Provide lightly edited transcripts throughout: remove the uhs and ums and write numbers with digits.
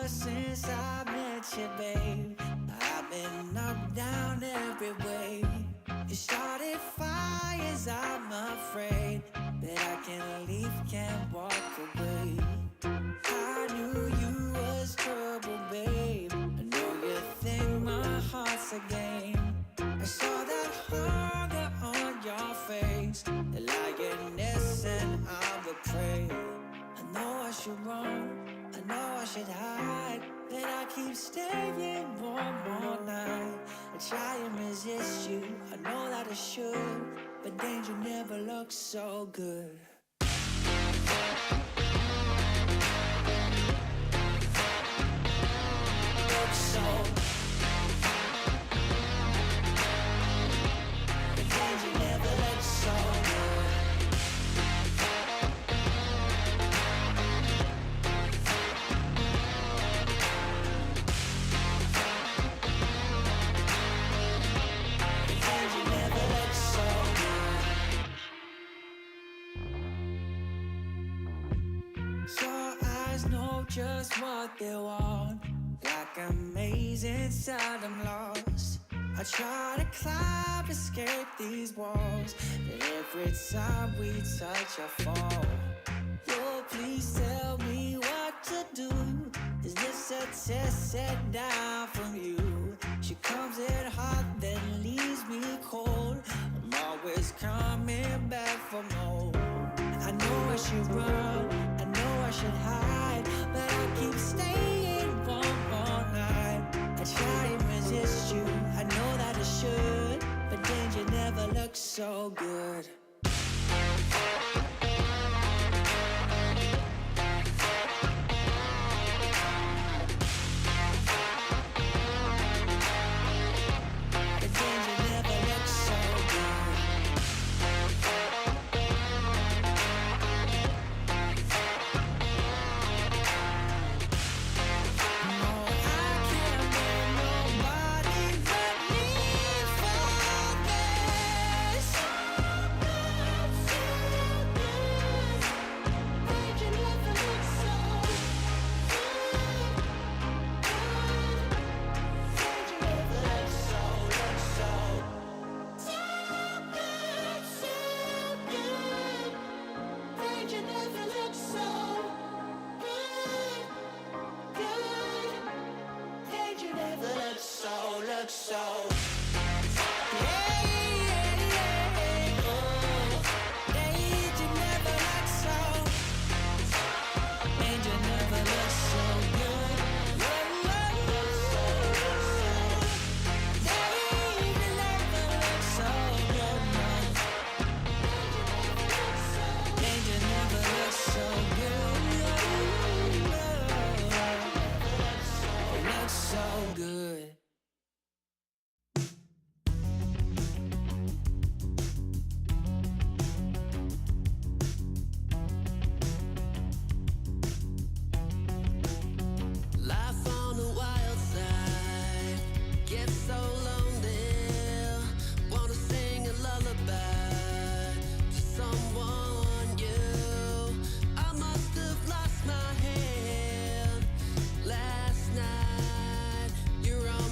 ever since I met you, babe. I've been up, down, every way. You started fires, I'm afraid that I can't leave, can't walk away. I knew you was trouble, babe. I know you think my heart's a game. I saw that hunger on your face, the lioness and I'm the prey. I know I should run, I know I should hide, but I keep staying one more night. I try and resist you, I know that I should, but danger never looks so good. Looks so, but danger never looks so good. Just what they want, like a maze inside I'm lost. I try to climb, escape these walls, but every time we touch I fall. Lord, please tell me what to do. Is this a test set down from you? She comes in hot, then leaves me cold. I'm always coming back for more. I know I should run, I know I should hide, but I keep staying one more night. I try and resist you, I know that I should, but danger never looks so good. The danger never looks so good. You're on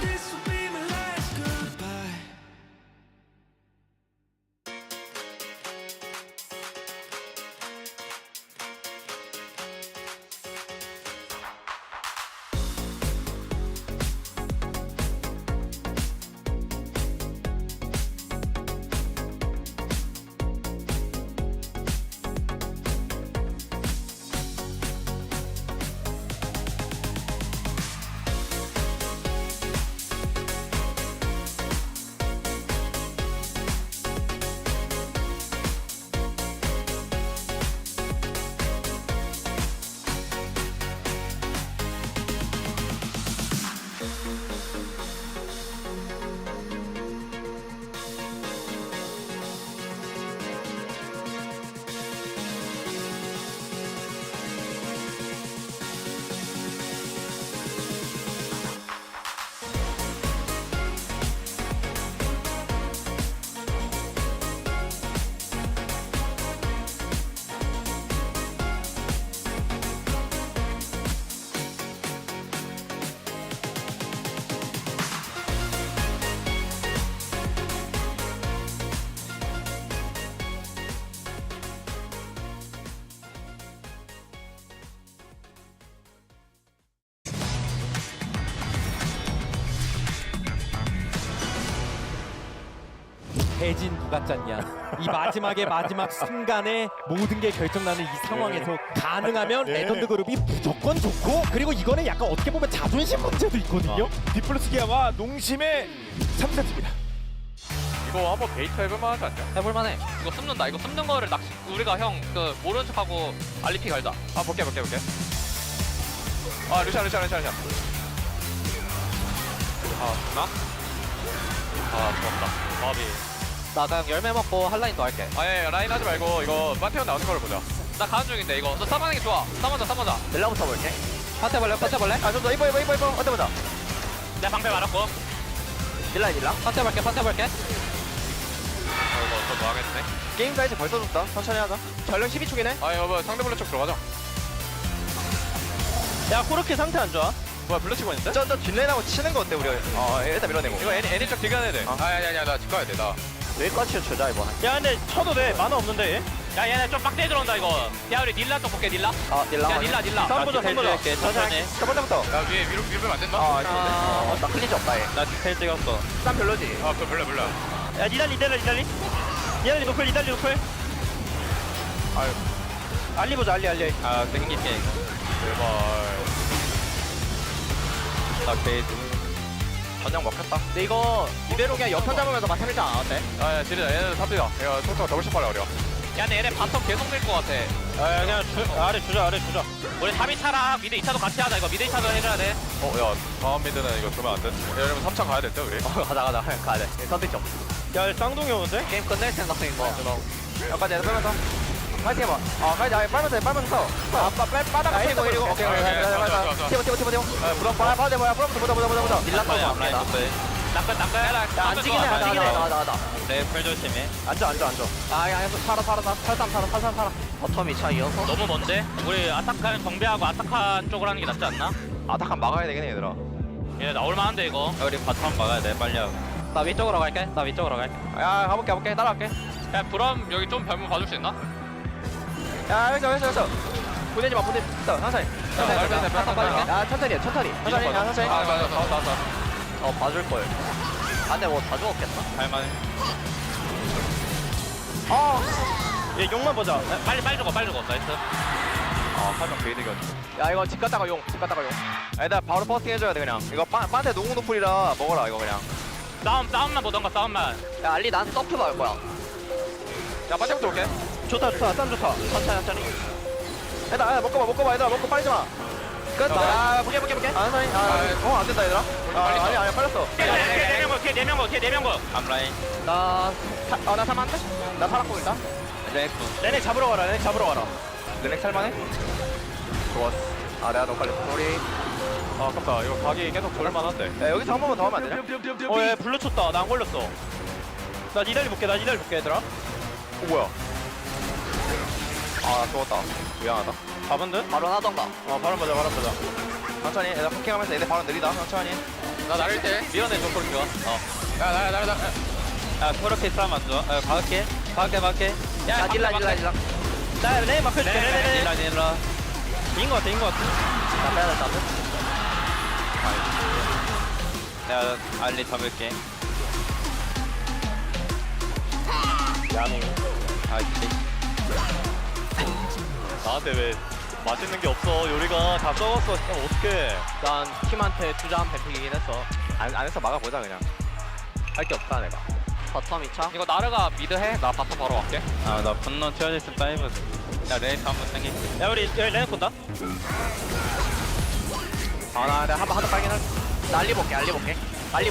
This will be my last goodbye. 대진 누가 짰냐. 이 마지막 순간에 모든 게 결정나는 이 상황에서 가능하면 레전드 그룹이 무조건 좋고, 그리고 이거는 약간 어떻게 보면 자존심 문제도 있거든요. 디플러스 기아와 농심의 3세트입니다. 이거 한번 베이트 해볼만 하지 않냐? 해볼만해. 이거 숨는다. 이거 숨는 거를 낚시. 우리가 형 그 모른 척하고 알리피 갈자. 아 볼게. 아 루시안. 아 죽나? 아 죽었다. 바비. 나 그냥 열매 먹고 한 라인 더 할게. 아예 라인 하지 말고 이거 마테온 나오는 거를 보자. 나 가는 중인데 이거. 너 싸마는 게 좋아. 싸마자. 넬라부터 볼게. 파트 볼래? 아, 좀 더 이뻐. 어때 보자. 내 방패 말았고. 딜라. 파트 볼게. 이거 또 망했네. 게임 사이즈 벌써 줬다. 천천히 하자. 전령 12초기네. 아 이거 뭐 상대 블루 쪽 들어가자. 야, 코르키 상태 안 좋아. 뭐야 블루 치고 있는데? 저 뒷라인하고 치는 거 어때, 우리? 일단 밀어내고. 이거 애니 쪽 디가야 돼. 아야 나 집 가야 돼 나. 여기까지 쳐자, 이거. 야 근데 쳐도 돼. 만화 없는데 얘? 야 얘네 좀 빡대 들어온다 이거. 야 우리 닐라 쪽 볼게 닐라. 닐라. 야 닐라. 선 보자. 천천히. 첫 번째부터. 야 위에 밀면 안 된다? 나 클리지 없다, 얘. 나 디테일 찍었어. 땀 별로지? 아 그거 몰라. 야 니달리. 니달리 노플. 아유 알리 보자. 알리. 아 생길게 이거. 제발. 나 베이트. 전령 먹혔다. 근데 이거 이대로 그냥 옆편 잡으면서 마타밀자 안 어때? 아야 지르자 얘네들 탑이야. 이거 속도가 더블씩 빨라 어려. 야 근데 얘네 바텀 계속 밀 것 같아. 야 그냥 아래 주자. 우리 3위 차랑 미드 2차도 같이 하자. 이거 미드 2차도 해줘야 돼. 야 다음 미드는 이거 주면 안 돼. 야 여러분 3차 가야 됐죠 우리? 가자. 가야 돼. 선택 좀. 야 쌍둥이 오는데? 게임 끝낼 생각인 거. 약간 내가 빼면서. 파이팅 해봐. 파이팅. 빨면서 서. 빠다가 해고 이러고. 오케이. 티버. 부담 보자. 닐라 거 앞라인 나. 높대. 나끝. 야, 안 지기네. 나. 네, 풀 조심해. 앉아. 야, 살아. 살아. 버텀이 차 이어서. 너무 먼데? 우리 아타칸 정비하고 아타칸 쪽으로 하는 게 낫지 않나? 아타칸 막아야 되긴 해, 얘들아. 얘 나올 만한데 이거. 우리 바텀 막아야 돼, 빨리 하고. 나 위쪽으로 갈게. 야, 가볼게. 따라갈게. 야, 그럼 여기 좀 별무 봐줄 수 있나? 야, 여기서. 보내지 마. 천천히. 야, 천천히. 천천히. 맞아. 봐줄걸. 근데 뭐 다 죽었겠다. 할만해. 얘 용만 보자. 빨리 죽어. 나이스. 설명 베이드가. 야, 이거 집 갔다가 용. 애들 바로 퍼스팅 해줘야 돼, 그냥. 이거 빠한테 농구 노플이라 먹어라, 이거 그냥. 싸움만 보던가, 싸움만. 야, 알리 나한테 서프 나올 거야. 야, 빠져부터 올게. 좋다. 쌈 좋다. 천천히. 얘들아, 먹어봐, 얘들아. 먹고 빨리 좀 와. 끝나. 야, 볼게. 안 된다, 얘들아. 아니야, 빨렸어. 걔 4명 거. 앞라인. 나 살만한데? 나 살았고, 일단. 레넥 잡으러 가라. 레넥 살만해? 좋았어. 내가 너 걸렸어. 소리. 아 아깝다. 이거 각이 계속 돌만한데. 야, 여기서 한 번만 더 하면 안 되냐? 얘 블루 쳤다. 나 안 걸렸어. 나 니달리 볼게 얘들아. 뭐야? 죽었다. 미안하다. 잡은 듯? 바로 하던가. 바로 보자. 천천히. 얘들 파킹하면서 얘들 바로 느리다. 천천히. 나 나를 때 밀어내줘 코르키가. 야 그렇게 싸움 안 좋아. 박을게. 야, 딜라. 나 레인 마크 줄게. 레인. 이긴 거 같아. 나 빼야 돼. 내가 알리 잡을게. 야미. 나한테 왜 맛있는 게 없어? 요리가 다 썩었어. 그럼 어떡해? 난 팀한테 투자한 뱀픽이긴 했어. 안에서 막아보자 그냥. 할 게 없다 내가. 버텀 2차. 이거 나르가 미드 해. 나 바텀 바로 갈게. 나 분노 튀어졌을 다이브. 야 레이스 한번 당길게. 야 우리 여기 레인 본다. 나 내가 한번 빨긴 할. 나 알리 볼게. 알리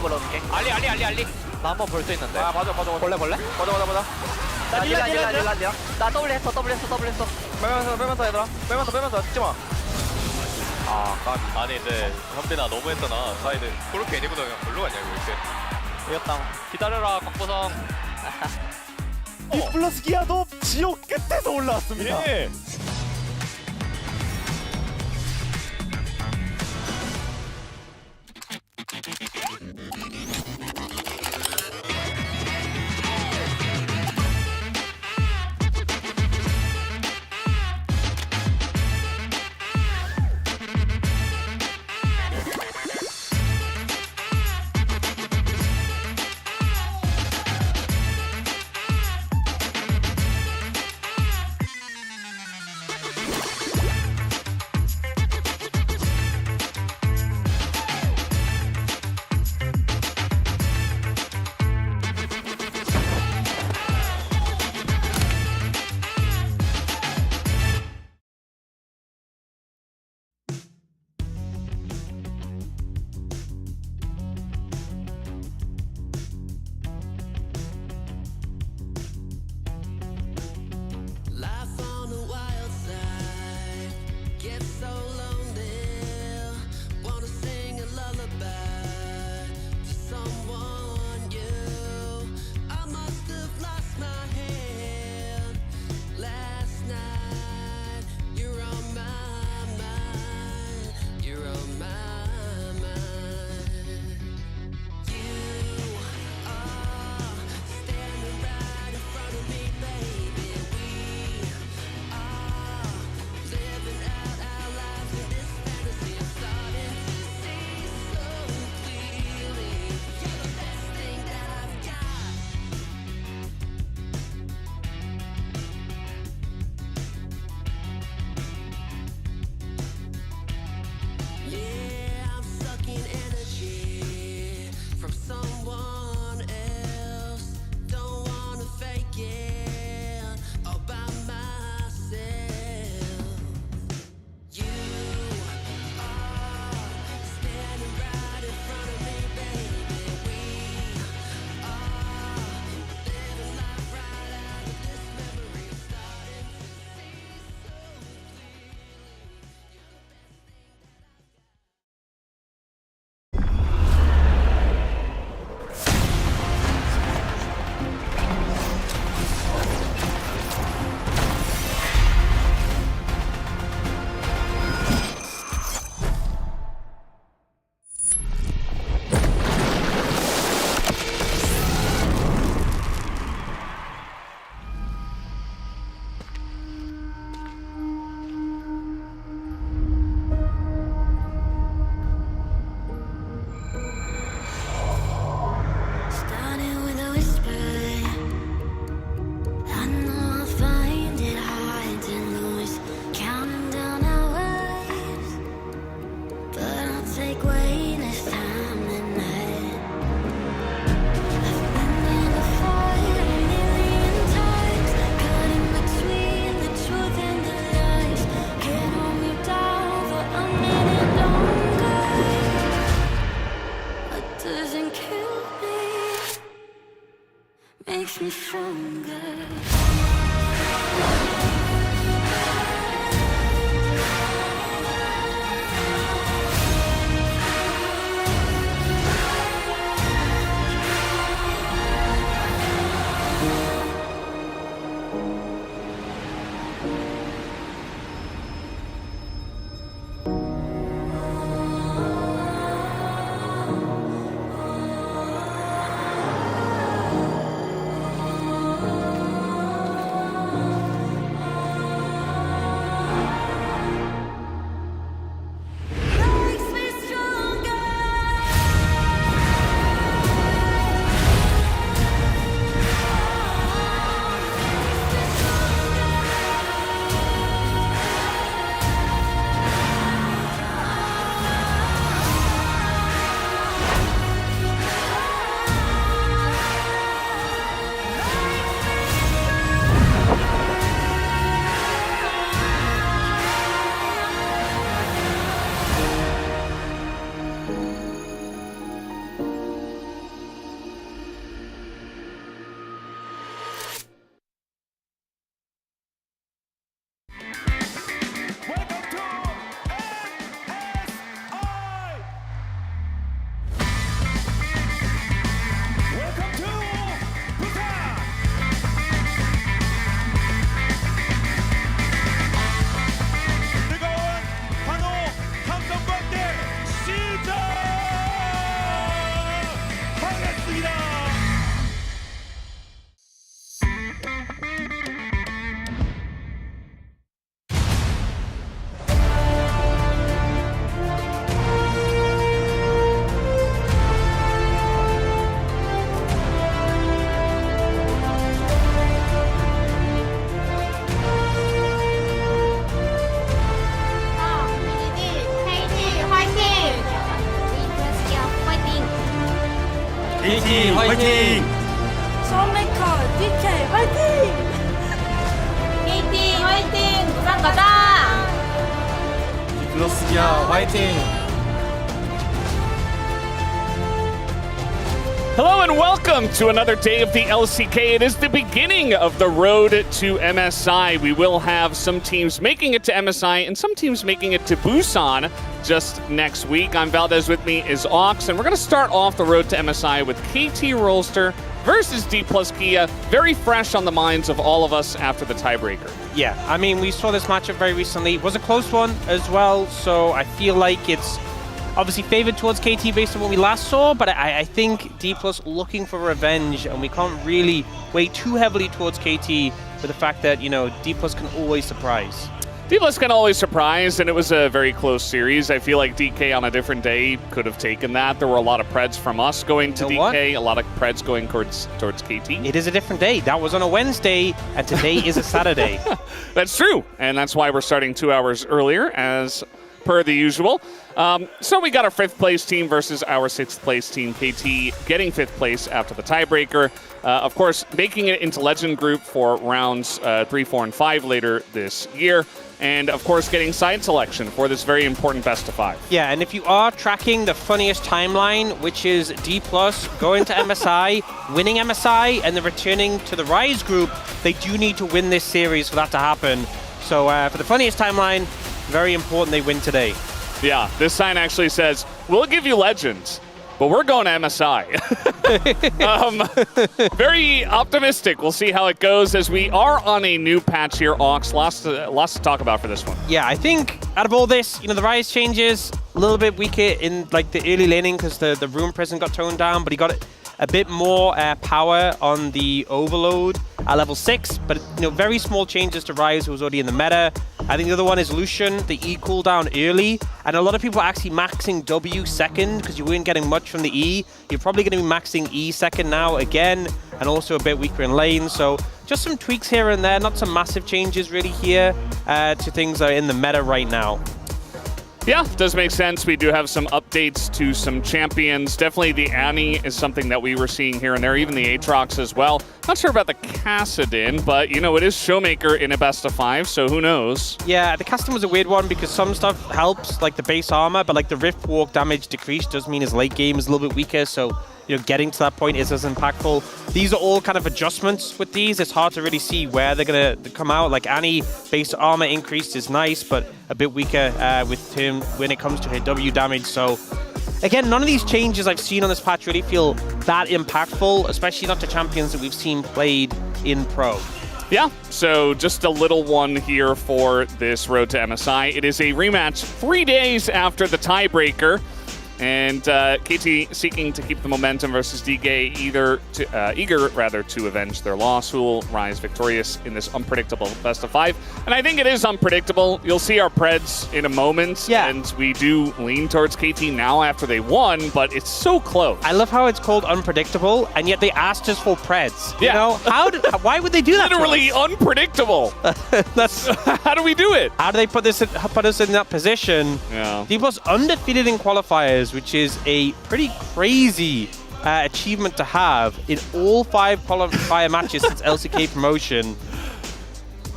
보러 올게. 알리. 나 한번 볼 수 있는데. 봐줘. 볼래? 보자. 나 딜라. 나 더블 했어. 빼면서 얘들아. 빼면서 찍지 마. 까비. 아니 근데 현빈아 너무했잖아. 사이드 그렇게 애니보다 그냥 걸로 갔냐고 이렇게. 이겼다. 기다려라 곽보성. 디플러스 기아도 지옥 끝에서 올라왔습니다. 예. Life on the wild side gets so lonely. Wanna sing a lullaby to someone new. I must have lost my hand last night. You're on my mind. You're on my mind. You are standing right in front of me, baby. Living out our lives in this fantasy. I'm starting to see so clearly. You're the best thing that I've got. Yeah, I'm sucking energy from someone else. Don't wanna fake it all by myself. You are standing right in front of me, baby. We are living life right out of this memory. I'm starting to see so clearly. Starting with a whisper, I know I'll find it hard to lose. Counting down hours, but I'll take way less time than that. I've been in the fire a million times, cutting between the truth and the lies. Can't hold me down for a minute longer. What doesn't kill me makes me stronger. KT 화이팅! 썸메이커 DK 화이팅! KT 화이팅! 부산 가자! 디플러스기아 화이팅! Hello and welcome to another day of the LCK. It is the beginning of the road to MSI. We will have some teams making it to MSI and some teams making it to Busan just next week. I'm Valdez, with me is Ox, and we're going to start off the road to MSI with KT Rolster versus D plus Kia, very fresh on the minds of all of us after the tiebreaker. Yeah, I mean, we saw this matchup very recently. It was a close one as well, so I feel like it's obviously favored towards KT based on what we last saw, but I think D plus looking for revenge, and we can't really weigh too heavily towards KT with the fact that, you know, D plus can always surprise. D plus can always surprise, and it was a very close series. I feel like DK on a different day could have taken that. There were a lot of preds from us going to DK, a lot of preds going towards KT. It is a different day. That was on a Wednesday, and today is a Saturday. That's true, and that's why we're starting 2 hours earlier, as per the usual. So we got our 5th place team versus our 6th place team. KT getting 5th place after the tiebreaker. Of course, making it into Legend Group for rounds 3, 4, and 5 later this year. And of course, getting side selection for this very important best of 5. Yeah, and if you are tracking the funniest timeline, which is D plus going to MSI, winning MSI, and then returning to the Rise Group, they do need to win this series for that to happen. So for the funniest timeline, very important they win today. Yeah, this sign actually says, we'll give you Legends, but we're going to MSI. Very optimistic. We'll see how it goes as we are on a new patch here, Ox. Lots to talk about for this one. Yeah, I think out of all this, you know, the Rise changes a little bit weaker in like the early laning because the Rune Prison got toned down, but he got a bit more power on the Overload at level 6, but you know, very small changes to Rise, who was already in the meta. I think the other one is Lucian, the E cooldown early, and a lot of people are actually maxing W second because you weren't getting much from the E. You're probably going to be maxing E second now again, and also a bit weaker in lane, so just some tweaks here and there, not some massive changes really here to things that are in the meta right now. Yeah, does make sense. We do have some updates to some champions. Definitely the Annie is something that we were seeing here and there, even the Aatrox as well. Not sure about the Kassadin, but you know, it is Showmaker in a best of 5, so who knows? Yeah, the Kassadin was a weird one because some stuff helps, like the base armor, but like the Rift Walk damage decrease does mean his late game is a little bit weaker, so you know, getting to that point is as impactful. These are all kind of adjustments with these. It's hard to really see where they're going to come out. Like Annie, base armor increased is nice, but a bit weaker with him when it comes to her W damage. So again, none of these changes I've seen on this patch really feel that impactful, especially not to champions that we've seen played in Pro. Yeah, so just a little one here for this road to MSI. It is a rematch 3 days after the tiebreaker. And KT seeking to keep the momentum versus DK, eager to avenge their loss, who will rise victorious in this unpredictable best of 5. And I think it is unpredictable. You'll see our preds in a moment, and we do lean towards KT now after they won, but it's so close. I love how it's called unpredictable, and yet they asked us for preds. You know, why would they do that? Literally unpredictable. That's how do we do it? How do they put us in that position? Yeah. D plus undefeated in qualifiers, which is a pretty crazy achievement to have in all 5 qualifier matches since LCK promotion.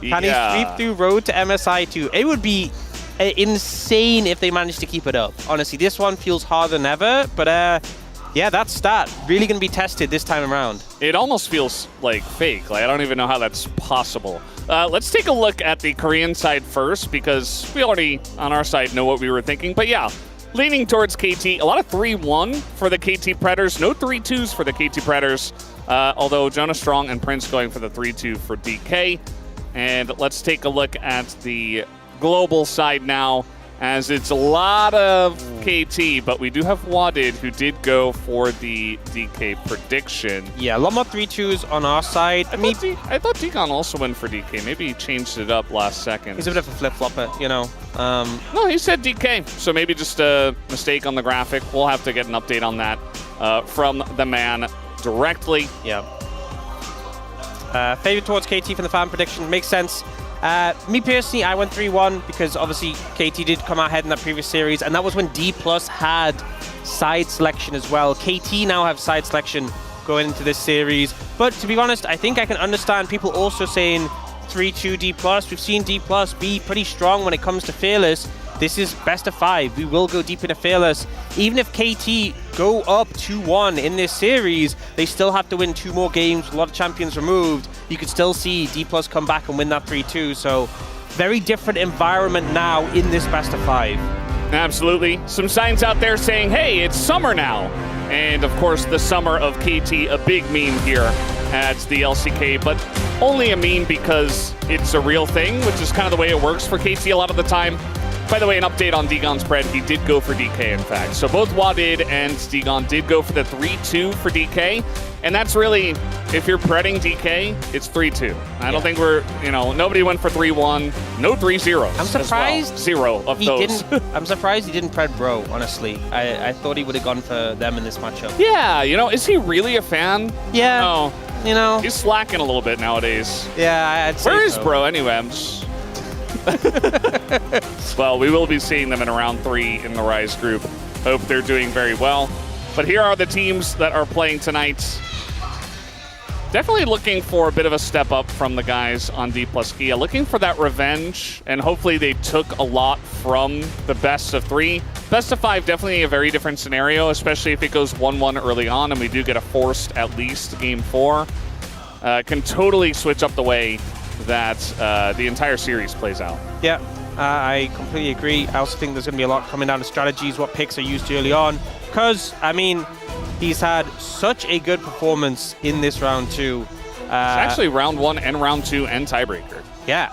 Can he sweep through road to MSI too? It would be insane if they managed to keep it up. Honestly, this one feels harder than ever, but yeah, that stat really going to be tested this time around. It almost feels like fake. Like I don't even know how that's possible. Let's take a look at the Korean side first, because we already on our side know what we were thinking. But yeah, leaning towards KT. A lot of 3-1 for the KT Predators. No 3-2s for the KT Predators. Although Jonah Strong and Prince going for the 3-2 for DK. And let's take a look at the global side now, as it's a lot of KT, but we do have Wadid, who did go for the DK prediction. Yeah, a lot more 3-2s on our side. I thought Deacon also went for DK. Maybe he changed it up last second. He's a bit of a flip-flopper, you know. No, he said DK, so maybe just a mistake on the graphic. We'll have to get an update on that from the man directly. Yeah. Favorite towards KT from the fan prediction makes sense. Me personally, I went 3-1 because obviously KT did come out ahead in that previous series, and that was when D+ had side selection as well. KT now have side selection going into this series. But to be honest, I think I can understand people also saying 3-2 D+. We've seen D+ be pretty strong when it comes to Fearless. This is best of 5. We will go deep into Fearless. Even if KT go up 2-1 in this series, they still have to win 2 more games, a lot of champions removed. You could still see D+ come back and win that 3-2. So very different environment now in this best of 5. Absolutely. Some signs out there saying, hey, it's summer now. And of course, the summer of KT, a big meme here at the LCK, but only a meme because it's a real thing, which is kind of the way it works for KT a lot of the time. By the way, an update on Degon's spread. He did go for DK, in fact. So both Wadid and Degon did go for the 3-2 for DK. And that's really, if you're predding DK, it's 3-2. I don't think we're, nobody went for 3-1. No 3-0. I'm surprised. Well. 0 of those. I'm surprised he didn't pred Bro, honestly. I thought he would have gone for them in this matchup. Yeah, is he really a fan? Yeah. No. He's slacking a little bit nowadays. Yeah, I'd say Where is so. Bro anyway? I'm just... Well, we will be seeing them in round 3 in the Rise group. Hope they're doing very well. But here are the teams that are playing tonight. Definitely looking for a bit of a step up from the guys on D+Kia. Looking for that revenge, and hopefully they took a lot from the best of 3. Best of 5, definitely a very different scenario, especially if it goes 1-1 early on and we do get a forced at least game 4. Can totally switch up the way that the entire series plays out. Yeah, I completely agree. I also think there's going to be a lot coming down to strategies, what picks are used early on. Because, he's had such a good performance in this round 2. It's actually round 1 and round 2 and tiebreaker. Yeah,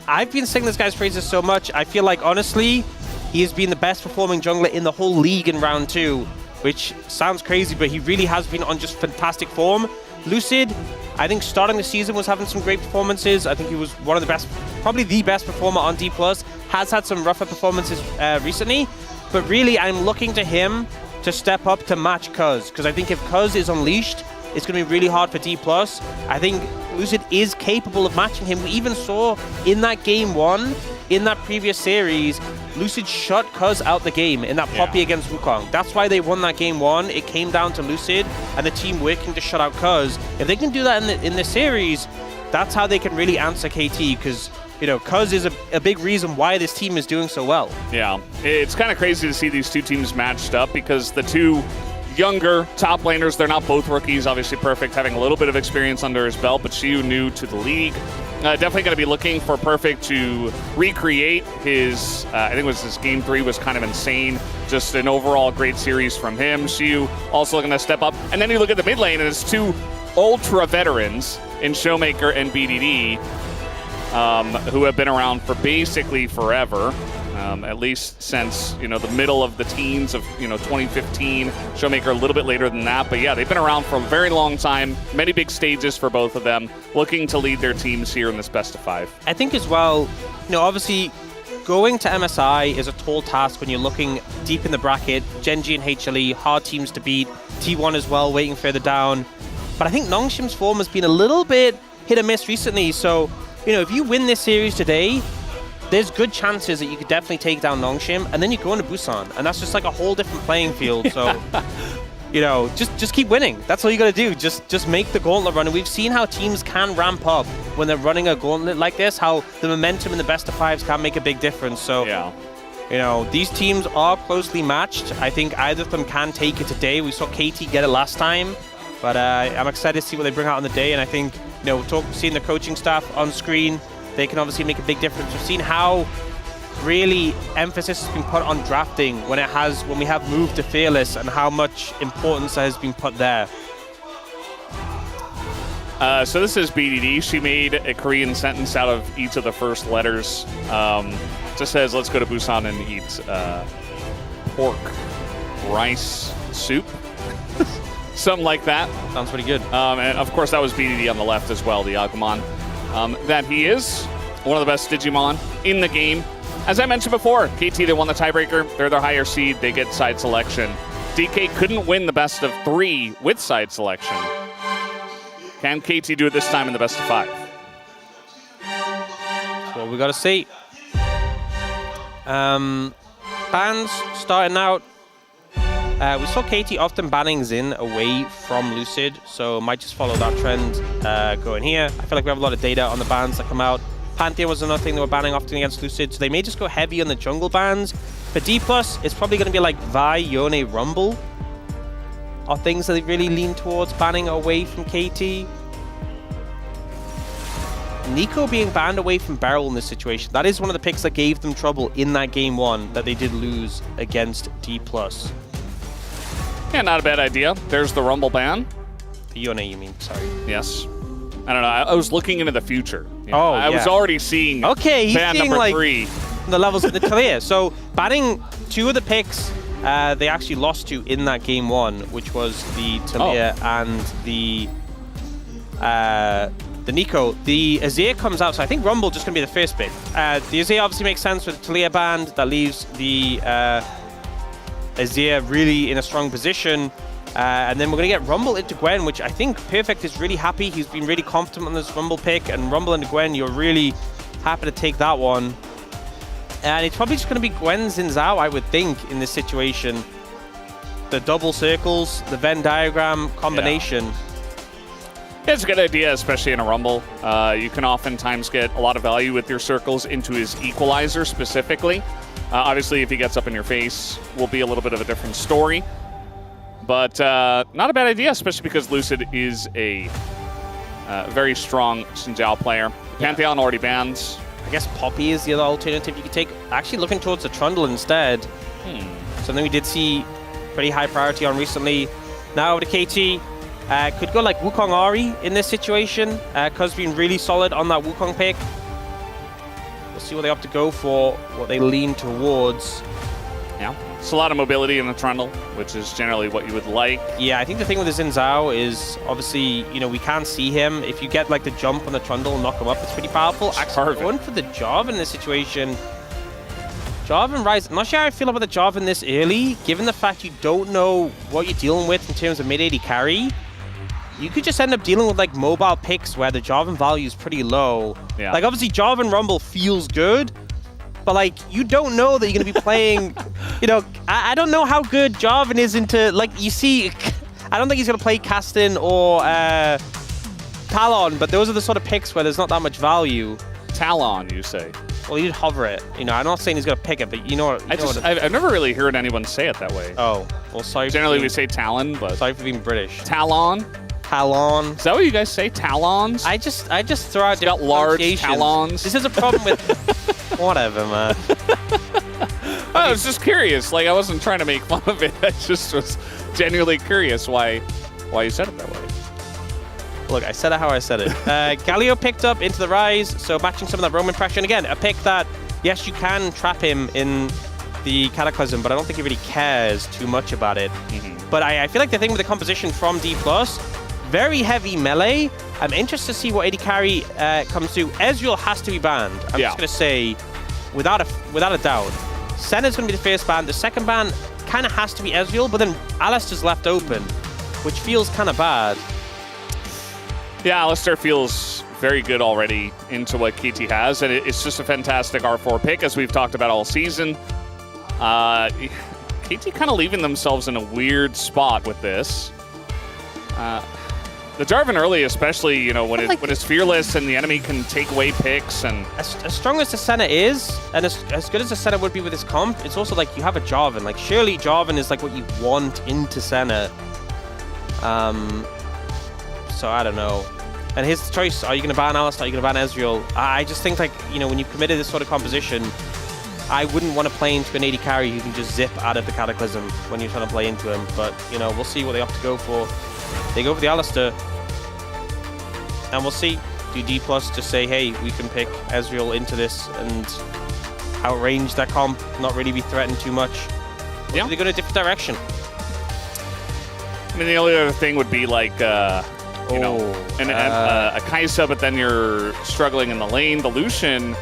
I've been singing this guy's praises so much. I feel like, honestly, he has been the best performing jungler in the whole league in round 2, which sounds crazy, but he really has been on just fantastic form. Lucid, I think starting the season was having some great performances. I think he was one of the best, probably the best performer on D+. Has had some rougher performances recently, but really I'm looking to him to step up to match Cuz, because I think if Cuz is unleashed, it's going to be really hard for D+. I think Lucid is capable of matching him. We even saw in that game 1, in that previous series, Lucid shut Cuz out the game in that Poppy against Wukong. That's why they won that game 1. It came down to Lucid and the team working to shut out Cuz. If they can do that in the series, that's how they can really answer KT, because Cuz is a big reason why this team is doing so well. Yeah, it's kind of crazy to see these two teams matched up, because the two younger top laners, they're not both rookies. Obviously Perfect having a little bit of experience under his belt, but Xiu new to the league. Definitely going to be looking for Perfect to recreate his, I think it was his game 3 was kind of insane. Just an overall great series from him. Xiu also looking to step up. And then you look at the mid lane and it's 2 ultra veterans in Showmaker and BDD, who have been around for basically forever. At least since, the middle of the teens of, 2015. Showmaker a little bit later than that. But yeah, they've been around for a very long time. Many big stages for both of them. Looking to lead their teams here in this best of 5. I think as well, obviously going to MSI is a tall task when you're looking deep in the bracket. Genji and HLE, hard teams to beat. T1 as well, waiting further down. But I think Nongshim's form has been a little bit hit or miss recently. So, if you win this series today, there's good chances that you could definitely take down Nongshim, and then you go into Busan, and that's just like a whole different playing field. So, just keep winning. That's all you got to do. Just make the gauntlet run. And we've seen how teams can ramp up when they're running a gauntlet like this, how the momentum in the best of 5s can make a big difference. So, these teams are closely matched. I think either of them can take it today. We saw KT get it last time, but I'm excited to see what they bring out on the day. And I think, seeing the coaching staff on screen, they can obviously make a big difference. We've seen how really emphasis has been put on drafting when we have moved to Fearless, and how much importance has been put there. So this is BDD. She made a Korean sentence out of each of the first letters. Just says, let's go to Busan and eat pork rice soup. Something like that. Sounds pretty good. And of course that was BDD on the left as well, the Agumon. That he is one of the best Digimon in the game. As I mentioned before, KT, they won the tiebreaker. They're the higher seed. They get side selection. DK couldn't win the best of 3 with side selection. Can KT do it this time in the best of 5? So what we got to see. Bans starting out. We saw KT often banning Xin away from Lucid, so might just follow that trend going here. I feel like we have a lot of data on the bans that come out. Pantheon was another thing they were banning often against Lucid, so they may just go heavy on the jungle bans. For D+, it's probably going to be like Vi, Yone, Rumble are things that they really lean towards banning away from KT. Nico being banned away from Beryl in this situation, that is one of the picks that gave them trouble in that game 1 that they did lose against D+. Yeah, not a bad idea. There's the Rumble ban. The Yone, you mean, sorry. Yes. I don't know. I was looking into the future. You know, Oh, I was already seeing he's ban seeing number like 3. the levels of the Talia. So banning 2 of the picks they actually lost to in that game 1, which was the Talia and the Nico. The Azir comes out, so I think Rumble just going to be the first pick. The Azir obviously makes sense with the Talia band. That leaves the Azir really in a strong position. And then we're going to get Rumble into Gwen, which I think Perfect is really happy. He's been really confident on this Rumble pick. And Rumble into Gwen, you're really happy to take that one. And it's probably just going to be Gwen Xin Zhao, I would think, in this situation. The double circles, the Venn diagram combination. Yeah, it's a good idea, especially in a Rumble. You can oftentimes get a lot of value with your circles into his equalizer specifically. Obviously, if he gets up in your face, will be a little bit of a different story. But not a bad idea, especially because Lucid is a very strong Xin Zhao player. Pantheon already bans. I guess Poppy is the other alternative you could take. Actually looking towards the Trundle instead. Something we did see pretty high priority on recently. Now over to KT. Could go like Wukong Ari in this situation. Cuz being really solid on that Wukong pick. We'll see what they opt to go for, what they lean towards. Yeah, it's a lot of mobility in the Trundle, which is generally what you would like. Yeah, I think the thing with the Xin Zhao is obviously, you know, we can't see him. If you get like the jump on the Trundle and knock him up, it's pretty powerful. Actually, going for the Jarvan in this situation. Jarvan Rise, I'm not sure how I feel about the Jarvan this early, given the fact you don't know what you're dealing with in terms of mid-AD carry. You could just end up dealing with like mobile picks where the Jarvan value is pretty low. Yeah. Like obviously Jarvan Rumble feels good, but like you don't know that you're going to be playing, you know, I don't know how good Jarvan is into, like you see, I don't think he's going to play Castin or Talon, but those are the sort of picks where there's not that much value. Talon, you say? Well, he did hover it. You know, I'm not saying he's going to pick it, but you know what? I've never really heard anyone say it that way. Oh, well, sorry. Generally we say Talon, but... Sorry for being British. Talon? Talon. Is that what you guys say? Talons? I just throw out got large talons. This is a problem with whatever, man. I was just curious. Like, I wasn't trying to make fun of it. I just was genuinely curious why you said it that way. Look, I said it how I said it. Galio picked up into the Rise, so matching some of that Roman pressure. And again, a pick that, yes, you can trap him in the Cataclysm, but I don't think he really cares too much about it. But I feel like the thing with the composition from D+, very heavy melee. I'm interested to see what AD carry comes to. Ezreal has to be banned. I'm just going to say, without a doubt. Senna's going to be the first ban. The second ban kind of has to be Ezreal, but then Alistair's left open, which feels kind of bad. Yeah, Alistair feels very good already into what KT has, and it's just a fantastic R4 pick, as we've talked about all season. KT kind of leaving themselves in a weird spot with this. The Jarvan early, especially, you know, when it's fearless and the enemy can take away picks and... As strong as the Senna is, and as good as the Senna would be with his comp, it's also like you have a Jarvan. Like, surely Jarvan is like what you want into Senna. So I don't know. And his choice, are you going to ban Alistair, are you going to ban Ezreal? I just think, like, you know, when you've committed this sort of composition, I wouldn't want to play into an AD carry who can just zip out of the Cataclysm when you're trying to play into him. But, you know, we'll see what they opt to go for. They go for the Alistair. And we'll see. Do D+ just say, hey, we can pick Ezreal into this and outrange that comp, not really be threatened too much. Yeah. They go in a different direction. I mean, the only other thing would be like, you know, a Kai'Sa, but then you're struggling in the lane. The Lucian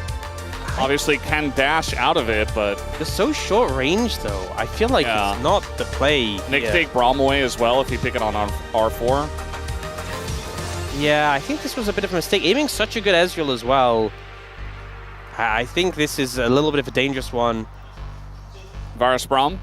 obviously can dash out of it, but... They're so short range, though. I feel like it's not the play. Nick take Braum away as well if you pick it on R4. Yeah, I think this was a bit of a mistake. Aiming such a good Ezreal as well. I think this is a little bit of a dangerous one. Varus Braum.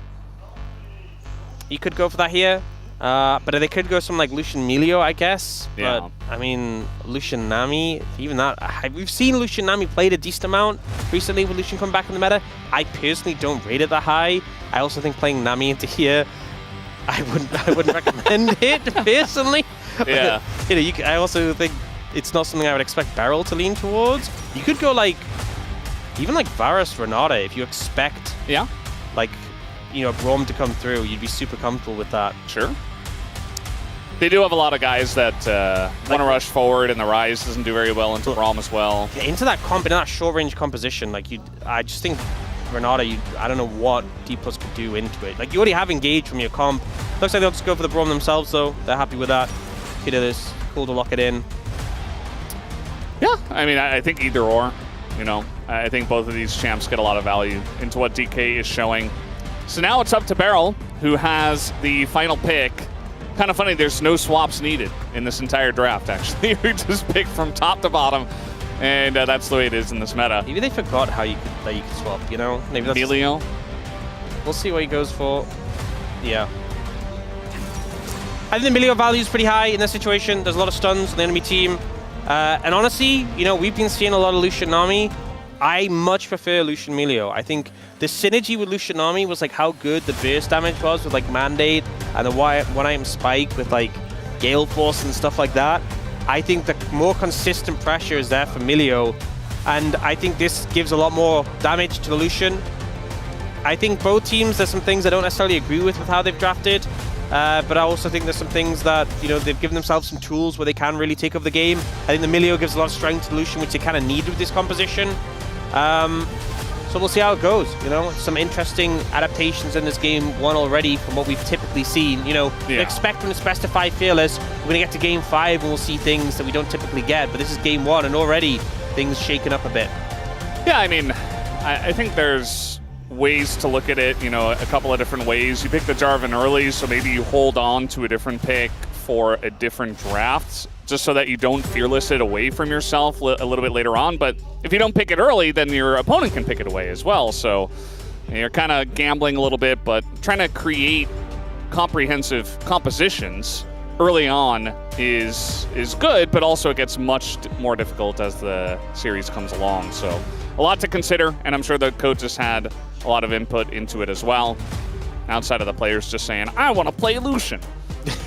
You could go for that here, but they could go some like Lucian Melio, I guess. Yeah. But I mean, Lucian Nami, even that, we've seen Lucian Nami played a decent amount recently with Lucian coming back in the meta. I personally don't rate it that high. I also think playing Nami into here, I wouldn't recommend it personally. Yeah. I also think it's not something I would expect Beryl to lean towards. You could go like, even like Varus Renata if you expect. Yeah. Like, Braum to come through, you'd be super comfortable with that. Sure. They do have a lot of guys that want to rush forward, and the Rise doesn't do very well into Braum as well. Yeah, into that that short-range composition, like I just think Renata, I don't know what D+ could do into it. Like, you already have engaged from your comp. Looks like they'll just go for the Braum themselves, though. They're happy with that. Kid of this, cool to lock it in. Yeah, I mean, I think either or. I think both of these champs get a lot of value into what DK is showing. So now it's up to Beryl, who has the final pick. Kind of funny, there's no swaps needed in this entire draft, actually. We just pick from top to bottom, and that's the way it is in this meta. Maybe they forgot that you could swap, Maybe that's Melio. We'll see what he goes for. Yeah. I think the Melio value is pretty high in this situation. There's a lot of stuns on the enemy team. And honestly, we've been seeing a lot of Lucian Nami. I much prefer Lucian Melio. I think the synergy with Lucian Nami was like how good the burst damage was with like Mandate and the one-item spike with like Gale Force and stuff like that. I think the more consistent pressure is there for Melio, and I think this gives a lot more damage to the Lucian. I think both teams, there's some things I don't necessarily agree with how they've drafted, but I also think there's some things that, they've given themselves some tools where they can really take over the game. I think the Melio gives a lot of strength to Lucian, which they kind of need with this composition. So we'll see how it goes. Some interesting adaptations in this game one already from what we've typically seen. We expect when it's best of 5 fearless, we're going to get to game 5 and we'll see things that we don't typically get. But this is game 1 and already things shaken up a bit. Yeah, I mean, I think there's ways to look at it, a couple of different ways. You pick the Jarvan early, so maybe you hold on to a different pick for a different draft, just so that you don't fearless it away from yourself a little bit later on. But if you don't pick it early, then your opponent can pick it away as well. So you're kind of gambling a little bit, but trying to create comprehensive compositions early on is good, but also it gets much more difficult as the series comes along. So a lot to consider, and I'm sure the coaches had a lot of input into it as well, outside of the players just saying, I want to play Lucian,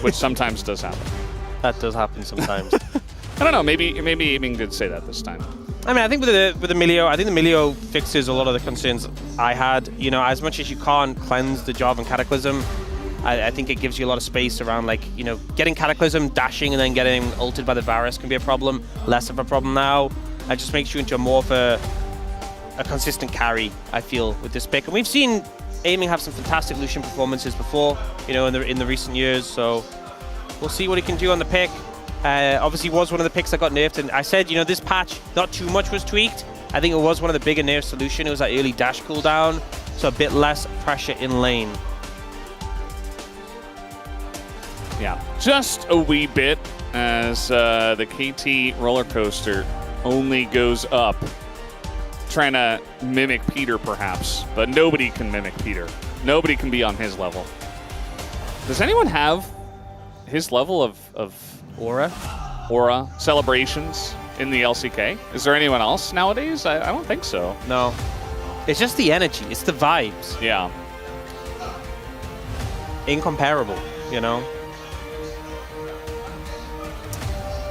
which sometimes does happen. That does happen sometimes. I don't know, maybe Aiming did say that this time. I mean, I think with the Melio, I think the Melio fixes a lot of the concerns I had. As much as you can't cleanse the Jarvan Cataclysm, I think it gives you a lot of space around, like, getting Cataclysm, dashing, and then getting ulted by the Varus can be a problem. Less of a problem now. It just makes you into more of a consistent carry, I feel, with this pick. And we've seen Aiming have some fantastic Lucian performances before, in the recent years. So we'll see what he can do on the pick. Obviously, was one of the picks that got nerfed, and I said, this patch, not too much was tweaked. I think it was one of the bigger nerfs to Lucian. It was that early dash cooldown, so a bit less pressure in lane. Yeah, just a wee bit as the KT roller coaster only goes up. Trying to mimic Peter, perhaps, but nobody can mimic Peter. Nobody can be on his level. Does anyone have his level of aura celebrations in the LCK? Is there anyone else nowadays? I don't think so. No. It's just the energy. It's the vibes. Yeah. Incomparable,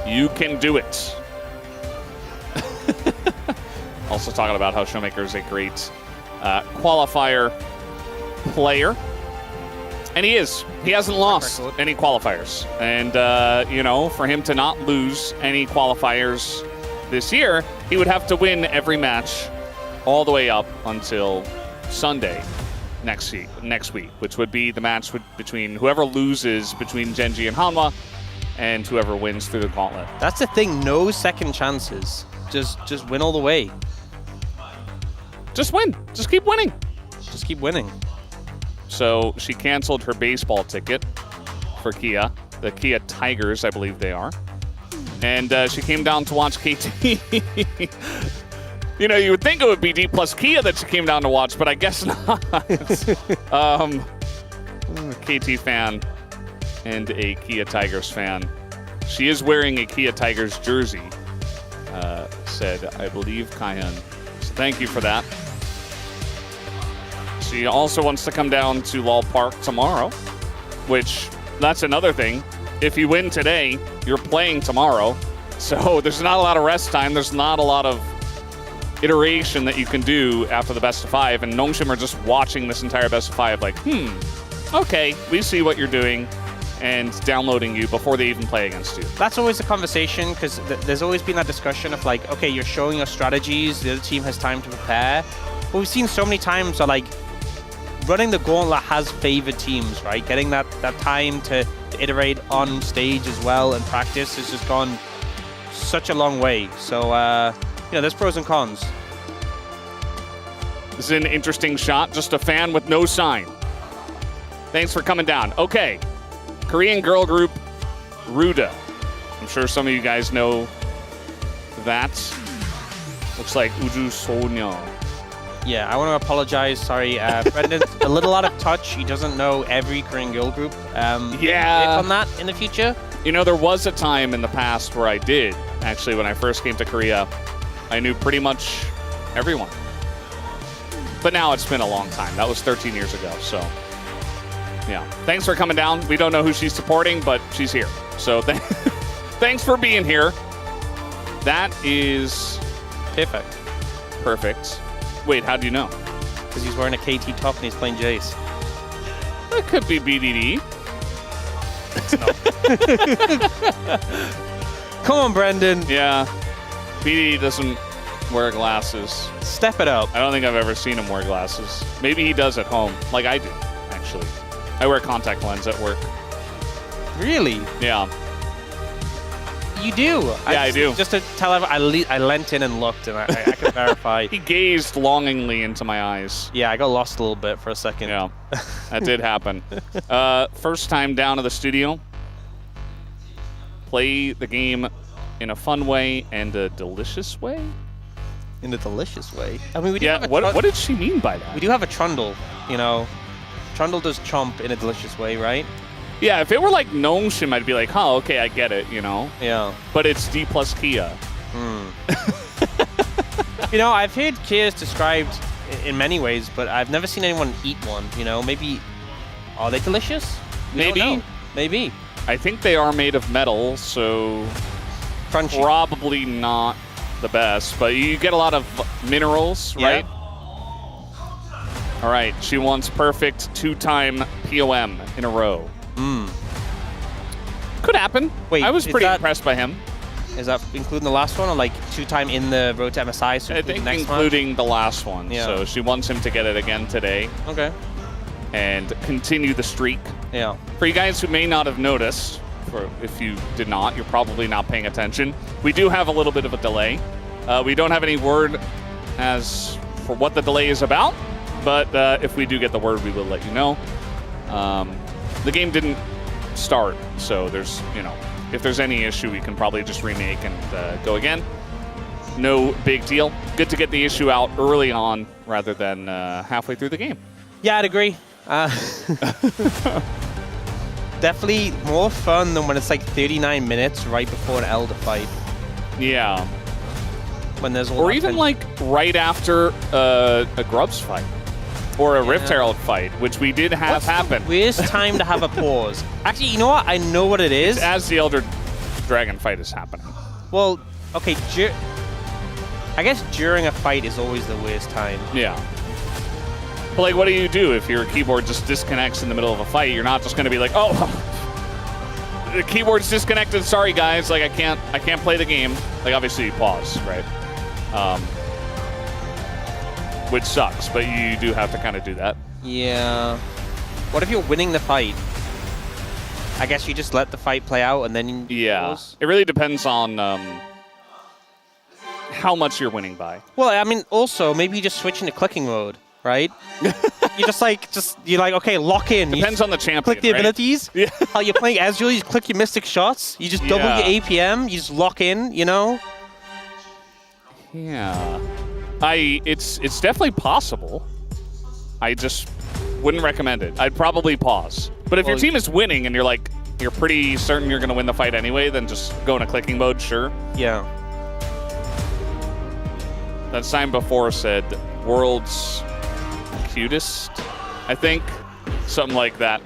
You can do it. Also talking about how Showmaker is a great qualifier player. And he is. He hasn't lost any qualifiers. And, for him to not lose any qualifiers this year, he would have to win every match all the way up until Sunday next week, which would be the match between whoever loses between Genji and Hanwha and whoever wins through the gauntlet. That's the thing. No second chances. Just win all the way. Just win. Just keep winning. Just keep winning. So she canceled her baseball ticket for Kia, the Kia Tigers, I believe they are. And she came down to watch KT. You know, you would think it would be D plus Kia that you came down to watch, but I guess not. KT fan and a Kia Tigers fan. She is wearing a Kia Tigers jersey, said, I believe, Kaihan. So thank you for that. She also wants to come down to Lal Park tomorrow, which that's another thing. If you win today, you're playing tomorrow. So there's not a lot of rest time. There's not a lot of iteration that you can do after the best of 5. And Nongshim are just watching this entire best of 5 like, okay, we see what you're doing, and downloading you before they even play against you. That's always the conversation, because there's always been that discussion of like, okay, you're showing your strategies, the other team has time to prepare. But we've seen so many times that like, running the gauntlet has favored teams, right? Getting that time to iterate on stage as well and practice has just gone such a long way. So, you know, there's pros and cons. This is an interesting shot. Just a fan with no sign. Thanks for coming down. Okay. Korean girl group, Ruda. I'm sure some of you guys know that. Looks like Uju Sonyo. Yeah, I want to apologize. Sorry, Brendan's a little out of touch. He doesn't know every Korean girl group. Yeah. On that in the future. You know, there was a time in the past where I did. Actually, when I first came to Korea, I knew pretty much everyone. But now it's been a long time. That was 13 years ago, so yeah. Thanks for coming down. We don't know who she's supporting, but she's here. So thanks for being here. That is perfect. Perfect. Wait, how do you know? Because he's wearing a KT top and he's playing Jace. That could be BDD. Come on, Brendan. Yeah. BDD doesn't wear glasses. Step it up. I don't think I've ever seen him wear glasses. Maybe he does at home, like I do, actually. I wear contact lens at work. Really? Yeah. You do? Yeah, I do. Just to tell everyone, I leant in and looked, and I can verify. He gazed longingly into my eyes. Yeah, I got lost a little bit for a second. Yeah, that did happen. First time down to the studio. Play the game in a fun way and a delicious way. In a delicious way. I mean, we do. Yeah. What did she mean by that? We do have a trundle. You know, trundle does chomp in a delicious way, right? Yeah, if it were like Nongshim, I'd be like, oh, okay, I get it, you know? Yeah. But it's D plus Kia. You know, I've heard Kia's described in many ways, but I've never seen anyone eat one, you know? Maybe, are they delicious? Maybe. Maybe. I think they are made of metal, so Crunchy. Probably not the best, but you get a lot of minerals, right? All right, she wants perfect 2-time POM in a row. Could happen. Wait, I was pretty impressed by him. Is that including the last one, or like 2-time in the Road to MSI? So I think next including the last one. Yeah. So she wants him to get it again today. Okay. And continue the streak. Yeah. For you guys who may not have noticed, or if you did not, you're probably not paying attention. We do have a little bit of a delay. We don't have any word as for what the delay is about, but if we do get the word, we will let you know. The game didn't start, so there's, you know, if there's any issue, we can probably just remake and go again. No big deal. Good to get the issue out early on rather than halfway through the game. Yeah, I'd agree. Definitely more fun than when it's like 39 minutes right before an Elder fight. Yeah. When there's all or that even tension. like right after a Grubs fight. Or a Rift Herald fight, which we did have happen. Worst time to have a pause. Actually, you know what? I know what it is. It's as the Elder Dragon fight is happening. Well, okay, I guess during a fight is always the worst time. Yeah. But like, what do you do if your keyboard just disconnects in the middle of a fight? You're not just going to be like, oh, the keyboard's disconnected. Sorry, guys. Like, I can't play the game. Like, obviously, you pause, right? Which sucks, but you do have to kind of do that. Yeah. What if you're winning the fight? I guess you just let the fight play out and then you pause? It really depends on how much you're winning by. Well, I mean, also, maybe you just switch into clicking mode, right? you're like, okay, lock in. Depends on the champion, click the right? abilities. Yeah. How you're playing Ezreal, you just click your Mystic Shots. You just double your APM. You just lock in, you know? Yeah. It's definitely possible. I just wouldn't recommend it. I'd probably pause. But if your team is winning and you're pretty certain you're going to win the fight anyway, then just go into clicking mode, sure. Yeah. That sign before said world's cutest, I think. Something like that.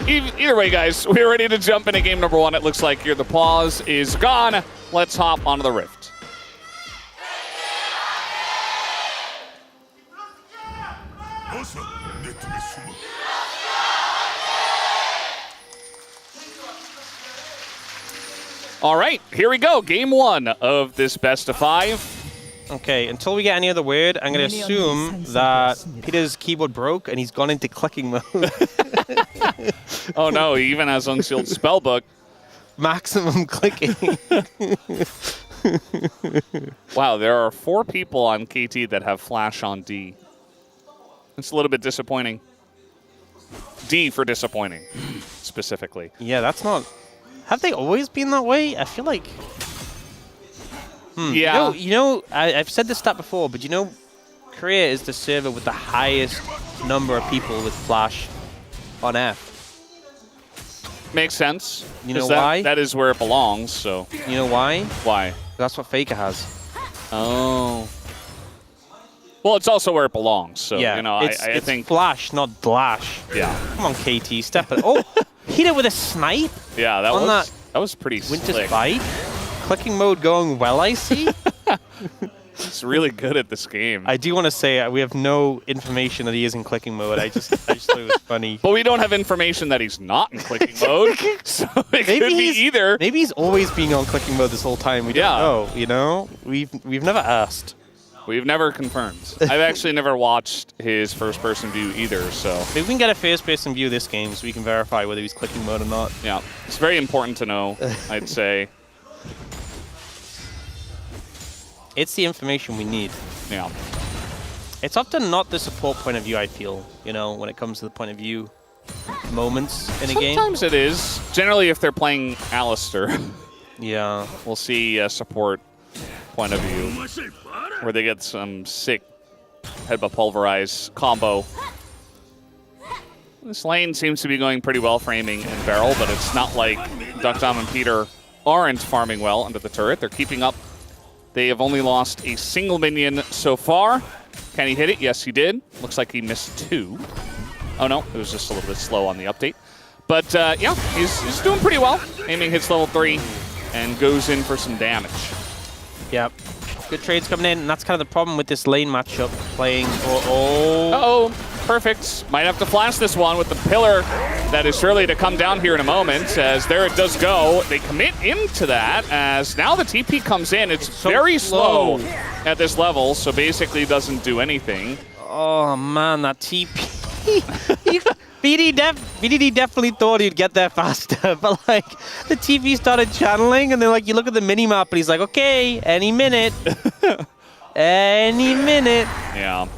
Either way, guys, we're ready to jump into game number 1. It looks like here the pause is gone. Let's hop onto the Rift. All right, here we go. Game 1 of this best of 5. Okay, until we get any other word, I'm going to assume that Peter's keyboard broke and he's gone into clicking mode. Oh no, he even has unsealed spellbook. Maximum clicking. Wow, there are 4 people on KT that have flash on D. It's a little bit disappointing. D for disappointing, specifically. Yeah, that's not... Have they always been that way? I feel like... Yeah. I've said this stat before, but Korea is the server with the highest number of people with Flash on F. Makes sense. You know why? That is where it belongs, so... You know why? Why? That's what Faker has. Oh. Well, it's also where it belongs, so, Yeah, I think... Flash, not Flash. Yeah. Come on, KT, step it. Oh, hit it with a snipe Yeah, that on was pretty Winter's slick. Bite. Clicking mode going well, I see. He's really good at this game. I do want to say we have no information that he is in clicking mode. I just thought it was funny. But we don't have information that he's not in clicking mode, so it could be either. Maybe he's always been on clicking mode this whole time. We don't know. We've never asked. We've never confirmed. I've actually never watched his first-person view either, so... Maybe we can get a first-person view of this game so we can verify whether he's clicking mode or not. Yeah, it's very important to know, I'd say. It's the information we need. Yeah. It's often not the support point of view, I feel, when it comes to the point of view moments in a game. Sometimes it is. Generally, if they're playing Alistair, yeah, we'll see a support point of view where they get some sick headbutt pulverize combo. This lane seems to be going pretty well for aiming and barrel, but it's not like Duckdom and Peter aren't farming well under the turret. They're keeping up. They have only lost a single minion so far. Can he hit it? Yes, he did. Looks like he missed 2. Oh, no. It was just a little bit slow on the update. But, yeah, he's doing pretty well. Aiming hits level 3 and goes in for some damage. Yep. Good trades coming in, and that's kind of the problem with this lane matchup. Playing... Oh. Uh-oh. Perfect. Might have to flash this one with the pillar that is surely to come down here in a moment, as there it does go. They commit into that, as now the TP comes in. It's so very slow at this level, so basically doesn't do anything. Oh, man, that TP. BDD definitely thought he'd get there faster, but the TP started channeling, and then you look at the minimap, and he's like, okay, any minute. Any minute. Yeah.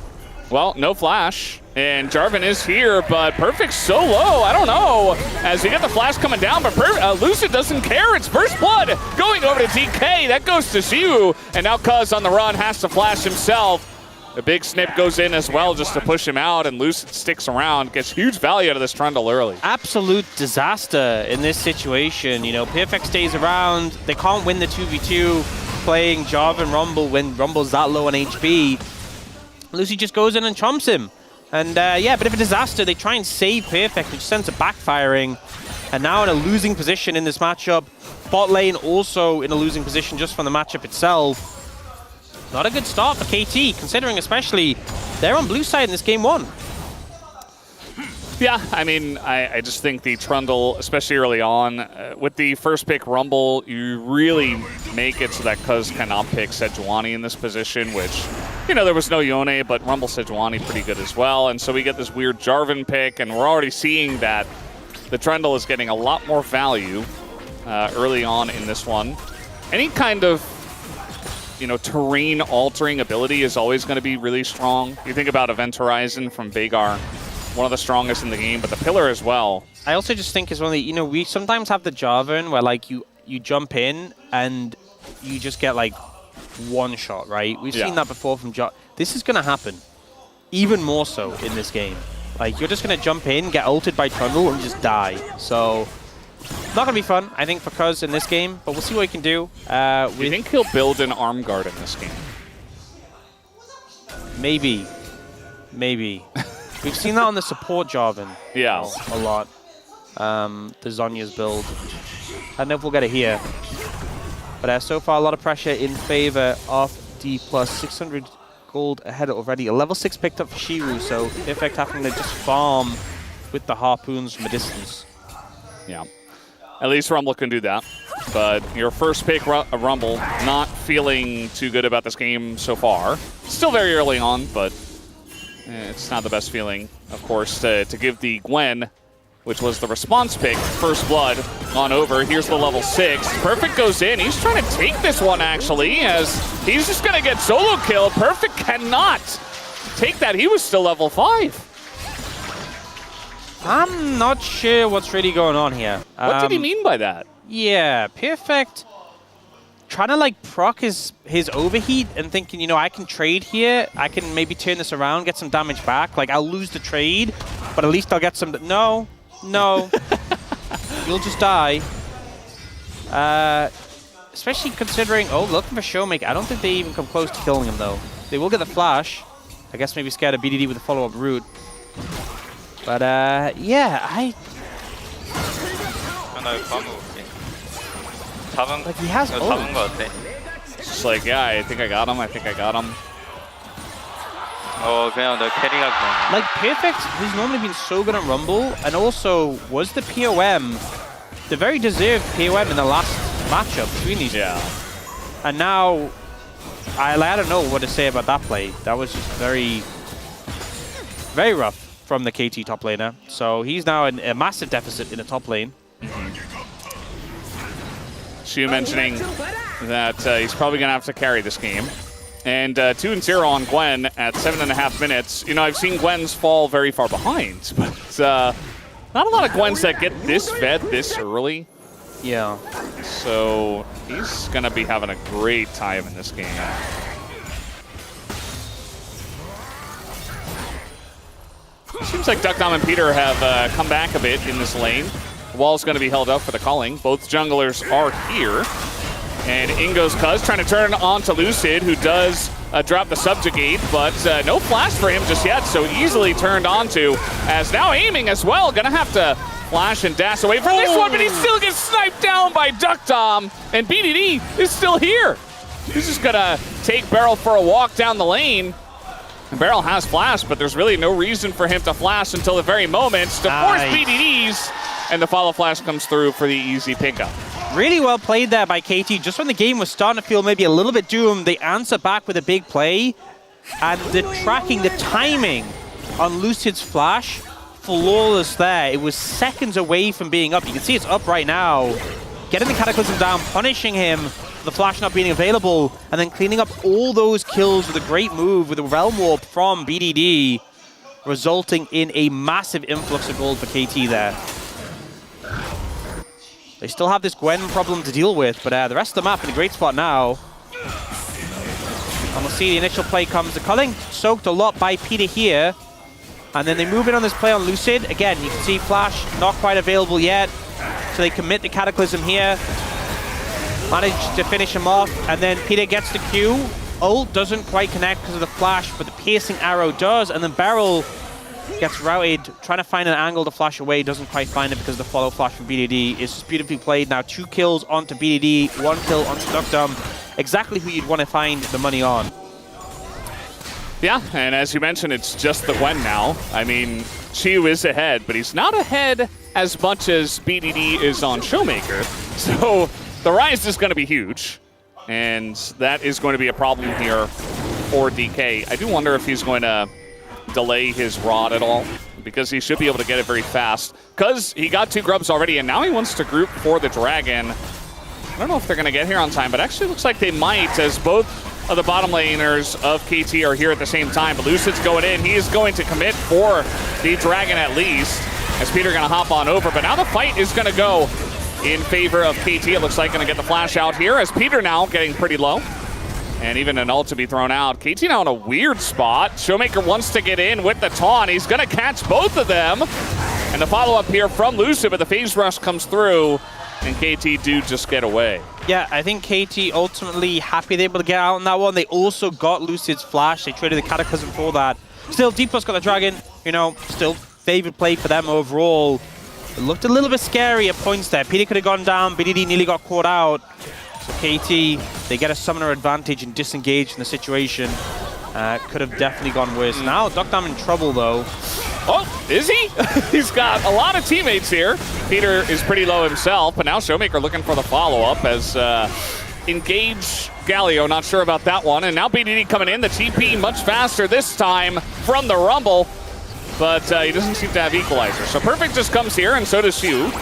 Well, no flash, and Jarvan is here, but Perfect's so low, I don't know. As we get the flash coming down, but Lucid doesn't care. It's First Blood going over to DK. That goes to Xiu, and now Cuz on the run has to flash himself. A big snip goes in as well just to push him out, and Lucid sticks around, gets huge value out of this Trundle early. Absolute disaster in this situation. Perfect stays around. They can't win the 2v2 playing Jarvan Rumble when Rumble's that low on HP. Lucy just goes in and chomps him. And yeah, bit of a disaster. They try and save Perfect, which sends it backfiring. And now in a losing position in this matchup. Bot lane also in a losing position just from the matchup itself. Not a good start for KT, considering especially they're on blue side in this game 1. Yeah, I mean, I just think the Trundle, especially early on, with the first pick Rumble, you really make it so that Cuz cannot pick Sejuani in this position, which, there was no Yone, but Rumble Sejuani pretty good as well. And so we get this weird Jarvan pick, and we're already seeing that the Trundle is getting a lot more value early on in this one. Any kind of, terrain-altering ability is always going to be really strong. You think about Event Horizon from Veigar, one of the strongest in the game, but the pillar as well. I also just think it's one of the, we sometimes have the Jarvan where you jump in and you just get one shot, right? We've Yeah. seen that before from Jot. This is going to happen even more so in this game. Like, you're just going to jump in, get ulted by Trundle, and just die. So, not going to be fun, I think, for Cuz in this game, but we'll see what he can do. Do you think he'll build an arm guard in this game? Maybe. Maybe. We've seen that on the support Jarvan. Yeah. A lot. The Zhonya's build. I don't know if we'll get it here. But so far, a lot of pressure in favor of D+. 600 gold ahead already. A level 6 picked up for Shiru, so Perfect having to just farm with the harpoons from a distance. Yeah. At least Rumble can do that. But your first pick, Rumble, not feeling too good about this game so far. Still very early on, but it's not the best feeling, of course, to give the Gwen, which was the response pick, First Blood, on over. Here's the level 6. Perfect goes in. He's trying to take this one, actually, as he's just going to get solo killed. Perfect cannot take that. He was still level 5. I'm not sure what's really going on here. What did he mean by that? Yeah, Perfect trying to like proc his overheat and thinking, you know, I can trade here. I can maybe turn this around, get some damage back. Like, I'll lose the trade, but at least I'll get some... No. You'll just die. Especially considering... Oh, looking for Showmaker. I don't think they even come close to killing him, though. They will get the flash. I guess maybe scared of BDD with a follow-up route. But, yeah, like, he has ult. It's just like, yeah, I think I got him. 그냥 너 캐리가 그냥. Like, Perfect, who's normally been so good at Rumble, and also was the POM, the very deserved POM in the last matchup between these two. And now, I don't know what to say about that play. That was just very, very rough from the KT top laner. So he's now in a massive deficit in the top lane. Shu mentioning that he's probably going to have to carry this game. And 2-0 on Gwen at 7.5 minutes. You know, I've seen Gwens fall very far behind, but not a lot of Gwens that get this fed this early. Yeah. So he's going to be having a great time in this game. Seems like Duckdom and Peter have come back a bit in this lane. The wall's going to be held up for the calling. Both junglers are here. And Ingo's Cuz trying to turn on to Lucid, who does drop the subjugate, but no flash for him just yet, so easily turned onto. As now aiming as well, gonna have to flash and dash away from this one, but he still gets sniped down by Duckdom, and BDD is still here. He's just gonna take Beryl for a walk down the lane. And Beryl has flash, but there's really no reason for him to flash until the very moment to force BDDs, and the follow flash comes through for the easy pickup. Really well played there by KT. Just when the game was starting to feel maybe a little bit doomed, they answer back with a big play. And the tracking, the timing on Lucid's flash, flawless there. It was seconds away from being up. You can see it's up right now. Getting the Cataclysm down, punishing him, the flash not being available, and then cleaning up all those kills with a great move with a Realm Warp from BDD, resulting in a massive influx of gold for KT there. They still have this Gwen problem to deal with, but the rest of the map in a great spot now. And we'll see the initial play comes. The culling soaked a lot by Peter here. And then they move in on this play on Lucid. Again, you can see Flash not quite available yet. So they commit the Cataclysm here. Manage to finish him off. And then Peter gets the Q. Ult doesn't quite connect because of the Flash, but the piercing arrow does. And then Beryl gets routed, trying to find an angle to flash away, doesn't quite find it because of the follow flash from BDD. It's just beautifully played. Now 2 kills onto BDD, 1 kill onto Duckdom. Exactly who you'd want to find the money on. Yeah, and as you mentioned, it's just the Gwen now. I mean, Chiu is ahead, but he's not ahead as much as BDD is on Showmaker. So the rise is going to be huge, and that is going to be a problem here for DK. I do wonder if he's going to delay his rod at all, because he should be able to get it very fast, because he got 2 grubs already, and now he wants to group for the dragon. I don't know if they're going to get here on time, but actually looks like they might, as both of the bottom laners of KT are here at the same time. But Lucid's going in. He is going to commit for the dragon at least, as Peter going to hop on over. But now the fight is going to go in favor of KT. It looks like going to get the flash out here, as Peter now getting pretty low. And even an ult to be thrown out. KT now in a weird spot. Showmaker wants to get in with the taunt. He's going to catch both of them. And the follow-up here from Lucid, but the phase rush comes through. And KT do just get away. Yeah, I think KT ultimately happy they're able to get out on that one. They also got Lucid's flash. They traded the Cataclysm for that. Still, D+ got the Dragon. You know, still favored play for them overall. It looked a little bit scary at points there. Peter could have gone down. BDD nearly got caught out. So KT, they get a summoner advantage and disengage in the situation. Could have definitely gone worse. Now, Docdam in trouble, though. Oh, is he? He's got a lot of teammates here. Peter is pretty low himself, but now Showmaker looking for the follow-up as engage Galio, not sure about that one. And now BDD coming in, the TP much faster this time from the Rumble, but he doesn't seem to have Equalizer. So Perfect just comes here, and so does Hugh.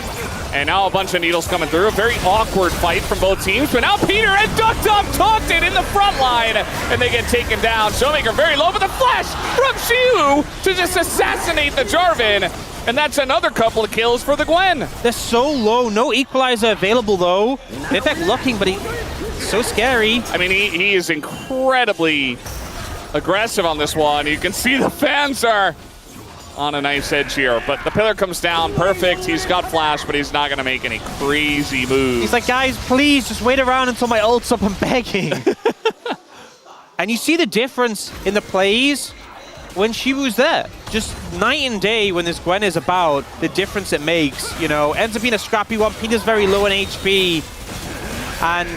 And now a bunch of needles coming through. A very awkward fight from both teams. But now Peter and Duck talked it in the front line. And they get taken down. Showmaker very low, but the flash from Hugh to just assassinate the Jarvan. And that's another couple of kills for the Gwen. They're so low. No Equalizer available, though. Vivek looking, but he's so scary. I mean, he is incredibly aggressive on this one. You can see the fans are on a nice edge here, but the pillar comes down. Perfect. He's got flash, but he's not going to make any crazy moves. He's like, guys, please just wait around until my ult's up. I'm begging. And you see the difference in the plays when Shiwu's there. Just night and day when this Gwen is about, the difference it makes. You know, ends up being a scrappy one. Peter's very low in HP. And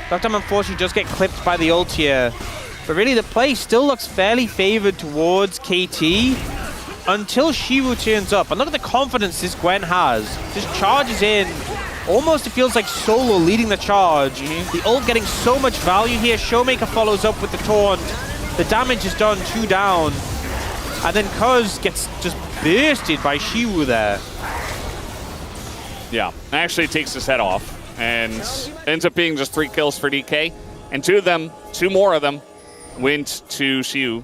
Docdam unfortunately does get clipped by the ult here. But really, the play still looks fairly favored towards KT. Until Shiwu turns up. And look at the confidence this Gwen has. Just charges in. Almost it feels like solo leading the charge. The ult getting so much value here. Showmaker follows up with the taunt. The damage is done, 2 down. And then Cuz gets just bursted by Shiwu there. Yeah, actually takes his head off. And ends up being just 3 kills for DK. And 2 more of them went to Shiwu.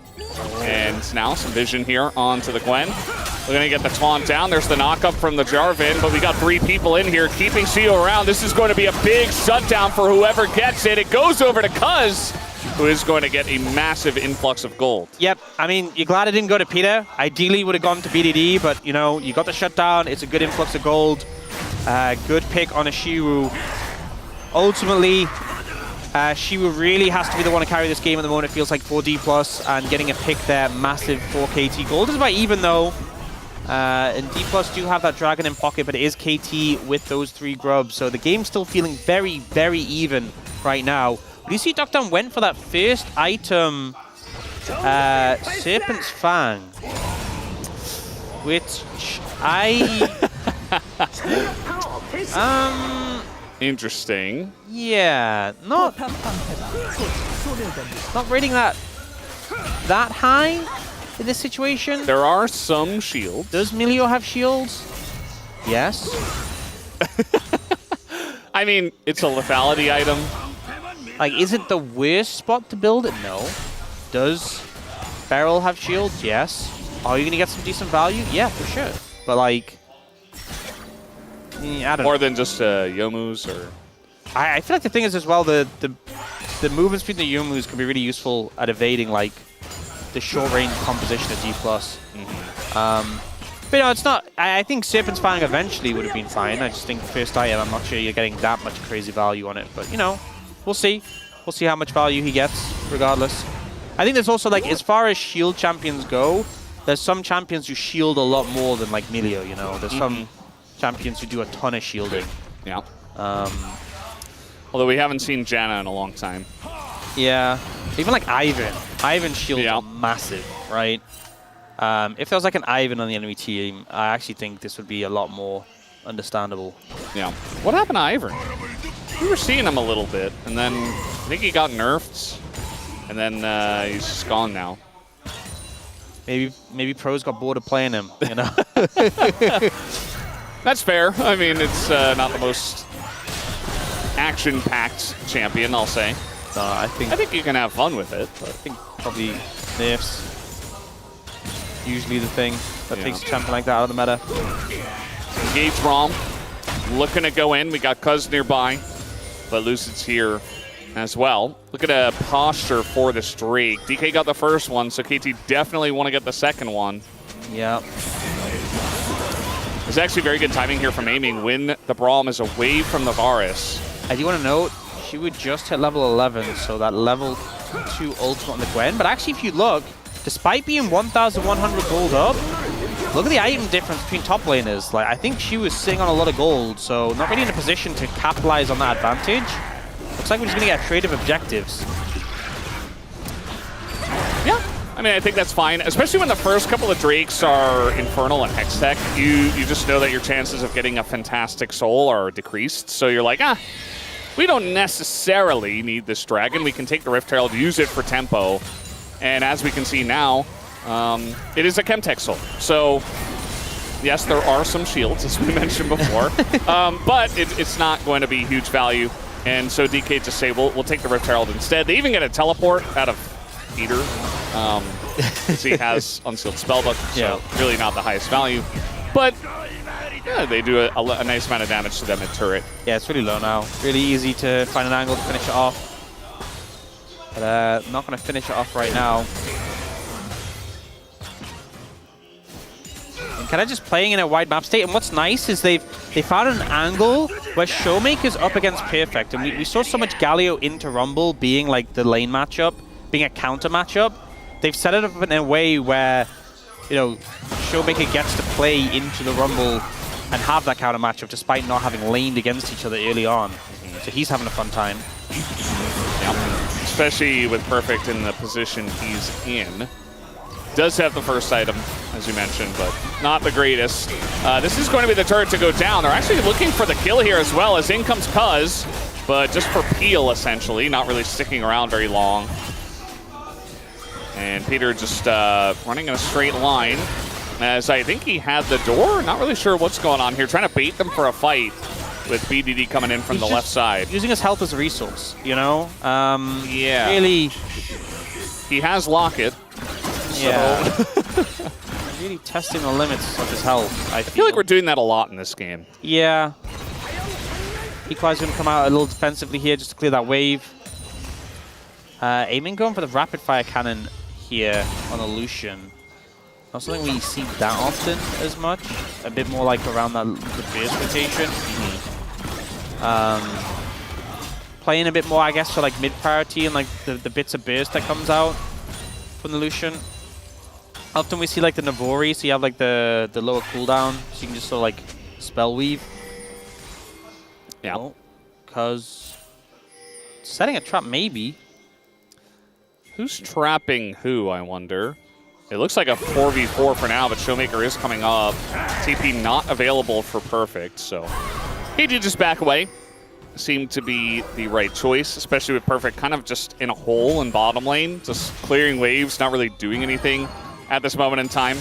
And now some vision here onto the Gwen. We're going to get the taunt down. There's the knockup from the Jarvan, but we got 3 people in here keeping Shiwu around. This is going to be a big shutdown for whoever gets it. It goes over to Cuz, who is going to get a massive influx of gold. Yep, I mean, you're glad it didn't go to Peter. Ideally, would have gone to BDD, but, you know, you got the shutdown. It's a good influx of gold. Good pick on a Shiwu. Ultimately, Shiwu really has to be the one to carry this game at the moment. It feels like 4D+, and getting a pick there, massive for KT. Gold is about even, though. And D+ do have that Dragon in pocket, but it is KT with those 3 grubs. So the game's still feeling very, very even right now. But you see Docdam went for that first item, Serpent's Fang, which Interesting. Yeah, not rating that high in this situation. There are some shields. Does Milio have shields? Yes. I mean, it's a lethality item. Like, is it the worst spot to build it? No. Does Beryl have shields? Yes. Are you going to get some decent value? Yeah, for sure. But, like, I don't know. More than just Youmu's or... I feel like the thing is as well, the movements between the Youmu's can be really useful at evading, like, the short-range composition of D+. But, you know, it's not... I think Serpent's Fang eventually would have been fine. I just think first item, I'm not sure you're getting that much crazy value on it. But, you know, we'll see. We'll see how much value he gets, regardless. I think there's also, like, as far as shield champions go, there's some champions who shield a lot more than, like, Milio, you know? There's some champions who do a ton of shielding. Yeah. Although we haven't seen Janna in a long time. Yeah. Even, like, Ivan. Ivan's shields are massive, right? If there was, like, an Ivan on the enemy team, I actually think this would be a lot more understandable. Yeah. What happened to Ivern? We were seeing him a little bit, and then I think he got nerfed, and then he's just gone now. Maybe pros got bored of playing him, you know? That's fair. I mean, it's not the most action-packed champion, I'll say. I think you can have fun with it. But I think probably nerfs usually the thing that takes a champion like that out of the meta. Engage Rom, looking to go in. We got Cuz nearby, but Lucid's here as well. Look at a posture for this Drake. DK got the first one, so KT definitely want to get the second one. Yeah. It's actually very good timing here from aiming when the Braum is away from the Varus. I do want to note, she would just hit level 11, so that level 2 ultimate on the Gwen. But actually, if you look, despite being 1,100 gold up, look at the item difference between top laners. Like, I think she was sitting on a lot of gold, so not really in a position to capitalize on that advantage. Looks like we're just going to get creative objectives. Yeah, I mean, I think that's fine, especially when the first couple of Drakes are Infernal and Hextech. You just know that your chances of getting a fantastic soul are decreased, so you're like, we don't necessarily need this dragon. We can take the Rift Herald, use it for tempo, and as we can see now, it is a Chemtech soul. So, yes, there are some shields, as we mentioned before, but it's not going to be huge value. And so DK just say, we'll take the Rift Herald instead. They even get a teleport out of Peter. He has Unsealed Spellbook, so really not the highest value. But yeah, they do a nice amount of damage to them in turret. Yeah, it's really low now. Really easy to find an angle to finish it off. But not going to finish it off right now. And kind of just playing in a wide map state. And what's nice is they found an angle where Showmaker's up against Perfect. And we saw so much Galio into Rumble being like the lane matchup, being a counter matchup. They've set it up in a way where, you know, Showmaker gets to play into the Rumble and have that counter matchup despite not having laned against each other early on. So he's having a fun time. Yeah. Especially with Perfect in the position he's in. Does have the first item, as you mentioned, but not the greatest. This is going to be the turret to go down. They're actually looking for the kill here as well, as in comes Cuz, but just for peel, essentially, not really sticking around very long. And Peter just running in a straight line, as I think he had the door. Not really sure what's going on here. Trying to bait them for a fight with BDD coming in from the left side. Using his health as a resource, you know? Yeah. Really. He has Locket. Yeah. Really testing the limits of his health, I feel like we're doing that a lot in this game. Yeah. Equali's going to come out a little defensively here just to clear that wave. Aiming going for the rapid fire cannon here on the Lucian. Not something we see that often as much. A bit more like around the burst rotation. Playing a bit more, I guess, for like mid priority and like the bits of burst that comes out from the Lucian. Often we see like the Navori, so you have like the lower cooldown, so you can just sort of like spell weave. Yeah. Oh, cause setting a trap maybe. Who's trapping who, I wonder? It looks like a 4v4 for now, but Showmaker is coming up. TP not available for Perfect, so he did just back away. Seemed to be the right choice, especially with Perfect kind of just in a hole in bottom lane, just clearing waves, not really doing anything at this moment in time.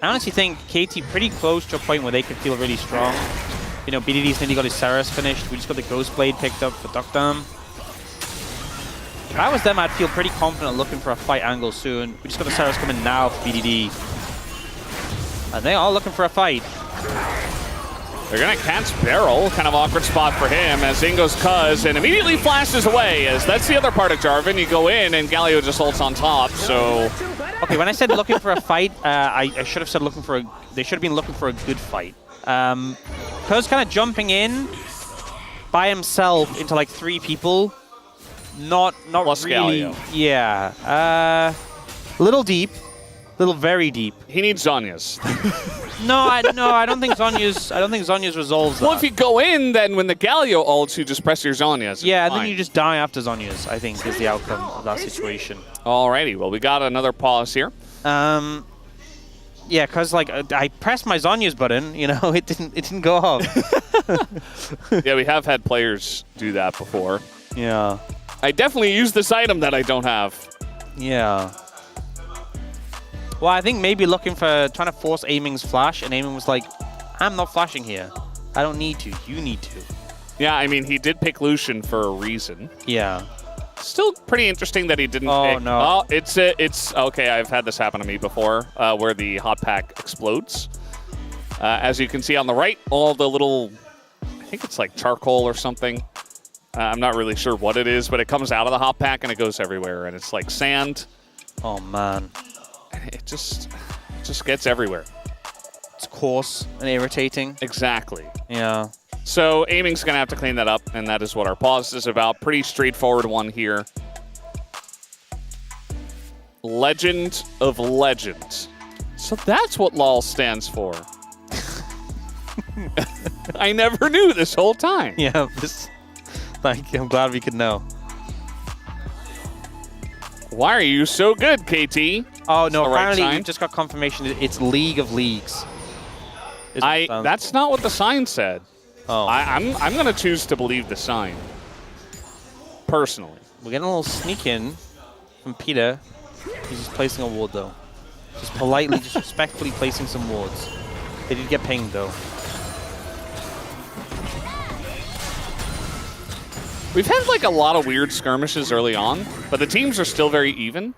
I honestly think KT pretty close to a point where they could feel really strong. You know, BDD's nearly got his Saras finished. We just got the Ghost Blade picked up for Duckdown. If I was them, I'd feel pretty confident looking for a fight angle soon. We just got the Saras coming now for BDD. And they are looking for a fight. They're going to catch Barrel, kind of awkward spot for him as in goes Cuz and immediately flashes away, as that's the other part of Jarvan. You go in and Galio just holds on top, so... Okay, when I said looking for a fight, I should have said looking for a... They should have been looking for a good fight. Cuz kind of jumping in by himself into like 3 people. Not plus really... Galio. Yeah. Little deep. Little very deep. He needs Zhonya's. No, I don't think Zhonya's resolves that. Well, if you go in, then when the Galio ults, you just press your Zhonya's. Yeah, and then you just die after Zhonya's, I think, is the outcome of that situation. Alrighty, well, we got another pause here. Yeah, because like I pressed my Zhonya's button, you know, it didn't go off. Yeah, we have had players do that before. Yeah. I definitely use this item that I don't have. Yeah. Well, I think maybe trying to force Aiming's flash, and Aiming was like, I'm not flashing here. I don't need to. You need to. Yeah, I mean, he did pick Lucian for a reason. Yeah. Still pretty interesting that he didn't pick... Oh, no. Oh, it's... Okay, I've had this happen to me before, where the hot pack explodes. As you can see on the right, all the little think it's like charcoal or something. I'm not really sure what it is, but it comes out of the hop pack and it goes everywhere. And it's like sand. Oh, man. And it just gets everywhere. It's coarse and irritating. Exactly. Yeah. So aiming's going to have to clean that up, and that is what our pause is about. Pretty straightforward one here. Legend of Legends. So that's what LOL stands for. I never knew this whole time. Yeah, I'm glad we could know. Why are you so good, KT? Oh, no, The right apparently sign? we just got confirmation that it's League of Leagues. Is what it sounds That's not what the sign said. Oh. I'm going to choose to believe the sign. Personally. We're getting a little sneak in from Peter. He's just placing a ward, though. Just politely, just respectfully placing some wards. They did get pinged, though. We've had like a lot of weird skirmishes early on, but the teams are still very even.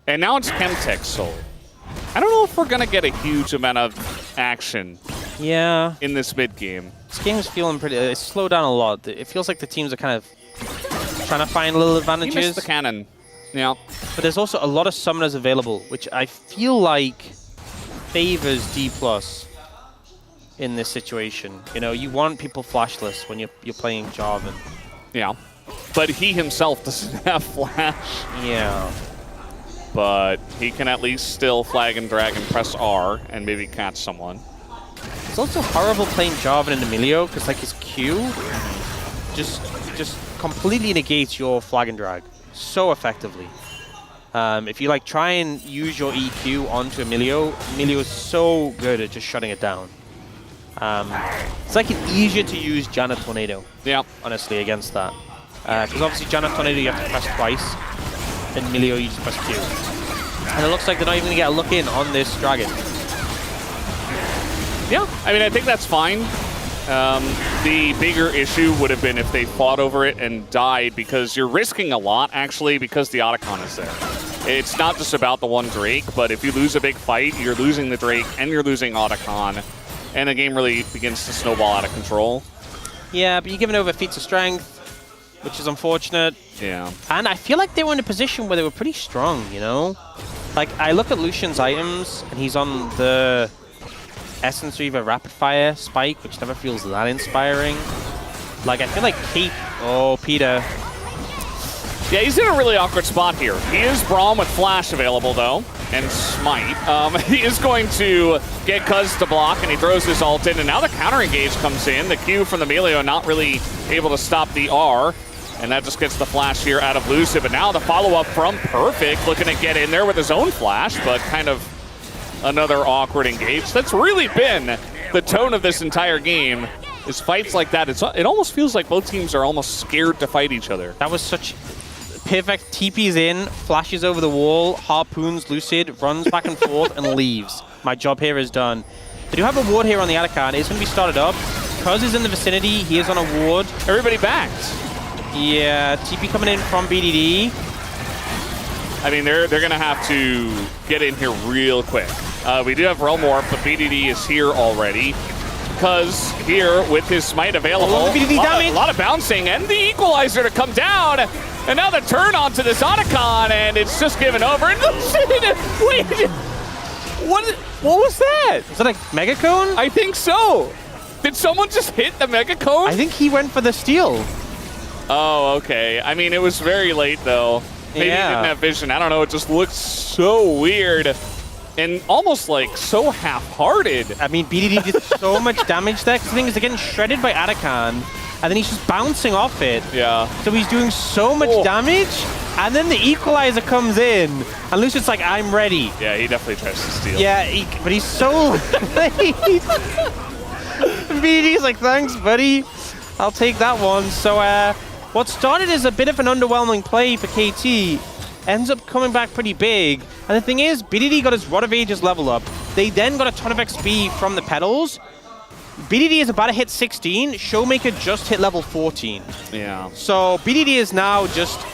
And now it's Chemtech Soul. I don't know if we're going to get a huge amount of action in this mid game. This game's feeling pretty... it's slowed down a lot. It feels like the teams are kind of trying to find little He advantages. missed the cannon. Yeah. But there's also a lot of summoners available, which I feel like favors D+ in this situation. You know, you want people flashless when you're playing Jarvan. Yeah. But he himself doesn't have flash. Yeah. But he can at least still flag and drag and press R and maybe catch someone. It's also horrible playing Jarvan and Emilio, because like his Q just completely negates your flag and drag so effectively. If you like try and use your EQ onto Emilio is so good at just shutting it down. It's like an easier to use Janna Tornado. Yeah. Honestly, against that. Because obviously Janna Tornado you have to press twice. And Emilio you just press Q. And it looks like they're not even going to get a look in on this dragon. Yeah, I mean, I think that's fine. The bigger issue would have been if they fought over it and died, because you're risking a lot, actually, because the Otacon is there. It's not just about the one Drake, but if you lose a big fight, you're losing the Drake and you're losing Otacon, and the game really begins to snowball out of control. Yeah, but you're giving over feats of strength, which is unfortunate. Yeah. And I feel like they were in a position where they were pretty strong, you know? Like, I look at Lucian's items, and he's on the Essence Reaver Rapid Fire Spike, which never feels that inspiring. Like, I feel like Peter. Yeah, he's in a really awkward spot here. He is Braum with Flash available, though, and Smite. He is going to get Cuz to block, and he throws his ult in, and now the counter engage comes in. The Q from the Melio not really able to stop the R, and that just gets the Flash here out of Lucid. But now the follow-up from Perfect, looking to get in there with his own Flash, but kind of another awkward engage. That's really been the tone of this entire game, is fights like that. It almost feels like both teams are almost scared to fight each other. That was such perfect. TP's in, flashes over the wall, harpoons Lucid, runs back and forth, and leaves. My job here is done. They do have a ward here on the Atacant. It's going to be started up. Cuz is in the vicinity. He is on a ward. Everybody backed. Yeah, TP coming in from BDD. I mean, they're going to have to get in here real quick. We do have Realm Warp, but BDD is here already. Cuz here with his Smite available. Oh, BDD damage. A lot of bouncing, and the Equalizer to come down. And now the turn onto this Otacon, and it's just given over. And wait, what was that? Is that a Mega Cone? I think so. Did someone just hit the Mega Cone? I think he went for the steal. Oh, okay. I mean, it was very late, though. Maybe he didn't have vision. I don't know. It just looks so weird and almost like so half-hearted. I mean, BDD did so much damage there. Because the thing is, they're getting shredded by Atacant, and then he's just bouncing off it. Yeah. So he's doing so much damage, and then the Equalizer comes in, and Lucian's like, I'm ready. Yeah, he definitely tries to steal. Yeah, but he's so late. BDD's like, thanks, buddy. I'll take that one. So, what started as a bit of an underwhelming play for KT ends up coming back pretty big. And the thing is, BDD got his Rod of Ages level up. They then got a ton of XP from the pedals. BDD is about to hit 16. Showmaker just hit level 14. Yeah. So BDD is now just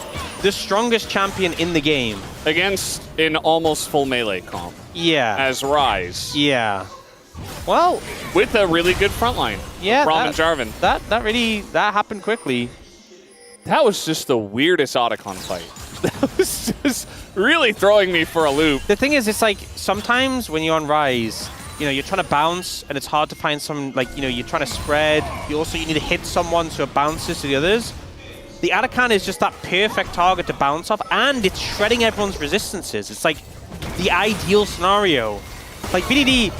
the strongest champion in the game. Against an almost full melee comp. Yeah. As Rise. Yeah. Well, with a really good front line. yeah, Rom and Jarvan. that happened quickly. That was just the weirdest Otacon fight. That was just really throwing me for a loop. The thing is, it's like sometimes when you're on Rise, you know, you're trying to bounce and it's hard to find some, like, you know, you're trying to spread. You need to hit someone so it bounces to the others. The Otacon is just that perfect target to bounce off, and it's shredding everyone's resistances. It's like the ideal scenario. Like BDD,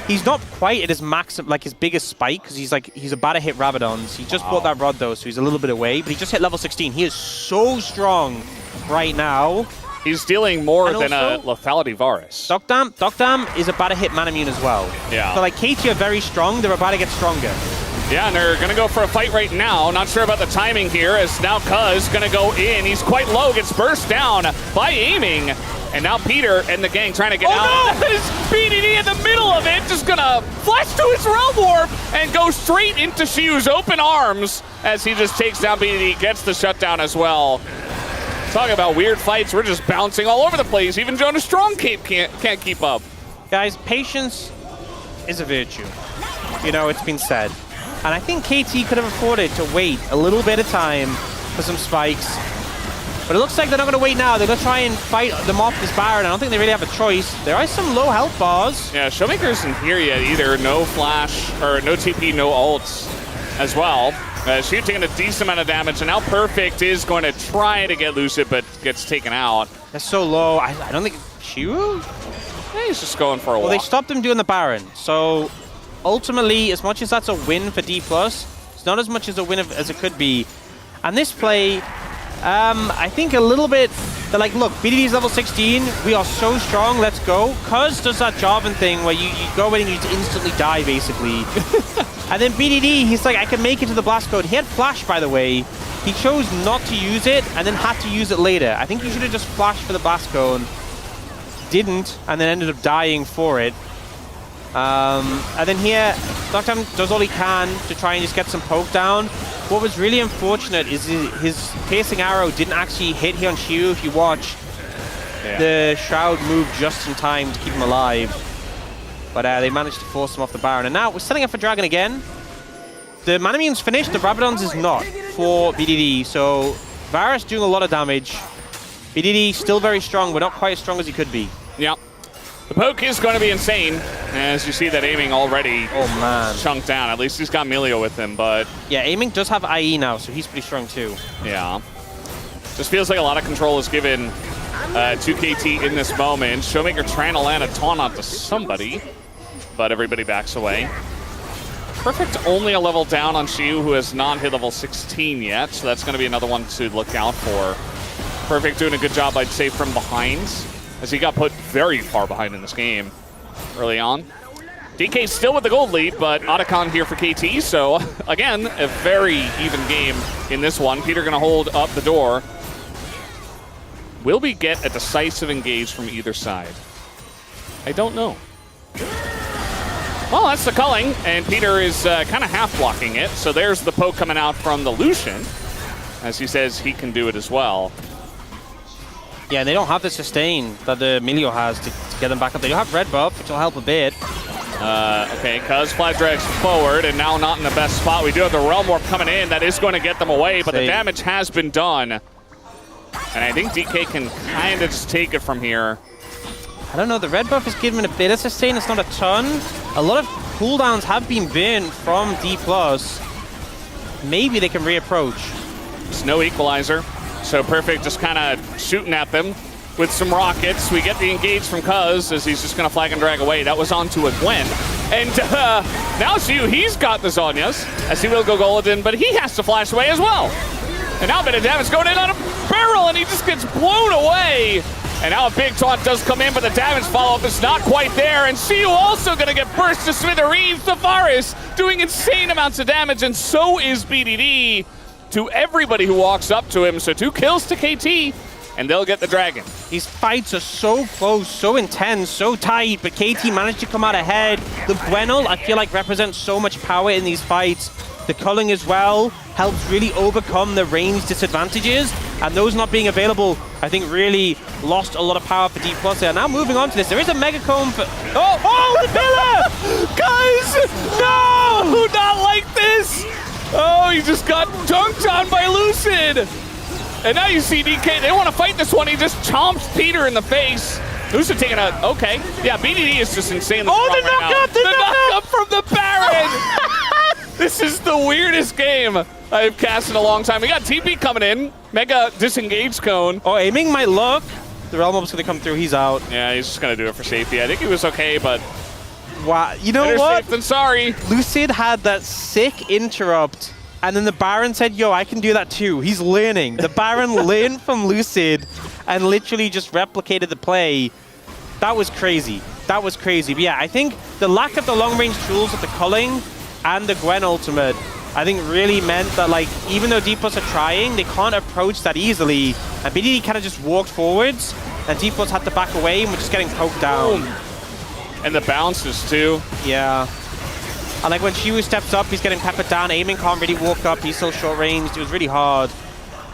he's not quite at his max, like his biggest spike, because he's about to hit Rabadons. He just bought that rod though, so he's a little bit away, but he just hit level 16. He is so strong right now. He's dealing more And than a also- lethality Varus. Docdam is about to hit Manamune as well. Yeah. So like KT are very strong, they're about to get stronger. Yeah, and they're going to go for a fight right now. Not sure about the timing here, as now Cuz going to go in. He's quite low, gets burst down by aiming. And now Peter and the gang trying to get out. No! BDD in the middle of it, just going to flash to his Realm Warp and go straight into Xiu's open arms as he just takes down BDD, gets the shutdown as well. Talking about weird fights, we're just bouncing all over the place. Even Jonas Strong can't keep up. Guys, patience is a virtue. You know, it's been said. And I think KT could have afforded to wait a little bit of time for some spikes. But it looks like they're not going to wait now. They're going to try and fight them off this Baron. I don't think they really have a choice. There are some low health bars. Yeah, Showmaker isn't here yet either. No flash, or no TP, no ults as well. Xiu taking a decent amount of damage, and now Perfect is going to try to get Lucid, but gets taken out. They're so low. I don't think... Xiu? Yeah, he's just going for a Well, walk. they stopped him doing the Baron. So ultimately, as much as that's a win for D+, it's not as much as a win as it could be. And this play, I think a little bit, they're like, look, BDD's level 16, we are so strong, let's go. Cuz does that Jarvan thing where you go in and you instantly die, basically. And then BDD, he's like, I can make it to the blast code. He had flash, by the way. He chose not to use it and then had to use it later. I think he should have just flashed for the blast code. Didn't, and then ended up dying for it. And then here, Doctam does all he can to try and just get some poke down. What was really unfortunate is his piercing arrow didn't actually hit here on Xiu. If you watch, the Shroud moved just in time to keep him alive. But they managed to force him off the Baron. And now we're setting up for Dragon again. The Manamune's finished, the Rabadon's is not for BDD. So Varus doing a lot of damage. BDD still very strong, but not quite as strong as he could be. Yep. The poke is going to be insane, as you see that aiming already chunked down. At least he's got Melio with him, but... Yeah, aiming does have IE now, so he's pretty strong too. Yeah. Just feels like a lot of control is given to KT in this moment. Showmaker trying to land a taunt onto somebody, but everybody backs away. Perfect only a level down on Xiu, who has not hit level 16 yet, so that's going to be another one to look out for. Perfect doing a good job, I'd say, from behind, as he got put very far behind in this game early on. DK still with the gold lead, but Otacon here for KT, so again, a very even game in this one. Peter going to hold up the door. Will we get a decisive engage from either side? I don't know. Well, that's the culling, and Peter is kind of half blocking it, so there's the poke coming out from the Lucian, as he says he can do it as well. Yeah, and they don't have the sustain that the Melio has to get them back up. They do have red buff, which will help a bit. Okay, Cuz flag drags forward, and now not in the best spot. We do have the Realm Warp coming in. That is going to get them away, but the damage has been done. And I think DK can kind of just take it from here. I don't know, the red buff is giving a bit of sustain. It's not a ton. A lot of cooldowns have been burned from D+. Maybe they can reapproach. There's no equalizer. So Perfect just kind of shooting at them with some rockets. We get the engage from Cuz as he's just going to flag and drag away. That was onto a Gwen. And now Xiu, he's got the Zhonya's as he will go golden, but he has to flash away as well. And now a bit of damage going in on a barrel, and he just gets blown away. And now a big taunt does come in, but the damage follow-up is not quite there. And Xiu also going to get burst to smithereens. Tavares doing insane amounts of damage, and so is BDD. To everybody who walks up to him. So 2 kills to KT, and they'll get the dragon. These fights are so close, so intense, so tight, but KT managed to come out ahead. The Gwenel, I feel like, represents so much power in these fights. The culling as well helps really overcome the range disadvantages, and those not being available, I think, really lost a lot of power for D+ there. Now moving on to this, there is a Mega Comb for... Oh, the pillar! he just got dunked on by Lucid. And now you see DK, they want to fight this one. He just chomps Peter in the face. Lucid taking out, okay. Yeah, BDD is just insanely strong the right knockup, now. The knockup from the Baron. This is the weirdest game I've cast in a long time. We got TP coming in. Mega disengaged cone. Oh, aiming might look. The Realm Orb's going to come through. He's out. Yeah, he's just going to do it for safety. I think he was okay, but Wow. You know better what? safe than sorry. Lucid had that sick interrupt, and then the Baron said, yo, I can do that too. He's learning. The Baron learned from Lucid and literally just replicated the play. That was crazy. That was crazy. But yeah, I think the lack of the long-range tools of the culling and the Gwen ultimate, I think really meant that, like, even though D+ are trying, they can't approach that easily. And BDD kind of just walked forwards, and D+ had to back away and we're just getting poked down. Boom. And the bounces too. Yeah. And like when Shiwu steps up, he's getting peppered down. Aiming can't really walk up. He's so short ranged. It was really hard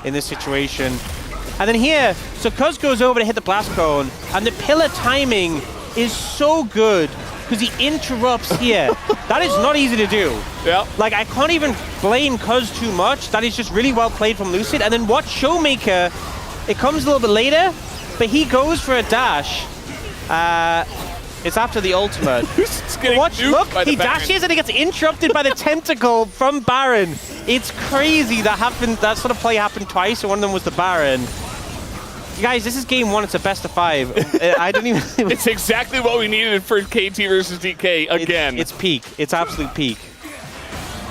in this situation. And then here, so Cuz goes over to hit the blast cone, and the pillar timing is so good because he interrupts here. That is not easy to do. Yep. Like, I can't even blame Cuz too much. That is just really well played from Lucid. And then watch Showmaker. It comes a little bit later, but he goes for a dash. It's after the ultimate. Watch, look, he dashes and he gets interrupted by the tentacle from Baron. It's crazy that happened. That sort of play happened twice, and one of them was the Baron. You guys, this is game one. It's a best of 5. I don't even. It's exactly what we needed for KT versus DK again. It's peak. It's absolute peak.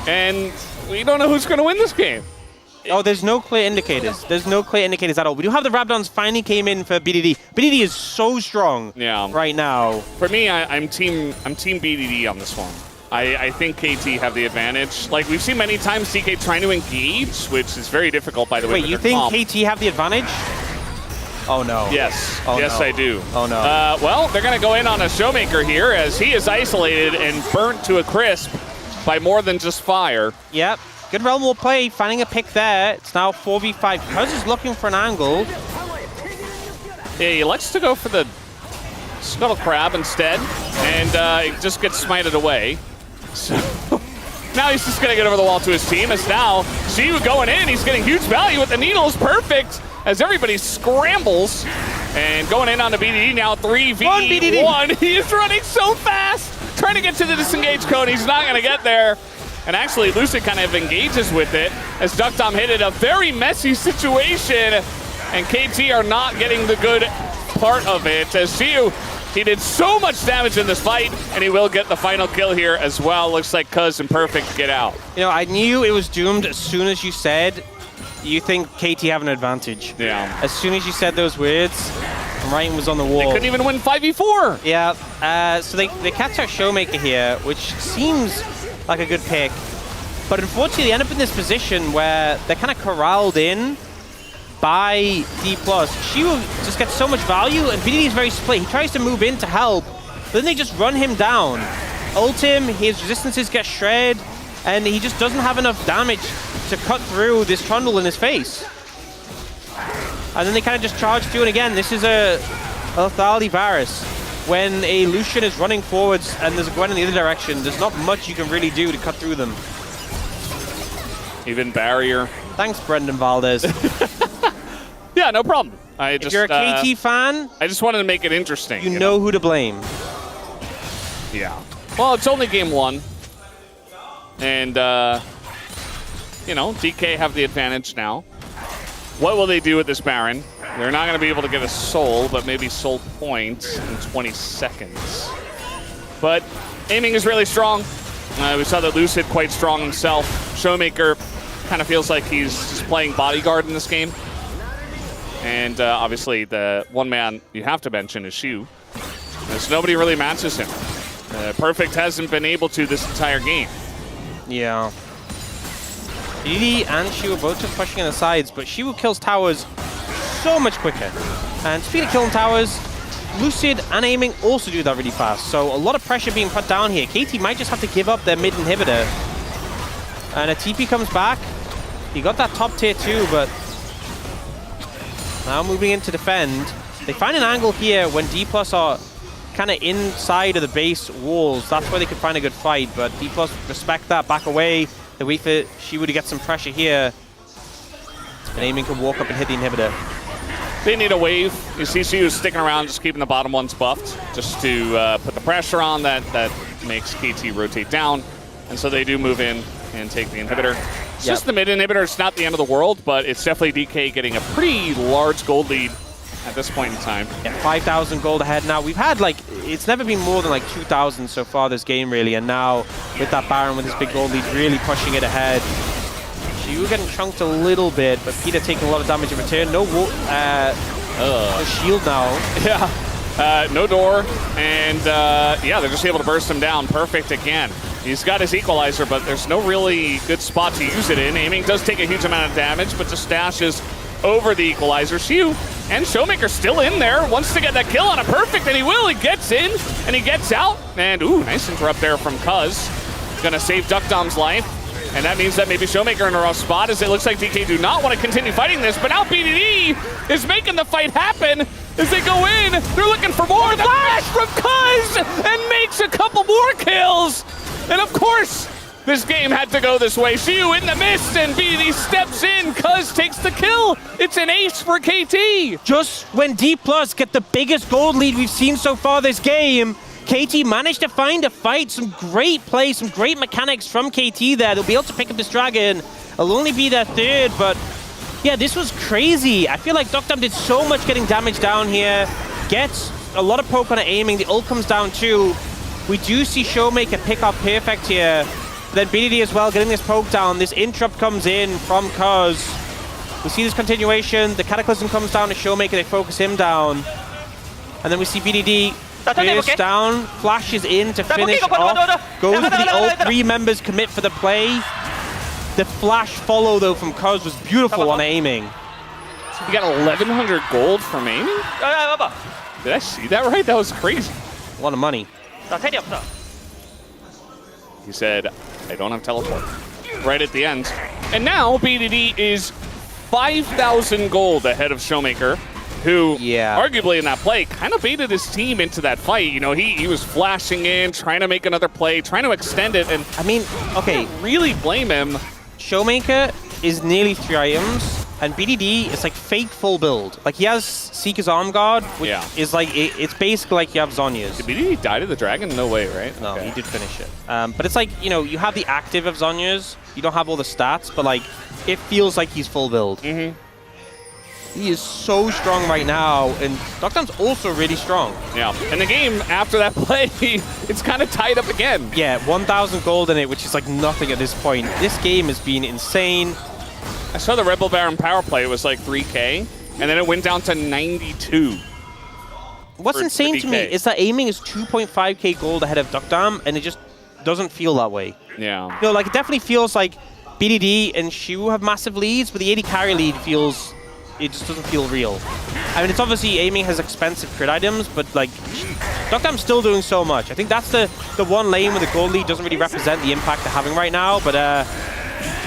And we don't know who's going to win this game. Oh, there's no clear indicators. There's no clear indicators at all. We do have the Rabdons finally came in for BDD. BDD is so strong right now. For me, I'm team BDD on this one. I think KT have the advantage. Like, we've seen many times DK trying to engage, which is very difficult, by the way. Wait, you think KT have the advantage? Oh, no. Yes. Oh, yes, no. I do. Oh, no. Well, they're going to go in on a Showmaker here as he is isolated and burnt to a crisp by more than just fire. Yep. Good Realm will play, finding a pick there. It's now 4v5. Cuz is looking for an angle. Yeah, he likes to go for the Scuttle Crab instead, and it just gets smited away. So now he's just going to get over the wall to his team, as now Shiwu going in. He's getting huge value with the needles. Perfect, as everybody scrambles. And going in on the BDD now, 3v1. He is running so fast, trying to get to the disengage cone. He's not going to get there. And actually, Lucid kind of engages with it as Duckdom hit it. A very messy situation, and KT are not getting the good part of it. As Shiwu, he did so much damage in this fight, and he will get the final kill here as well. Looks like Cuz and Perfect get out. You know, I knew it was doomed as soon as you said you think KT have an advantage. Yeah. As soon as you said those words, writing was on the wall. They couldn't even win 5v4. Yeah, so they catch our Showmaker here, which seems like a good pick. But unfortunately, they end up in this position where they're kind of corralled in by D+. Shiwu just gets so much value, and BDD is very split. He tries to move in to help, but then they just run him down. Ult him, his resistances get shredded, and he just doesn't have enough damage to cut through this Trundle in his face. And then they kind of just charge through, and again, this is a Thali Varus. When a Lucian is running forwards and there's a Gwen in the other direction, there's not much you can really do to cut through them. Even barrier. Thanks, Brendan Valdez. Yeah, no problem. If you're a KT fan, I just wanted to make it interesting. you know who to blame. Yeah. Well, it's only game one. And, you know, DK have the advantage now. What will they do with this Baron? They're not going to be able to get a soul, but maybe soul points in 20 seconds. But aiming is really strong. We saw that Lucid quite strong himself. Showmaker kind of feels like he's just playing bodyguard in this game. And obviously the one man you have to mention is Shiwu, as nobody really matches him. Perfect hasn't been able to this entire game. Yeah. BDD and Shiwu both just pushing in the sides, but Shiwu kills towers so much quicker. And speaking of killing towers, Lucid and aiming also do that really fast. So a lot of pressure being put down here. KT might just have to give up their mid inhibitor. And a TP comes back. He got that top tier too, but now moving in to defend. They find an angle here when D+ are kind of inside of the base walls. That's where they could find a good fight, but D+ respect that, back away. They wait for Shiwu to get some pressure here. And Aiming can walk up and hit the inhibitor. They need a wave. You see Shiu sticking around, just keeping the bottom ones buffed, just to put the pressure on that makes KT rotate down. And so they do move in and take the inhibitor. It's just the mid inhibitor. It's not the end of the world, but it's definitely DK getting a pretty large gold lead at this point in time. Yeah, 5,000 gold ahead now. We've had like, it's never been more than like 2,000 so far this game really. And now with that Baron with his big gold lead really pushing it ahead. Shiu getting chunked a little bit, but Peter taking a lot of damage in return. No shield now. Yeah, no door, and yeah, they're just able to burst him down. Perfect again. He's got his equalizer, but there's no really good spot to use it in. Aiming does take a huge amount of damage, but just dashes over the equalizer. Shiu and Showmaker still in there, wants to get that kill on a perfect, and he will. He gets in, and he gets out, and ooh, nice interrupt there from Cuz. Gonna save Duckdom's life. And that means that maybe Showmaker in a rough spot, as it looks like DK do not want to continue fighting this, but now BDD is making the fight happen as they go in. They're looking for more. The flash from Cuz and makes a couple more kills. And of course, this game had to go this way. Shiu in the mist and BDD steps in. Cuz takes the kill. It's an ace for KT. Just when D+ get the biggest gold lead we've seen so far this game, KT managed to find a fight, some great play, some great mechanics from KT there. They'll be able to pick up this dragon. It'll only be their third, but yeah, this was crazy. I feel like Duckdom did so much getting damage down here. Gets a lot of poke on it aiming. The ult comes down too. We do see Showmaker pick up perfect here. Then BDD as well getting this poke down. This interrupt comes in from Cuz. We see this continuation. The Cataclysm comes down to Showmaker. They focus him down. And then we see BDD burst down, flashes in to finish off, goes for the ult, 3 members commit for the play. The flash follow though from Cuz was beautiful on aiming. You got 1,100 gold from aiming? Did I see that right? That was crazy. A lot of money. He said, I don't have teleport. Right at the end. And now BDD is 5,000 gold ahead of Showmaker, who arguably in that play kind of baited his team into that fight. You know, he was flashing in, trying to make another play, trying to extend it, and I mean, okay, really blame him. Showmaker is nearly 3 items, and BDD is like fake full build. Like he has Seeker's Arm Guard, which is like, it's basically like you have Zhonya's. Did BDD die to the dragon? No way, right? No, he did finish it. But it's like, you know, you have the active of Zhonya's, you don't have all the stats, but like, it feels like he's full build. He is so strong right now, and Duckdom's also really strong. Yeah, and the game after that play, it's kind of tied up again. Yeah, 1,000 gold in it, which is like nothing at this point. This game has been insane. I saw the Rebel Baron power play, it was like 3K, and then it went down to 92. What's insane to me is that aiming is 2.5k gold ahead of Duckdom, and it just doesn't feel that way. Yeah. You know, like it definitely feels like BDD and Shiu have massive leads, but the 80 carry lead feels, it just doesn't feel real. I mean, it's obviously aiming has expensive crit items, but like, Duckdom's still doing so much. I think that's the one lane where the gold lead doesn't really represent the impact they're having right now, but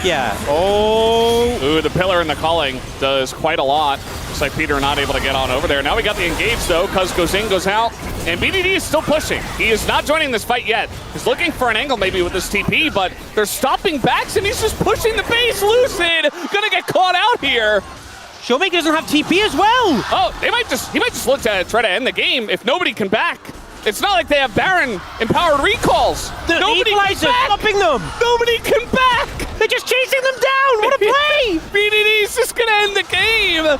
yeah. Oh. Ooh, the pillar and the calling does quite a lot. Looks like Peter not able to get on over there. Now we got the engage though, Cuz goes in, goes out, and BDD is still pushing. He is not joining this fight yet. He's looking for an angle maybe with this TP, but they're stopping backs and he's just pushing the base. Lucid gonna get caught out here. Showmaker doesn't have TP as well. Oh, he might just look to try to end the game if nobody can back. It's not like they have Baron empowered recalls. Nobody can back. Stopping them. Nobody can back. They're just chasing them down. What a play! BDD's just gonna end the game.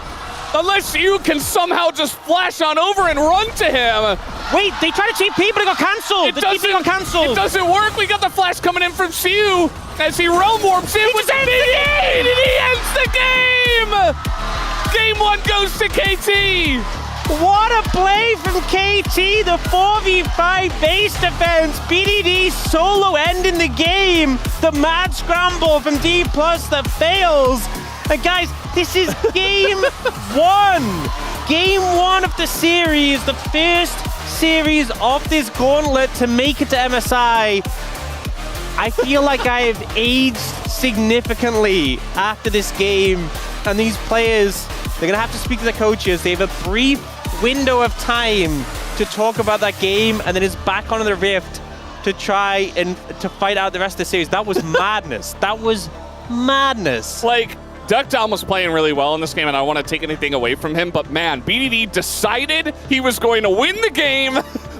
Unless you can somehow just flash on over and run to him. Wait, they tried to TP, but it got cancelled. The TP got cancelled. It doesn't work. We got the flash coming in from Shiu as he realm warps in with BDD. BDD ends the game. Game 1 goes to KT. What a play from KT, the 4v5 base defense. BDD solo ending the game. The mad scramble from D+ that fails. And guys, this is game 1. Game 1 of the series, the first series of this gauntlet to make it to MSI. I feel like I have aged significantly after this game. And these players, they're gonna have to speak to their coaches. They have a brief window of time to talk about that game, and then it's back on the Rift. to try and to fight out the rest of the series. That was madness. That was madness. Like, Duckdown was playing really well in this game, and I don't want to take anything away from him, but man, BDD decided he was going to win the game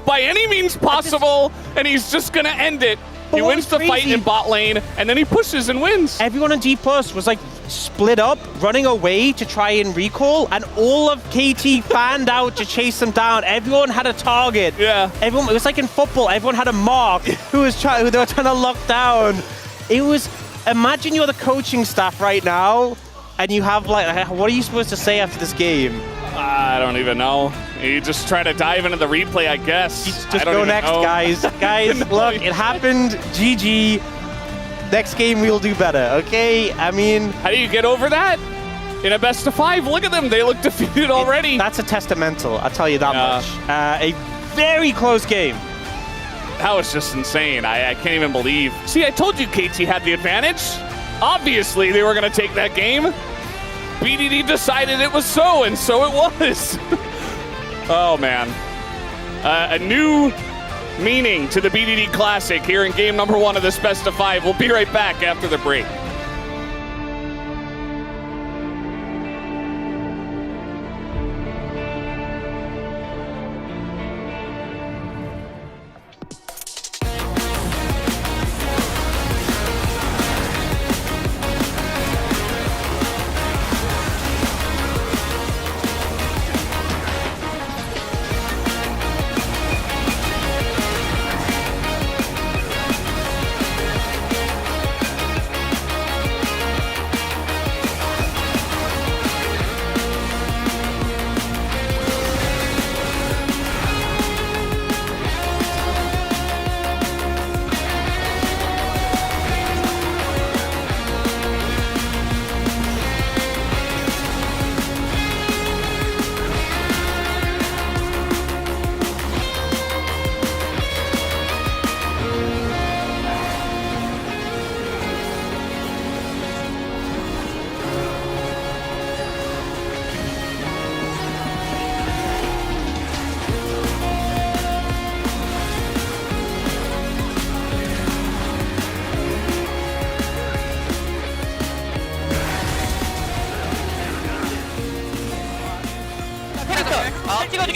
by any means possible, and he's just going to end it. He what wins was the fight crazy- in bot lane, and then he pushes and wins. Everyone on G Plus was like split up, running away to try and recall, and all of KT fanned out to chase them down. Everyone had a target. Yeah. Everyone, it was like in football, everyone had a mark who they were trying to lock down. It was, imagine you're the coaching staff right now, and you have like, what are you supposed to say after this game? I don't even know. You just try to dive into the replay, I guess. Just I don't go even next, know. guys. Guys, No, look, it happened. GG. Next game, we'll do better, okay? I mean, How do you get over that? In a best of 5, look at them. They look defeated already. that's a testamental, I'll tell you that Yeah. much. A very close game. That was just insane. I can't even believe. See, I told you KT had the advantage. Obviously, they were going to take that game. BDD decided it was so, and so it was. Oh, man. A new meaning to the BDD Classic here in game number 1 of this best of 5. We'll be right back after the break.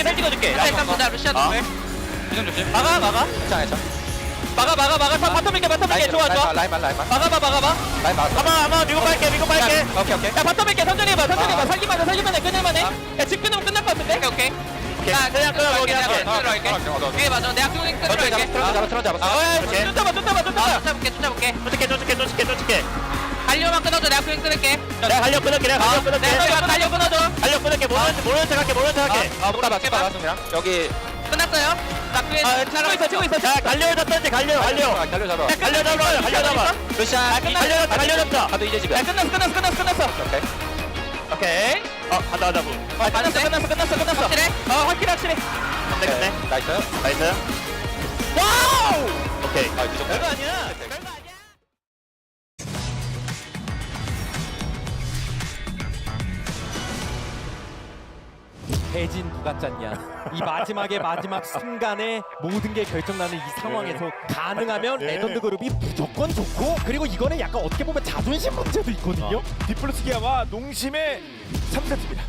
텔 찍어줄게. 일단 보자. 루시안 조심해. 이점 조심. 막아. 괜찮아. 막아. 바텀 밀게. 좋아. 라인만. 막아. 아마 미국 갈게. 오케이. 야 바텀 밀게. 천천히 해봐. 살기만 해. 끝낼만 해. 야 집 끊으면 끝날 것 같은데? 오케이. 자 그냥 끌어오게 할게. 위에 맞아. 내가 큐링 끌어올게. 쫓아볼게. 갈려만 끊어줘. 내가 큐링 끊을게. 내가 갈려 끊을게. 갈려 끊어줘. 모르는 척할게. 못 그냥. 여기 끝났어요? 나 큐링 치고 있어. 자 갈려 잡던지 갈려 잡아. 갈려 잡아. 루시안 갈려 잡자. 가도 이제 집에. 끝났어. 오케이. 간다. 끝났어. 확실해? 확실해. 끝내. 나이스. 와우! 오케이. 별거 아니야. 혜진 누가 짰냐? 이 마지막 순간에 모든 게 결정나는 이 상황에서 가능하면 레전드 그룹이 무조건 좋고, 그리고 이거는 약간 어떻게 보면 자존심 문제도 있거든요. 디플러스 기아와 농심의 3세트입니다.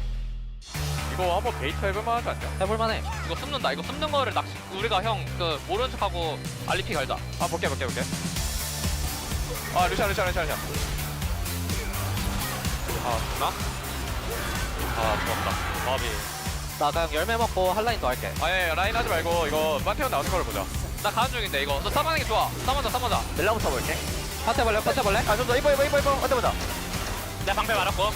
이거 한번 데이트 해볼만 하지 않냐? 해볼만해. 이거 숨는다. 이거 숨는 거를 우리가 형 그 모르는 척하고 알리피 갈자. 볼게. 루시안. 죽나? 죽었다. 마비. 나 그냥 열매 먹고 한 라인 더 할게. 아예 라인 하지 말고 이거 판테온 나오는 거를 보자. 나 가는 중인데 이거. 너 싸마는 게 좋아. 싸마자. 멜라부터 볼게. 파트 볼래? 좀더 이뻐. 어때 보자. 내가 방패 말았고.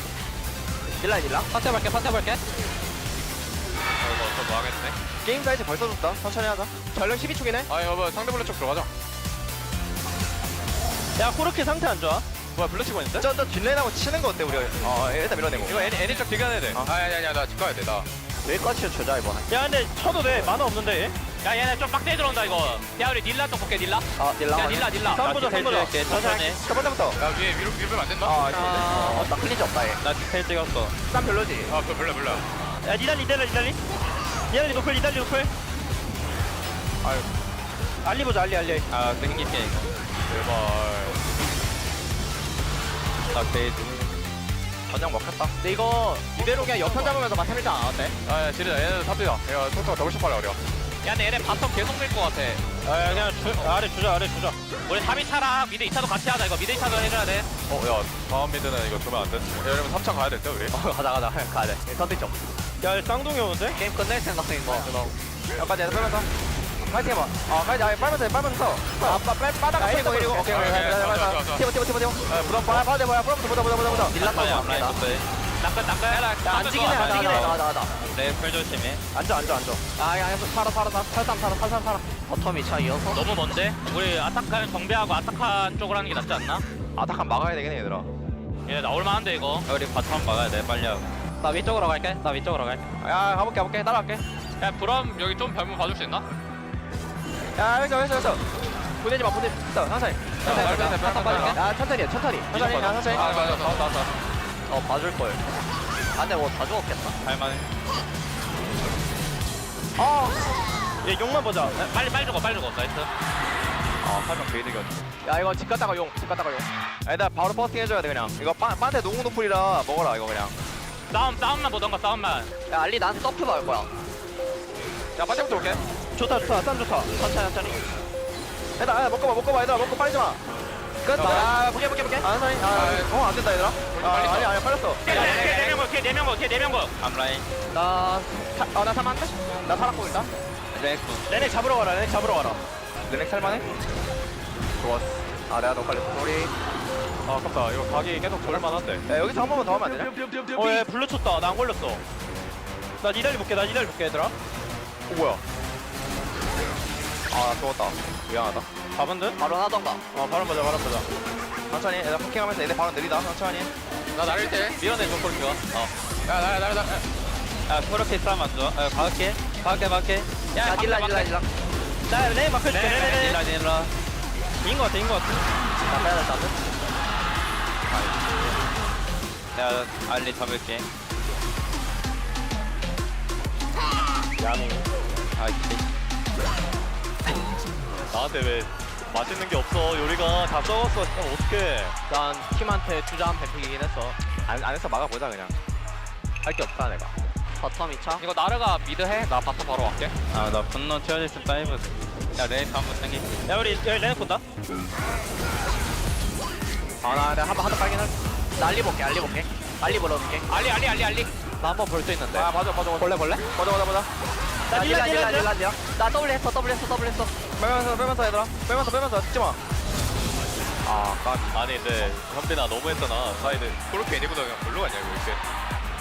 일라. 파트 볼게. 이거 또 망했네. 게임 사이즈 벌써 줬다. 천천히 하자. 전력 12초기네. 이거 상대 블루 쪽 들어가자. 야 코르키 상태 안 좋아. 뭐야 블루 치고 있는데? 저 뒷레인하고 치는 거 어때 우리? 일단 밀어내고. 이거 애니 쪽 디가야 돼. 아야 나 집 가야 돼 나. 여기까지 쳐자 이번에. 야 근데 쳐도 돼. 만화 없는데 얘? 야 얘네 좀 빡세 들어온다 이거. 야 우리 닐라 쪽 볼게. 닐라. 닐라. 닐라. 선보자. 천천히. 첫 번째부터. 야 위에 위로 밀면 안 된다? 나 클리즈 없다 얘. 나 디테일 찍었어. 난 별로지. 그거 별로. 야 니달리 노플. 알리 보자 알리. 아 땡길게 이거. 제발. 나 베이지. 전장 먹혔다. 근데 이거 이대로 그냥 옆편 잡으면서 막 해밀지 않았대? 아, 지르자. 얘네들 탑이다. 야, 토트가 더블 샷 빨라 어려. 야 근데 얘네 바텀 계속 밀 것 같아. 그냥 아래 주자. 우리 3위 차랑 미드 2차도 같이 하자. 이거 미드 2차도 해줘야 돼. 야, 다음 미드는 이거 주면 안 돼. 야, 이러면 3차 가야 될 때, 우리. 가자. 가야 돼. 선택 좀. 야 쌍둥이 오는데? 게임 끝낼 생각인 거. 약간 얘들 빼면서. 파이팅 해봐. 파이팅. 빨면서. 빠다가 치고 이리고. 오케이. 티버. 부담 봐야 돼. 보다. 딜라타 앞라인 줬대. 나끝. 안지긴 해. 나가. 네, 펄 조심해. 앉아. 야, 살아. 살아. 버텀이 차 이어서. 너무 먼데? 우리 아타칸 정비하고 아타칸 쪽으로 하는 게 낫지 않나? 아타칸 막아야 되겠네 얘들아. 얘네 나올만한데 이거. 우리 바텀 막아야 돼 빨리 하고. 나 위쪽으로 갈게. 야 가볼게. 따라갈게. 야 브럼 여기 좀 별문 봐줄 수 있나? 야 여기서. 보내지 마. 천천히. 야 천천히. 천천히. 맞아. 봐줄 걸. 안돼 뭐 다 죽었겠다. 할만해. 얘 용만 보자. 빨리 죽어. 나이스. 설명 베이드가. 야 이거 집 갔다가 용. 얘들아 바로 버스팅 해줘야 돼 그냥. 이거 빵한테 농구 노플이라 먹어라 이거 그냥. 싸움만 보던가 싸움만. 야 알리 나한테 서프 나올 거야. 야 빠져부터 올게. 좋다. 쌈 좋다. 천천히. 얘들아 먹어봐 얘들아. 먹고 빨리 좀 와. 끝. 야 볼게. 안 된다 얘들아. 아니야 빨렸어. 걔 4명 거. 앞라인. 나 사면 안 돼? 나 살았고 일단. 내내 잡으러 가라. 르넥 살만해? 좋았어. 내가 너 걸렸어. 소리. 아깝다. 이거 각이 계속 돌만한데. 야 여기서 한 번만 더 하면 안 되냐? 얘 블루 쳤다. 나 안 걸렸어. 나 니달리 볼게 얘들아. 뭐야? 죽었다. 미안하다. 잡은 듯? 바로 하던가. 바람 보자. 천천히. 얘들 포킹하면서 얘들 바로 느리다. 천천히. 나 나를 때 밀어내 줘 폴 좋아. 나. 야 그렇게 싸움 안 좋아. 박을게. 야 딜라. 나 레이 막혀줄게. 딜라. 인거 같아. 나 빼야 돼. 내가 알리 잡을게. 야미. 나한테 왜 맛있는 게 없어? 요리가 다 썩었어. 그럼 어떡해? 난 팀한테 주장 뱀픽이긴 했어. 안 해서 막아보자 그냥. 할 게 없다 내가. 버텀 2차. 이거 나르가 미드 해. 나 바텀 바로 갈게. 나 분노 튀어질스 다이브. 야 레이스 한번 땡기. 야 우리 여기 레넥 본다. 나 내가 한번 빨긴 할게. 나 알리 볼게. 알리 불러줄게. 알리. 나 한번 볼 수 있는데. 맞아. 볼래? 보자. 나 딜라. 나 더블 했어. 빼면서 얘들아. 빼면서 찍지 마. 아니 근데 현빈아 너무했잖아. 사이드 그렇게 애니보다 그냥 별로 갔냐고 이렇게.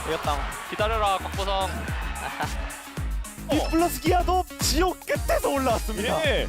이겼다. 기다려라 곽보성. 플러스 기아도 지옥 끝에서 올라왔습니다. 예.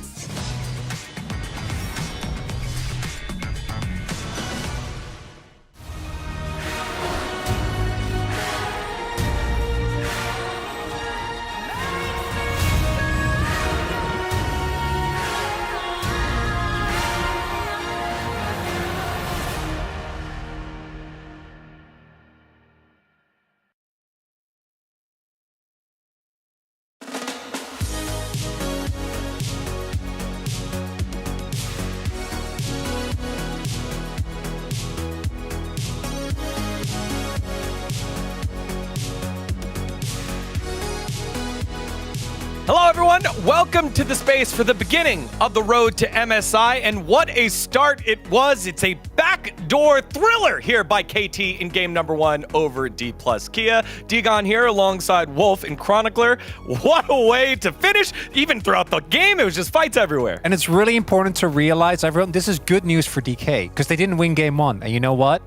Hello, everyone. Welcome to the space for the beginning of the road to MSI. And what a start it was. It's a backdoor thriller here by KT in game number 1 over D+ Kia. Digon here alongside Wolf and Chronicler. What a way to finish. Even throughout the game, it was just fights everywhere. And it's really important to realize, everyone, this is good news for DK because they didn't win game 1. And you know what?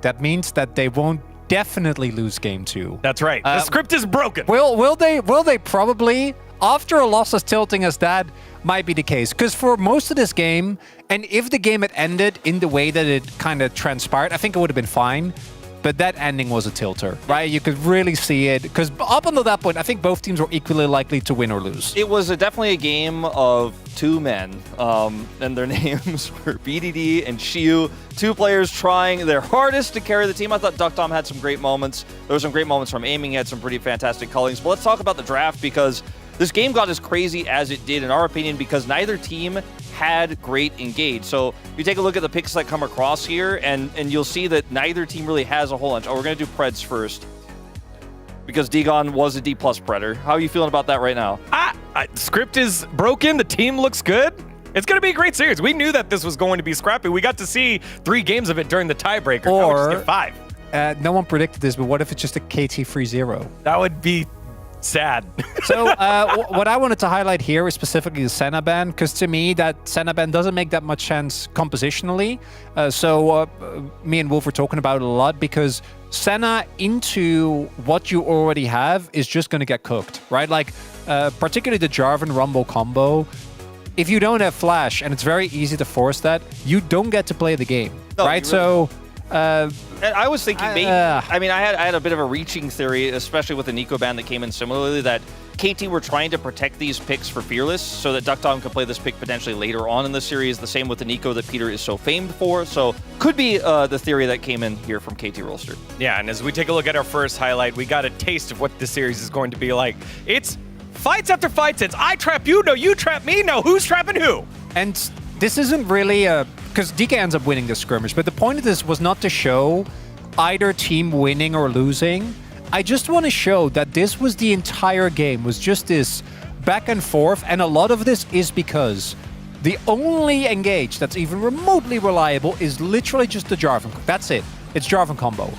That means that they won't definitely lose game 2. That's right. The script is broken. Will they probably? After a loss as tilting as that might be the case. Because for most of this game, and if the game had ended in the way that it kind of transpired, I think it would have been fine. But that ending was a tilter, right? You could really see it. Because up until that point, I think both teams were equally likely to win or lose. It was definitely a game of two men. And their names were BDD and Shiu. Two players trying their hardest to carry the team. I thought Duck Dom had some great moments. There were some great moments from aiming. He had some pretty fantastic cullings. But let's talk about the draft because this game got as crazy as it did, in our opinion, because neither team had great engage. So you take a look at the picks that come across here, and you'll see that neither team really has a whole bunch. Oh, we're going to do Preds first, because Digon was a D+ Predator. How are you feeling about that right now? Script is broken. The team looks good. It's going to be a great series. We knew that this was going to be scrappy. We got to see 3 games of it during the tiebreaker. Now we just get 5. No one predicted this, but what if it's just a KT free 0? That would be sad. So what I wanted to highlight here is specifically the Senna ban, because to me that Senna ban doesn't make that much sense compositionally. So me and Wolf were talking about it a lot, because Senna into what you already have is just going to get cooked, right? Like particularly the Jarvan Rumble combo. If you don't have flash, and it's very easy to force that, you don't get to play the game, right? Really so. I was thinking maybe, I mean, I had a bit of a reaching theory, especially with the Nico ban that came in similarly, that KT were trying to protect these picks for Fearless so that Duckdom could play this pick potentially later on in the series, the same with the Nico that Peter is so famed for. So could be the theory that came in here from KT Rolster. Yeah, and as we take a look at our first highlight, we got a taste of what this series is going to be like. It's fights after fights. It's I trap you, no, you trap me, no, who's trapping who? And this isn't really a... because DK ends up winning the scrimmage, but the point of this was not to show either team winning or losing. I just want to show that this was the entire game, was just this back and forth, and a lot of this is because the only engage that's even remotely reliable is literally just the Jarvan. That's it. It's Jarvan combo.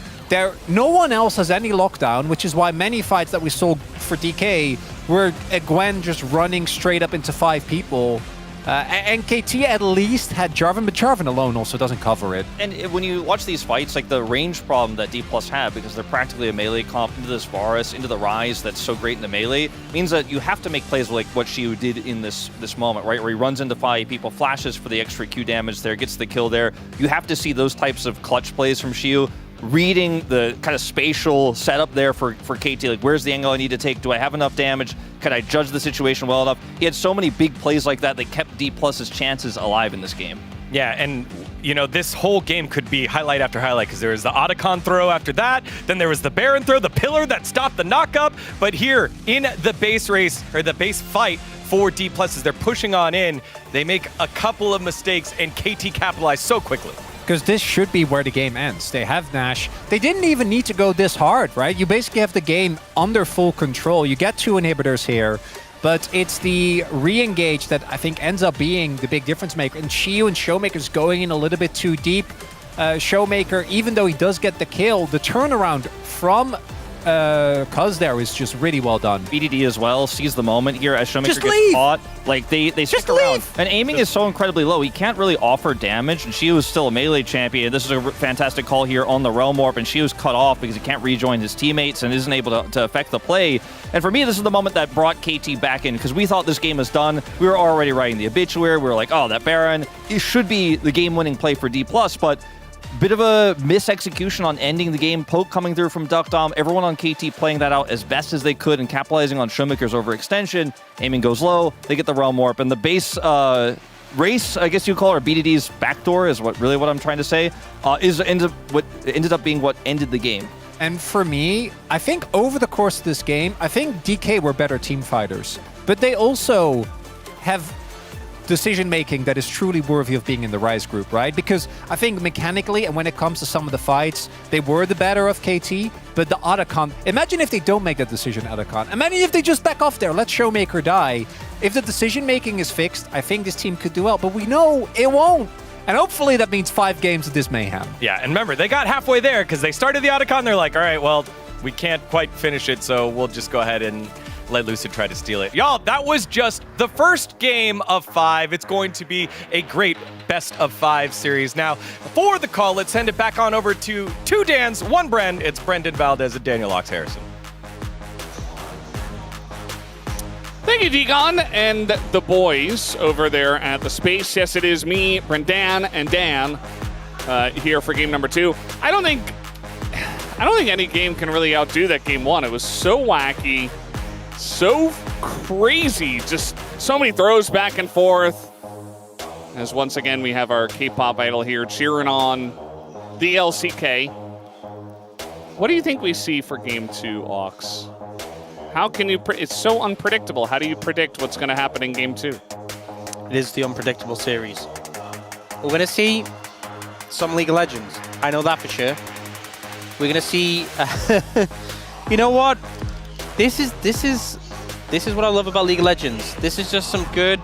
No one else has any lockdown, which is why many fights that we saw for DK were Gwen just running straight up into 5 people. And KT at least had Jarvan, but Jarvan alone also doesn't cover it. And when you watch these fights, like the range problem that D+ have, because they're practically a melee comp into this Varus, into the Ryze that's so great in the melee, means that you have to make plays like what Shiu did in this moment, right? Where he runs into 5 people, flashes for the extra Q damage there, gets the kill there. You have to see those types of clutch plays from Shiu, reading the kind of spatial setup there for KT, like where's the angle I need to take? Do I have enough damage? Can I judge the situation well enough? He had so many big plays like that kept D+'s chances alive in this game. Yeah, and you know, this whole game could be highlight after highlight, because there was the Otacon throw after that, then there was the Baron throw, the pillar that stopped the knockup, but here in the base race, or the base fight for D+, as they're pushing on in, they make a couple of mistakes and KT capitalized so quickly. Because this should be where the game ends. They have Nash. They didn't even need to go this hard, right? You basically have the game under full control. You get 2 inhibitors here, but it's the re-engage that I think ends up being the big difference maker. And Shiu and Showmaker's going in a little bit too deep. Showmaker, even though he does get the kill, the turnaround from Cuz there is just really well done. BDD as well sees the moment here as Showmaker gets caught. Like they stick around. And aiming is so incredibly low. He can't really offer damage, and Shiu is still a melee champion. This is a fantastic call here on the Realm Warp, and Shiu's cut off because he can't rejoin his teammates and isn't able to affect the play. And for me, this is the moment that brought KT back in, because we thought this game was done. We were already writing the obituary. We were like, oh, that Baron, it should be the game-winning play for D+, but bit of a misexecution on ending the game. Poke coming through from Duckdom. Everyone on KT playing that out as best as they could and capitalizing on Showmaker's overextension. Aiming goes low. They get the Realm Warp. And the base race, I guess you call it, or BDD's backdoor is what I'm trying to say, ended up being what ended the game. And for me, I think over the course of this game, I think DK were better team fighters. But they also have decision-making that is truly worthy of being in the Ryze group, right? Because I think mechanically, and when it comes to some of the fights, they were the better of KT, but the Otacon... Imagine if they don't make that decision, Otacon. Imagine if they just back off there, let Showmaker die. If the decision-making is fixed, I think this team could do well, but we know it won't. And hopefully that means 5 games of this mayhem. Yeah, and remember, they got halfway there, because they started the Otacon, they're like, all right, well, we can't quite finish it, so we'll just go ahead and let Lucid try to steal it. Y'all, that was just the first game of 5. It's going to be a great best of 5 series. Now, for the call, let's send it back on over to 2 Dans, 1 Bren. It's Brendan Valdez and Daniel Ox Harrison. Thank you, Digon, and the boys over there at the space. Yes, it is me, Brendan, and Dan here for game number 2. I don't think any game can really outdo that game 1. It was so wacky, so crazy, just so many throws back and forth. As once again, we have our K-pop idol here cheering on the LCK. What do you think we see for game 2, Ox? how can you? It's so unpredictable. How do you predict what's going to happen in game 2? It is the unpredictable series. We're going to see some League of Legends. I know that for sure. We're going to see... you know what? This is what I love about League of Legends. This is just some good,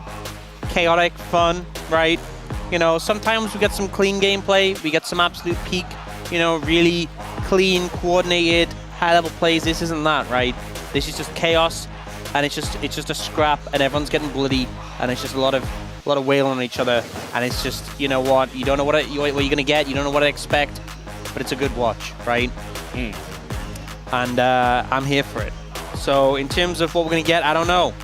chaotic fun, right? You know, sometimes we get some clean gameplay. We get some absolute peak, you know, really clean, coordinated, high-level plays. This isn't that, right? This is just chaos, and it's just a scrap, and everyone's getting bloody, and it's just a lot of wailing on each other, and it's just, you know what? You don't know what you're gonna get. You don't know what to expect, but it's a good watch, right? And I'm here for it. So in terms of what we're going to get, I don't know,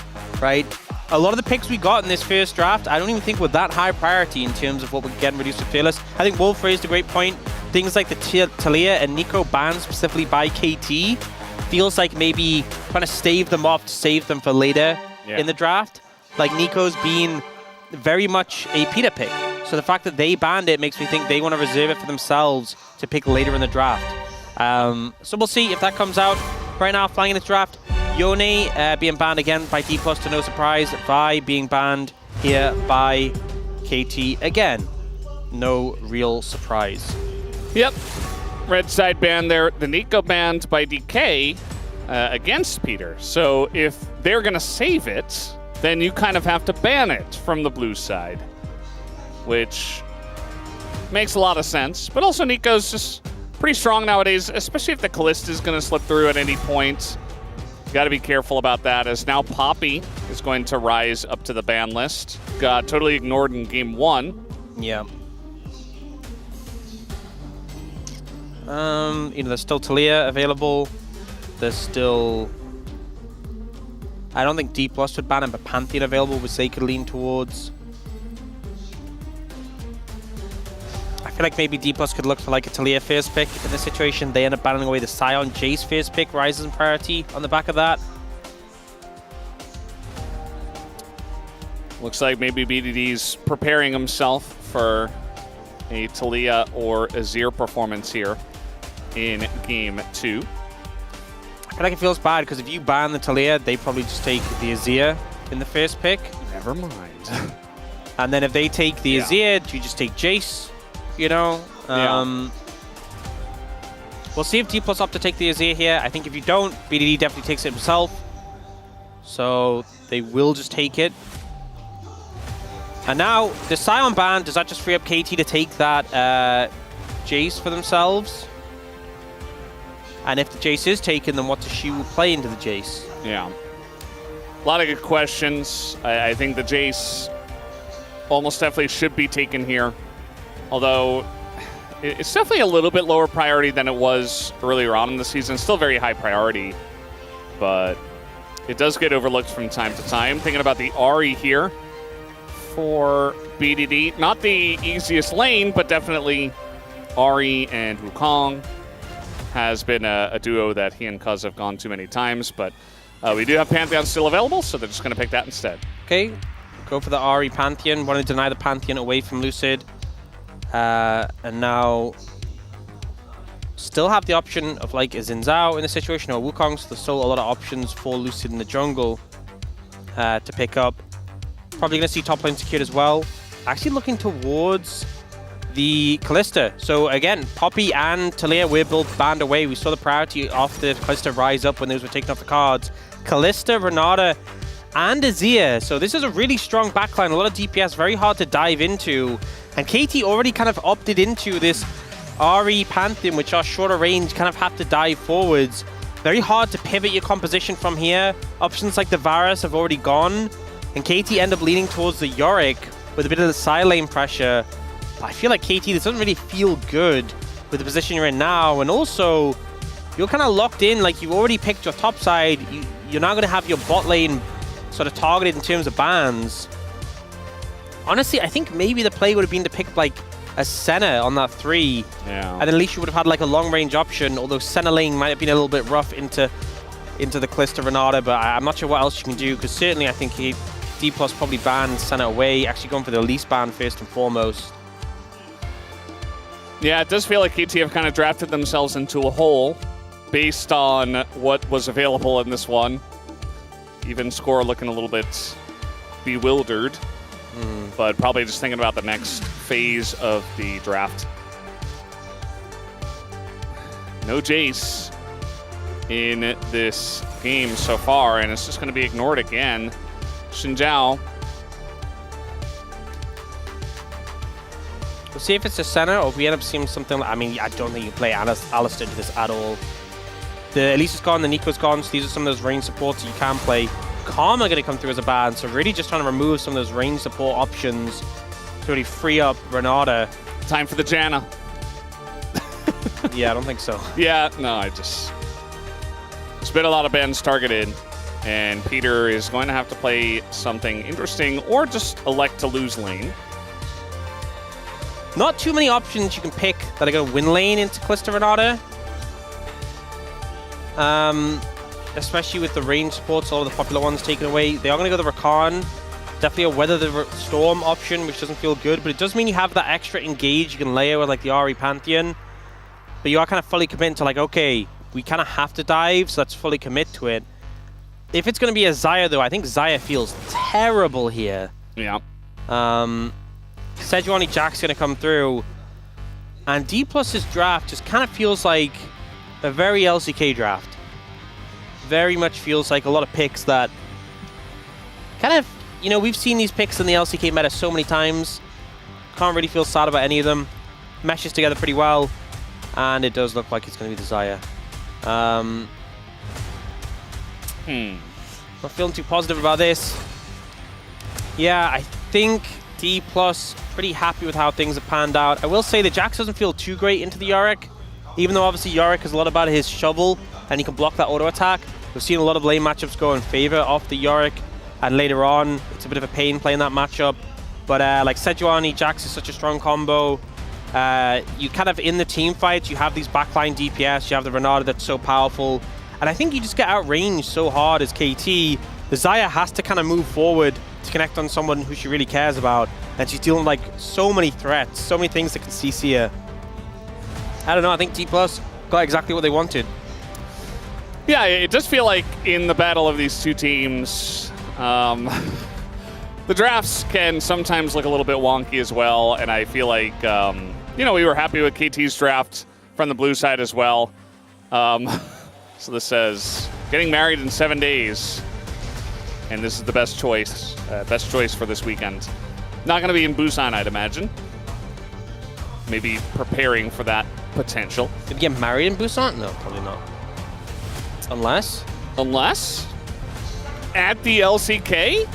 right? A lot of the picks we got in this first draft, I don't even think were that high priority in terms of what we're getting reduced to Fearless. I think Wolf raised a great point. Things like the Talia and Nico banned specifically by KT feels like maybe trying to stave them off to save them for later in the draft. Like Nico's been very much a Peter pick. So the fact that they banned it makes me think they want to reserve it for themselves to pick later in the draft. So we'll see if that comes out. Right now, flying in this draft, Yone being banned again by D+ to no surprise. Vi being banned here by KT again. No real surprise. Yep. Red side ban there. The Nico banned by DK against Peter. So if they're going to save it, then you kind of have to ban it from the blue side, which makes a lot of sense. But also Nico's just pretty strong nowadays, especially if the Callista is going to slip through at any point. Got to be careful about that, as now Poppy is going to rise up to the ban list. Got totally ignored in game 1. Yeah. You know, there's still Talia available. There's still... I don't think D+ would ban him, but Pantheon available, which they could lean towards. I feel like maybe D+ could look for like a Talia first pick in this situation. They end up banning away the Sion. Jace first pick rises in priority on the back of that. Looks like maybe BDD's preparing himself for a Talia or Azir performance here in game 2. I feel like it feels bad because if you ban the Talia, they probably just take the Azir in the first pick. Never mind. And then if they take the Azir, you just take Jace. You know, we'll see if D+ opt to take the Azir here. I think if you don't, BDD definitely takes it himself. So they will just take it. And now, the Sion ban, does that just free up KT to take that Jace for themselves? And if the Jace is taken, then what does she play into the Jace? Yeah. A lot of good questions. I think the Jace almost definitely should be taken here. Although, it's definitely a little bit lower priority than it was earlier on in the season. Still very high priority, but it does get overlooked from time to time. Thinking about the Ahri here for BDD. Not the easiest lane, but definitely Ahri and Wukong has been a duo that he and Cuz have gone too many times. But we do have Pantheon still available, so they're just going to pick that instead. Okay, go for the Ahri Pantheon. Want to deny the Pantheon away from Lucid. And now still have the option of like a Xin Zhao in the situation or Wukong, so there's still a lot of options for Lucid in the jungle to pick up. Probably going to see top lane secured as well. Actually looking towards the Callista. So again, Poppy and Talia were both banned away. We saw the priority of the Callista rise up when those were taken off the cards. Callista, Renata, and Azir. So this is a really strong backline. A lot of DPS, very hard to dive into. And KT already kind of opted into this Ahri Pantheon, which are shorter range, kind of have to dive forwards. Very hard to pivot your composition from here. Options like the Varus have already gone. And KT end up leaning towards the Yorick with a bit of the side lane pressure. I feel like KT, this doesn't really feel good with the position you're in now. And also, you're kind of locked in, like you've already picked your top side. You're now going to have your bot lane sort of targeted in terms of bans. Honestly, I think maybe the play would have been to pick like a Senna on that 3. Yeah. And at least you would have had like a long range option, although Senna lane might have been a little bit rough into the Callista Renata, but I'm not sure what else you can do, because certainly I think D+ probably banned Senna away, actually going for the least ban first and foremost. Yeah, it does feel like KT have kind of drafted themselves into a hole based on what was available in this one. Even score looking a little bit bewildered, but probably just thinking about the next phase of the draft. No Jace in this game so far, and it's just going to be ignored again. Xinjiao. We'll see if it's a center or if we end up seeing something. I mean, I don't think you play Alistair into this at all. The Elisa's gone, the Nico's gone, so these are some of those range supports you can play. Karma going to come through as a ban, so really just trying to remove some of those range support options to really free up Renata. Time for the Janna. Yeah, I don't think so. Yeah, no, there's been a lot of bans targeted, and Peter is going to have to play something interesting or just elect to lose lane. Not too many options you can pick that are going to win lane into Kalista Renata. Especially with the range supports, all of the popular ones taken away. They are going to go the Rakan. Definitely a Weather the Storm option, which doesn't feel good, but it does mean you have that extra engage you can layer with like the Ahri Pantheon. But you are kind of fully committed to like, okay, we kind of have to dive, so let's fully commit to it. If it's going to be a Xayah though, I think Xayah feels terrible here. Yeah. Sejuani Jack's going to come through, and D+'s draft just kind of feels like a very LCK draft. Very much feels like a lot of picks that kind of, you know, we've seen these picks in the LCK meta so many times. Can't really feel sad about any of them. Meshes together pretty well, and it does look like it's going to be the Xayah. Not feeling too positive about this. Yeah, I think D+, pretty happy with how things have panned out. I will say the Jax doesn't feel too great into the Yorick, even though obviously Yorick is a lot about his shovel, and he can block that auto attack. We've seen a lot of lane matchups go in favor of the Yorick, and later on, it's a bit of a pain playing that matchup. But like Sejuani, Jax is such a strong combo. You kind of, in the team fights, you have these backline DPS, you have the Renata that's so powerful, and I think you just get outranged so hard as KT. The Xayah has to kind of move forward to connect on someone who she really cares about, and she's dealing with like so many threats, so many things that can CC her. I don't know, I think D+ got exactly what they wanted. Yeah, it does feel like in the battle of these two teams, the drafts can sometimes look a little bit wonky as well, and I feel like, you know, we were happy with KT's draft from the blue side as well. So this says, getting married in 7 days, and this is the best choice for this weekend. Not going to be in Busan, I'd imagine. Maybe preparing for that potential. Did we get married in Busan? No, probably not. Unless? At the LCK?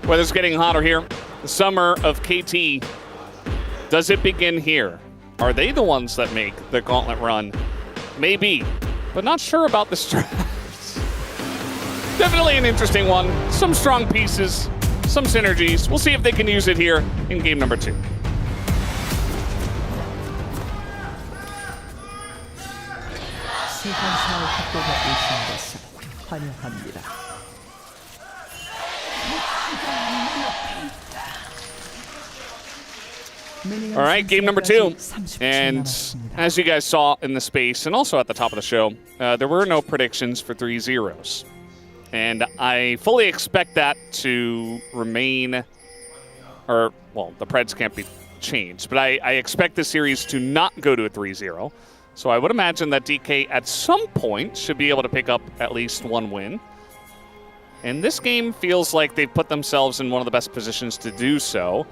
Weather's getting hotter here. The summer of KT. Does it begin here? Are they the ones that make the gauntlet run? Maybe, but not sure about this draft. Definitely an interesting one. Some strong pieces, some synergies. We'll see if they can use it here in game number 2. All right, game number 2. And as you guys saw in the space and also at the top of the show, there were no predictions for 3-0s. And I fully expect that to remain, or, well, the Preds can't be changed, but I expect the series to not go to a 3-0. So I would imagine that DK at some point should be able to pick up at least one win. And this game feels like they've put themselves in one of the best positions to do so.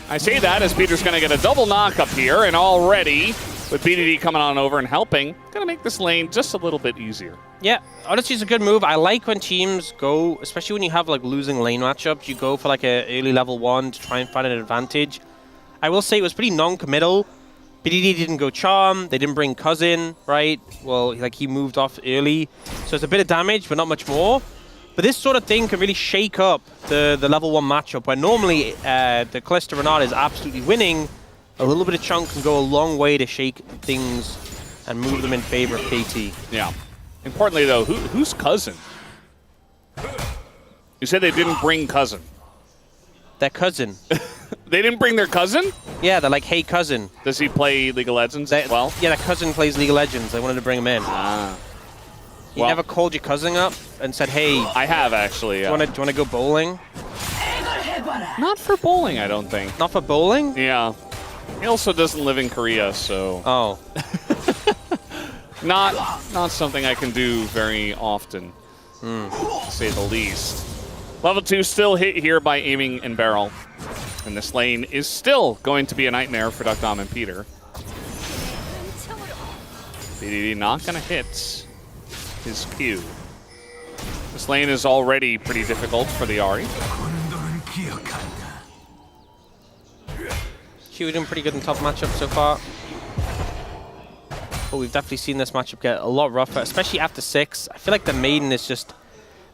I say that as Peter's going to get a double knock up here, and already, with BDD coming on over and helping, going to make this lane just a little bit easier. Yeah, honestly, it's a good move. I like when teams go, especially when you have like losing lane matchups, you go for like an early level 1 to try and find an advantage. I will say it was pretty non-committal. BDD didn't go Charm, they didn't bring Cousin, right? Well, like he moved off early, so it's a bit of damage, but not much more. But this sort of thing can really shake up the level 1 matchup, where normally the Kalista Renata is absolutely winning. A little bit of chunk can go a long way to shake things and move them in favor of KT. Yeah. Importantly, though, who's Cousin? You said they didn't bring Cousin. Their cousin. They didn't bring their cousin? Yeah, they're like, hey, cousin. Does he play League of Legends as well? Yeah, their cousin plays League of Legends. They wanted to bring him in. Ah. You never called your cousin up and said, hey... I have, actually, Do you want to go bowling? Not for bowling, I don't think. Not for bowling? Yeah. He also doesn't live in Korea, so... Oh. Not something I can do very often, to say the least. Level 2 still hit here by aiming and barrel. And this lane is still going to be a nightmare for Duckdom and Peter. BDD not going to hit his Q. This lane is already pretty difficult for the Ahri. Q doing pretty good in top matchup so far. But we've definitely seen this matchup get a lot rougher, especially after 6. I feel like the Maiden is just...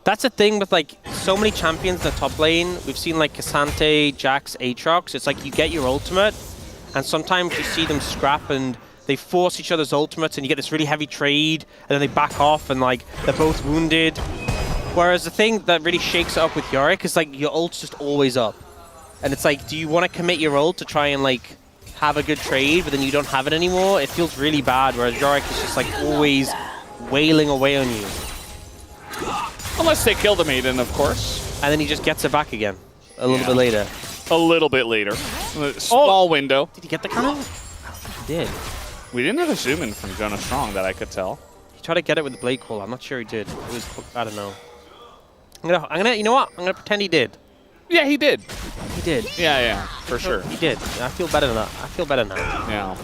That's the thing with like so many champions in the top lane. We've seen like Cassante, Jax, Aatrox. It's like you get your ultimate, and sometimes you see them scrap and they force each other's ultimates, and you get this really heavy trade, and then they back off, and like they're both wounded. Whereas the thing that really shakes it up with Yorick is like your ult's just always up. And it's like, do you want to commit your ult to try and like have a good trade, but then you don't have it anymore? It feels really bad, whereas Yorick is just like always wailing away on you. Unless they kill the Maiden, of course. And then he just gets it back again a little bit later. A little bit later. Small window. Did he get the cannon? He did. We didn't have a zoom in from Jonah Strong that I could tell. He tried to get it with the blade call. I'm not sure he did. It was, I don't know. I'm gonna, you know what? I'm gonna pretend he did. Yeah, he did. He did. Yeah, for sure. He did. I feel better than that. I feel better now. Yeah.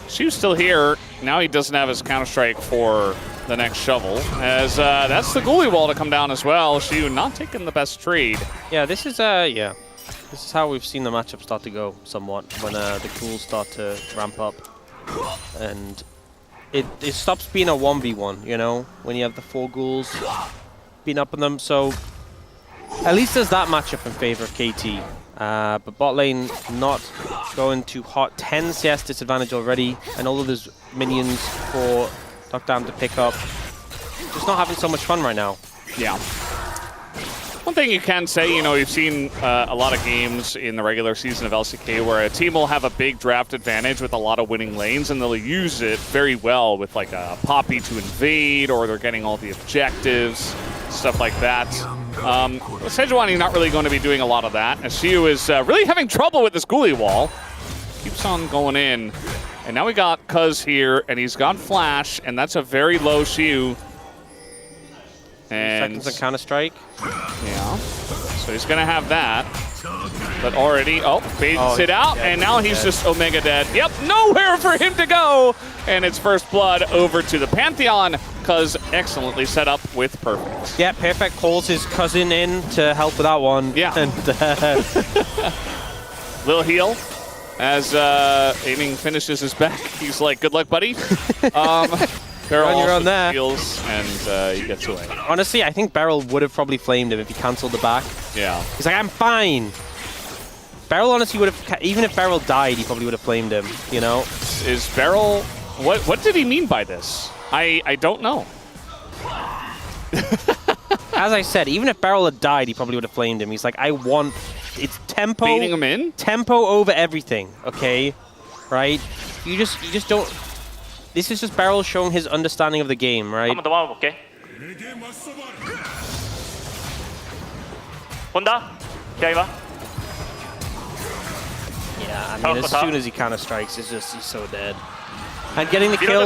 Shu's still here. Now he doesn't have his Counter-Strike for the next shovel, as that's the Ghoulie wall to come down as well. Shu not taking the best trade. Yeah, this is this is how we've seen the matchup start to go somewhat when the ghouls start to ramp up, and it stops being a 1v1. You know, when you have the 4 ghouls beating up on them. So at least there's that matchup in favor of KT. But bot lane not going too hot. 10 CS disadvantage already, and all of those minions for Duckdom to pick up. Just not having so much fun right now. Yeah. One thing you can say, you know, we've seen a lot of games in the regular season of LCK where a team will have a big draft advantage with a lot of winning lanes, and they'll use it very well with like a Poppy to invade, or they're getting all the objectives, stuff like that. Sejuani not really going to be doing a lot of that, as Shu is really having trouble with this Ghoulie wall. Keeps on going in. And now we got Cuz here, and he's got Flash, and that's a very low Shu. And seconds on Counter-Strike. Yeah. So he's going to have that. But already, baits it out, and now he's just Omega dead. Yep, nowhere for him to go. And it's first blood over to the Pantheon. Cuz excellently set up with Perfect. Yeah, Perfect calls his cousin in to help with that one. Yeah. And, Little heal. As Aiming finishes his back, he's like, good luck, buddy. Barrel also there. heals, and he gets away. Honestly, I think Beryl would have probably flamed him if he cancelled the back. Yeah. He's like, I'm fine. Beryl honestly would have, even if Beryl died, he probably would have flamed him, you know? Is Beryl, what did he mean by this? I don't know. As I said, even if Beryl had died, he probably would have flamed him. He's like, it's tempo. Baiting him in? Tempo over everything, okay? Right? You just don't... This is just Beryl showing his understanding of the game, right? 한번 더 막아볼게. 본다. 기다려봐. Yeah, I mean, as soon as he counter-strikes, he's so dead. And getting the kill,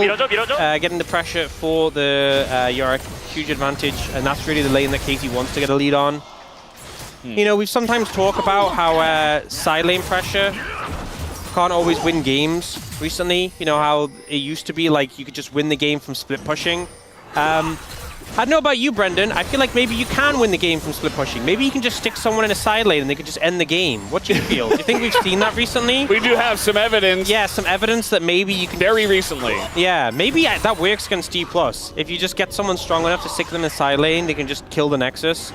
getting the pressure for the Yorick, huge advantage, and that's really the lane that KT wants to get a lead on. You know, we've sometimes talked about how side lane pressure can't always win games recently. You know, how it used to be like you could just win the game from split pushing. I don't know about you, Brendan. I feel like maybe you can win the game from split pushing. Maybe you can just stick someone in a side lane and they could just end the game. What do you feel? Do you think we've seen that recently? We do have some evidence. Yeah, some evidence that maybe you can... Very recently. Yeah, maybe that works against D+. If you just get someone strong enough to stick them in a side lane, they can just kill the Nexus.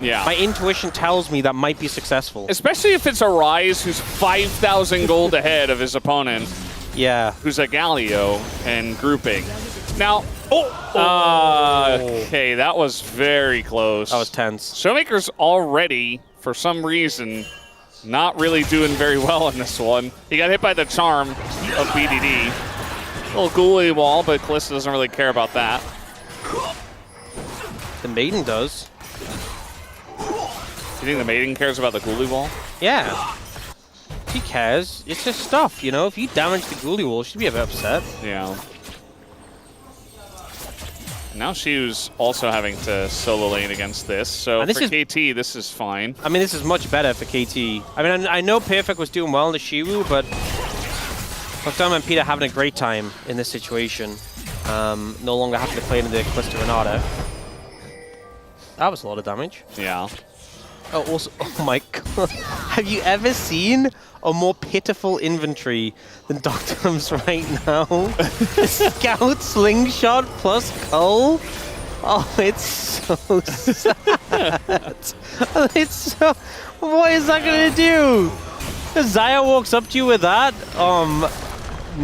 Yeah. My intuition tells me that might be successful. Especially if it's a Ryze who's 5,000 gold ahead of his opponent. Yeah. Who's a Galio and grouping. Now, okay, that was very close. That was tense. Showmaker's already, for some reason, not really doing very well in this one. He got hit by the charm of BDD. Little ghoulie wall, but Kalista doesn't really care about that. The Maiden does. You think the Maiden cares about the ghoulie wall? Yeah. She cares. It's just stuff, you know? If you damage the ghoulie wall, she'd be a bit upset. Yeah. Now she's also having to solo lane against this, so for KT, this is fine. I mean, this is much better for KT. I mean, I know Perfect was doing well in the Shiwu, but Dom and Peter having a great time in this situation. No longer having to play into the Calista Renata. That was a lot of damage. Yeah. Oh, also, oh my god. Have you ever seen a more pitiful inventory than Doctorum's right now? Scout, Slingshot, plus Cull? Oh, it's so sad. It's so... What is that going to do? If Zaya walks up to you with that,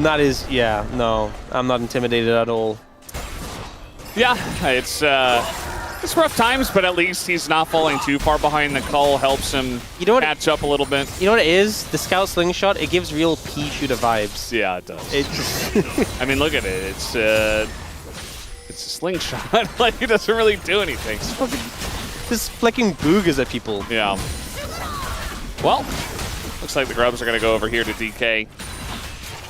that is... Yeah, no. I'm not intimidated at all. Yeah, it's rough times, but at least he's not falling too far behind. The Cull helps him catch up a little bit. You know what it is? The Scout Slingshot, it gives real pea shooter vibes. Yeah, it does. I mean, look at it. It's a slingshot. Like, it doesn't really do anything. Just flicking boogers at people. Yeah. Well, looks like the Grubs are going to go over here to DK.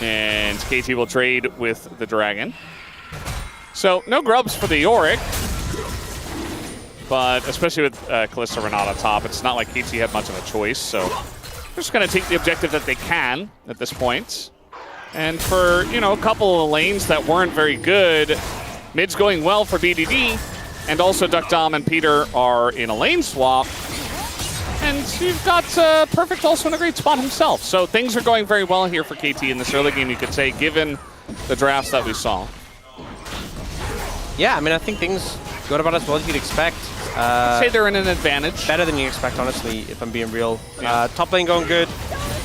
And KT will trade with the Dragon. So, no Grubs for the Yorick. But especially with Kalista Renata top, it's not like KT had much of a choice. So they're just going to take the objective that they can at this point. And for, you know, a couple of lanes that weren't very good, mid's going well for BDD. And also Duck Dom and Peter are in a lane swap. And you've got Perfect also in a great spot himself. So things are going very well here for KT in this early game, you could say, given the drafts that we saw. Yeah, I mean, I think things go about as well as you'd expect. I'd say they're in an advantage. Better than you expect, honestly, if I'm being real. Yeah. Top lane going good.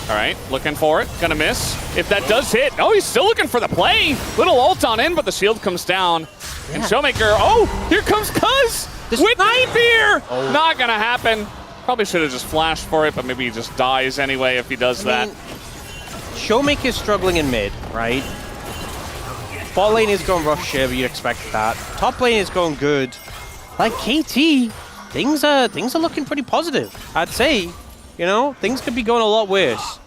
All right, looking for it. Gonna miss. If that does hit, oh, he's still looking for the play. Little ult on in, but the shield comes down. Yeah. And Showmaker, oh, here comes Cuz with Nightmare. Oh. Not gonna happen. Probably should have just flashed for it, but maybe he just dies anyway if he does that. Showmaker's struggling in mid, right? Bot lane is going rough share, but you'd expect that. Top lane is going good. Like KT, things are looking pretty positive. I'd say, you know, things could be going a lot worse.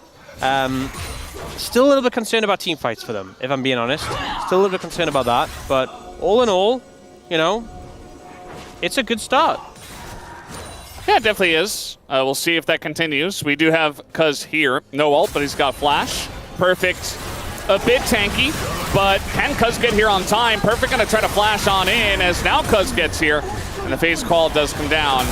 Still a little bit concerned about team fights for them, if I'm being honest. Still a little bit concerned about that, but all in all, you know, it's a good start. Yeah, it definitely is. We'll see if that continues. We do have Cuz here. No ult, but he's got flash. Perfect. A bit tanky, but can Cuz get here on time? Perfect gonna try to flash on in as now Cuz gets here. And the phase call does come down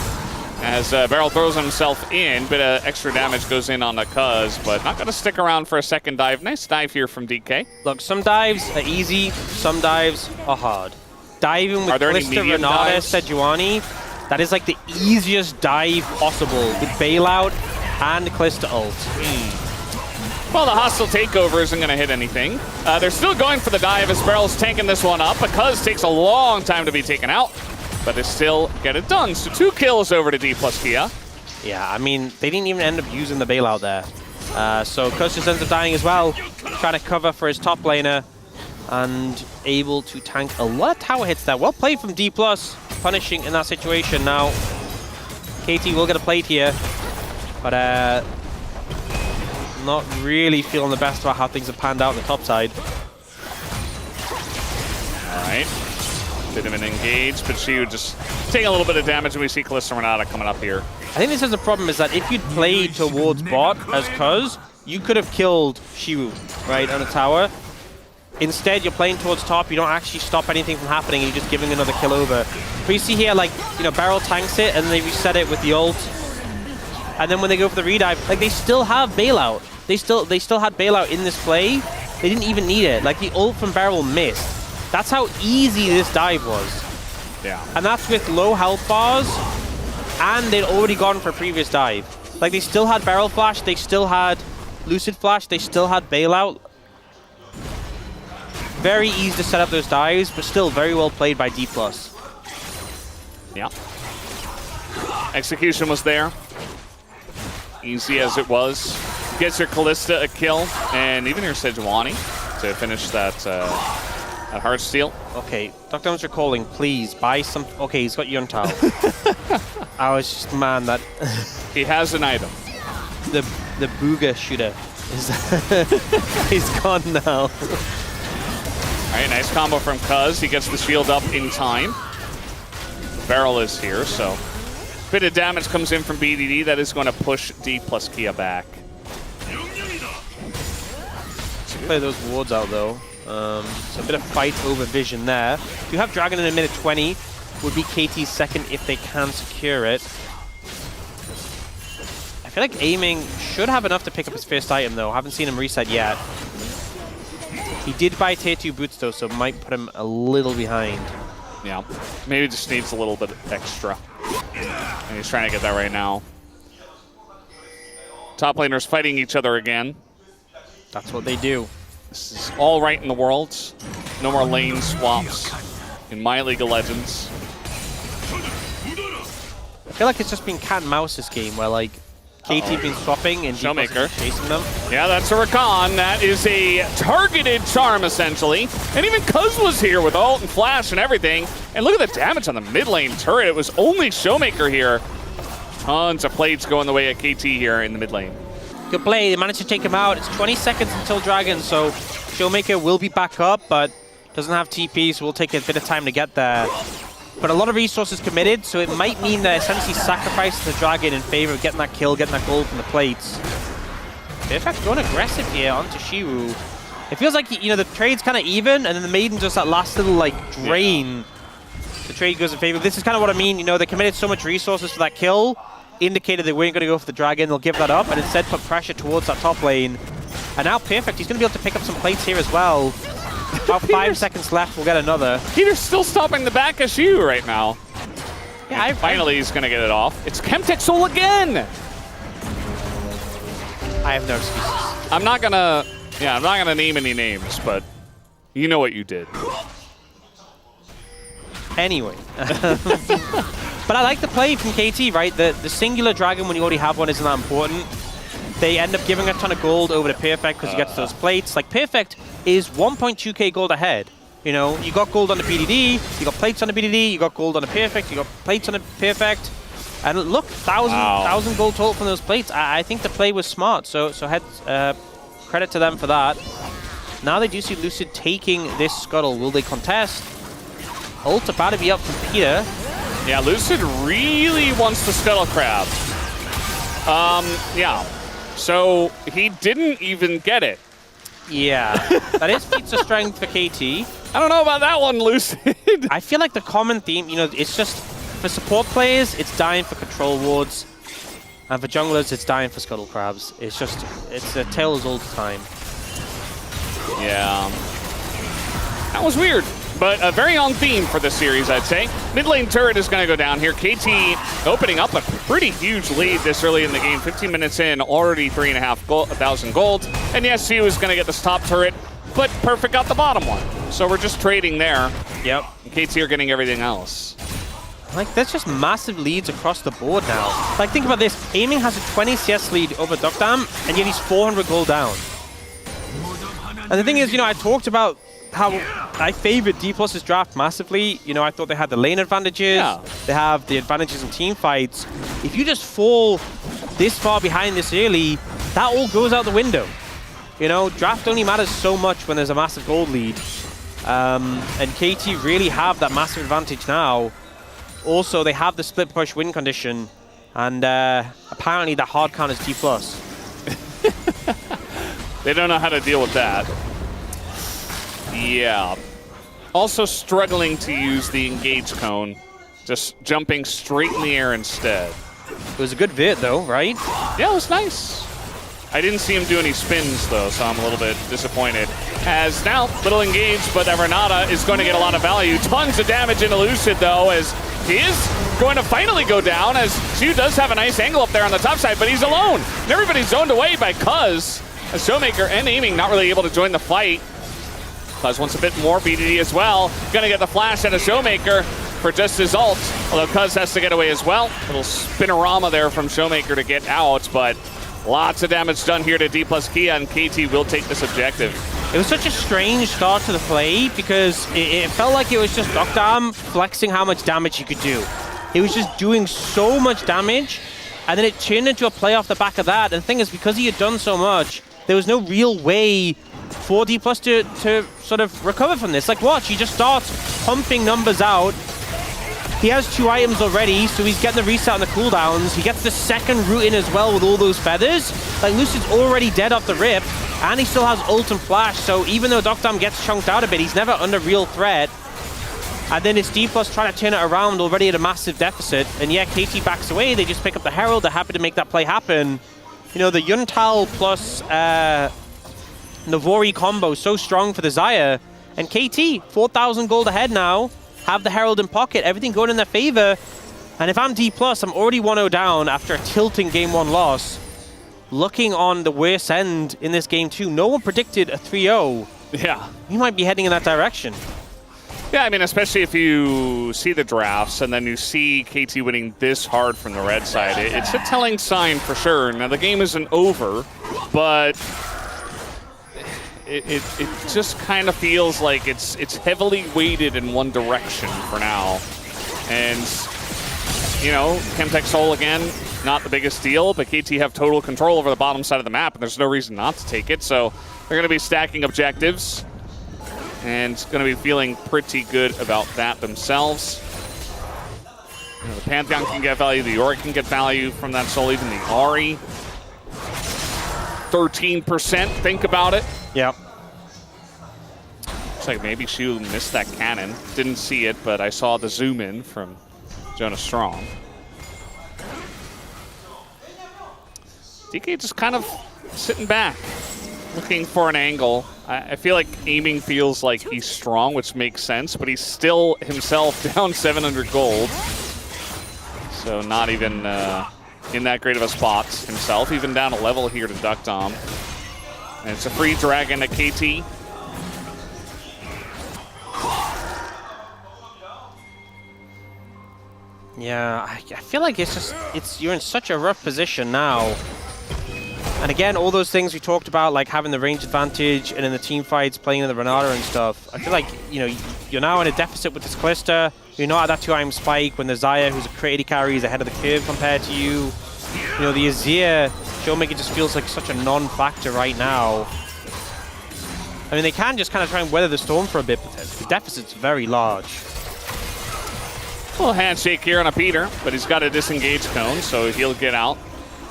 as Beryl throws himself in. Bit of extra damage goes in on the Cuz, but not gonna stick around for a second dive. Nice dive here from DK. Look, some dives are easy, some dives are hard. Diving with Calista, Renata, Sejuani, that is like the easiest dive possible with bailout and Calista ult. Well, the hostile takeover isn't going to hit anything. They're still going for the dive as Beryl's tanking this one up because it takes a long time to be taken out, but they still get it done. So 2 kills over to D plus Kia. Yeah, I mean, they didn't even end up using the bailout there. So Cuz just ends up dying as well, trying to cover for his top laner and able to tank a lot of tower hits there. Well played from D plus, punishing in that situation. Now, KT will get a plate here, but not really feeling the best about how things have panned out on the top side. All right. Bit of an engage, but she would just take a little bit of damage, and we see Kalista Renata coming up here. I think this is the problem, is that if you'd played towards bot as Cuz, you could have killed Shiwu, right, on a tower. Instead, you're playing towards top, you don't actually stop anything from happening, and you're just giving another kill over. But you see here, like, you know, Beryl tanks it, and then they reset it with the ult. And then when they go for the redive, like, they still have bailout. They still had bailout in this play. They didn't even need it. Like, the ult from Beryl missed. That's how easy this dive was. Yeah. And that's with low health bars, and they'd already gone for a previous dive. Like, they still had Beryl flash, they still had Lucid flash, they still had bailout. Very easy to set up those dives, but still very well played by D+. Yeah. Execution was there. Easy as it was. Gets your Kalista a kill, and even your Sejuani. to finish that hard steal. Okay, Dr. M's recalling, please buy some. Okay, he's got Yuntao. I was just, man, that He has an item. the Booga shooter is he's gone now. All right, nice combo from Cuz. He gets the shield up in time. Barrel is here, so bit of damage comes in from BDD. That is going to push D plus Kia back. Play those wards out though. So a bit of fight over vision there. You have Dragon in a minute 20. Would be KT's second if they can secure it. I feel like Aiming should have enough to pick up his first item though. Haven't seen him reset yet. He did buy tier 2 boots though, so might put him a little behind. Yeah, maybe just needs a little bit extra. And he's trying to get that right now. Top laners fighting each other again. That's what they do. This is all right in the world. No more lane swaps in my League of Legends. I feel like it's just been cat and mouse this game, where like KT been swapping and Showmaker chasing them. Yeah, that's a Rakan. That is a targeted charm, essentially. And even Cuz was here with ult and flash and everything. And look at the damage on the mid lane turret. It was only Showmaker here. Tons of plates going the way of KT here in the mid lane. Good play. They managed to take him out. It's 20 seconds until Dragon, so Showmaker will be back up, but doesn't have TP, so we'll take a bit of time to get there. But a lot of resources committed, so it might mean that essentially sacrificing the Dragon in favor of getting that kill, getting that gold from the plates. Perfect, going aggressive here onto Shiwu. It feels like, you know, the trade's kind of even, and then the Maiden just that last little, like, drain. Yeah. The trade goes in favor. This is kind of what I mean, you know, they committed so much resources for that kill, indicated they weren't going to go for the Dragon, they'll give that up, and instead put pressure towards that top lane. And now Perfect, he's going to be able to pick up some plates here as well. About 5 seconds left, we'll get another. Peter's still stopping the back of Shiu right now. Yeah, finally he's going to get it off. It's Chemtech Soul again! I have no excuses. I'm not going to name any names, but you know what you did. Anyway. But I like the play from KT, right? The singular Dragon, when you already have one, isn't that important. They end up giving a ton of gold over to Perfect because he gets those plates. Like, Perfect is 1.2k gold ahead. You know, you got gold on the BDD, you got plates on the BDD, you got gold on the Perfect, you got plates on the Perfect. And look, 1,000 gold total from those plates. I think the play was smart, so credit to them for that. Now they do see Lucid taking this Scuttle. Will they contest? Ult about to be up from Peter. Yeah, Lucid really wants the Scuttle Crab. Yeah. So he didn't even get it. Yeah, that is feats of strength for KT. I don't know about that one, Lucid. I feel like the common theme, you know, it's just for support players, it's dying for control wards, and for junglers, it's dying for Scuttle Crabs. It's just, it's a tale as old as time. Yeah, that was weird. But very on theme for this series, I'd say. Mid lane turret is going to go down here. KT opening up a pretty huge lead this early in the game. 15 minutes in, already 3,500 gold. And yes, he was going to get this top turret, but Perfect got the bottom one. So we're just trading there. Yep. KT are getting everything else. Like, there's just massive leads across the board now. Like, think about this. Aiming has a 20 CS lead over Duckdam, and yet he's 400 gold down. And the thing is, you know, I talked about how I favored D+'s draft massively. You know, I thought they had the lane advantages. Yeah. They have the advantages in team fights. If you just fall this far behind this early, that all goes out the window. You know, draft only matters so much when there's a massive gold lead. And KT really have that massive advantage now. Also, they have the split push win condition. And apparently the hard count is D+. They don't know how to deal with that. Yeah. Also struggling to use the engage cone. Just jumping straight in the air instead. It was a good vid though, right? Yeah, it was nice. I didn't see him do any spins though, so I'm a little bit disappointed. As now, little engage, but Renata is going to get a lot of value. Tons of damage into Lucid though, as he is going to finally go down, as Shu does have a nice angle up there on the top side, but he's alone. And everybody's zoned away by Cuz. As Showmaker and Aiming not really able to join the fight. Cuz wants a bit more BDD as well. Gonna get the flash at a Showmaker for just his ult. Although Cuz has to get away as well. Little spinorama there from Showmaker to get out, but lots of damage done here to D+ Kia, and KT will take this objective. It was such a strange start to the play because it felt like it was just Dokdam flexing how much damage he could do. He was just doing so much damage, and then it turned into a play off the back of that. And the thing is, because he had done so much, there was no real way for D+ to sort of recover from this. Like, watch, he just starts pumping numbers out. He has 2 items already, so he's getting the reset on the cooldowns. He gets the second root in as well with all those feathers. Like, Lucid's already dead off the rip, and he still has ult and flash, so even though Dokdam gets chunked out a bit, he's never under real threat. And then it's D+ trying to turn it around already at a massive deficit. And yeah, KT backs away, they just pick up the Herald, they're happy to make that play happen. You know, the Yuntal plus Navori combo so strong for the Xayah. And KT, 4,000 gold ahead now. Have the Herald in pocket, everything going in their favor. And if I'm D+, I'm already 1-0 down after a tilting Game 1 loss. Looking on the worst end in this Game 2. No one predicted a 3-0. Yeah. You might be heading in that direction. Yeah, I mean, especially if you see the drafts and then you see KT winning this hard from the red side. It's a telling sign for sure. Now, the game isn't over, but it just kind of feels like it's heavily weighted in one direction for now. And, you know, Chemtech Soul again, not the biggest deal, but KT have total control over the bottom side of the map, and there's no reason not to take it. So they're going to be stacking objectives, and going to be feeling pretty good about that themselves. You know, the Pantheon can get value, the Yorick can get value from that Soul, even the Ahri. 13%, think about it. Yep. Looks like maybe Shu missed that cannon. Didn't see it, but I saw the zoom in from Jonas Strong. DK just kind of sitting back, looking for an angle. I feel like aiming feels like he's strong, which makes sense, but he's still himself down 700 gold. So not even in that great of a spot himself, even down a level here to Dokdam. And it's a free dragon at KT. Yeah, I feel like you're in such a rough position now. And again, all those things we talked about, like having the range advantage and in the team fights, playing in the Renata and stuff. I feel like, you know, you're now in a deficit with this Calista. You're not at that 2-item spike when the Xayah, who's a crit carry, is ahead of the curve compared to you. You know, the Azir, Showmaker just feels like such a non-factor right now. I mean, they can just kind of try and weather the storm for a bit, but the deficit's very large. Little handshake here on a Peter, but he's got a disengage cone, so he'll get out.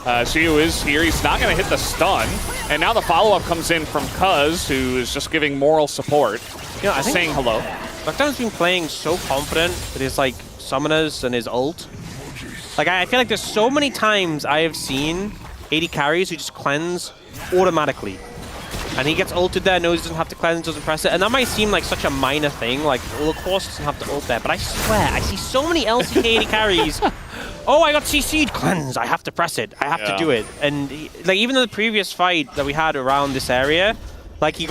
Shiu is here. He's not going to hit the stun. And now the follow-up comes in from Cuz, who is just giving moral support. You know, I think saying hello. Dokdam's been playing so confident with his, like, summoners and his ult. Like, I feel like there's so many times I have seen AD carries who just cleanse automatically. And he gets ulted there, knows he doesn't have to cleanse, doesn't press it. And that might seem like such a minor thing, like, well, of course doesn't have to ult there. But I swear, I see so many LCK AD carries. Oh, I got CC'd, cleanse, I have to press it. I have to do it. And, like, even in the previous fight that we had around this area, like, he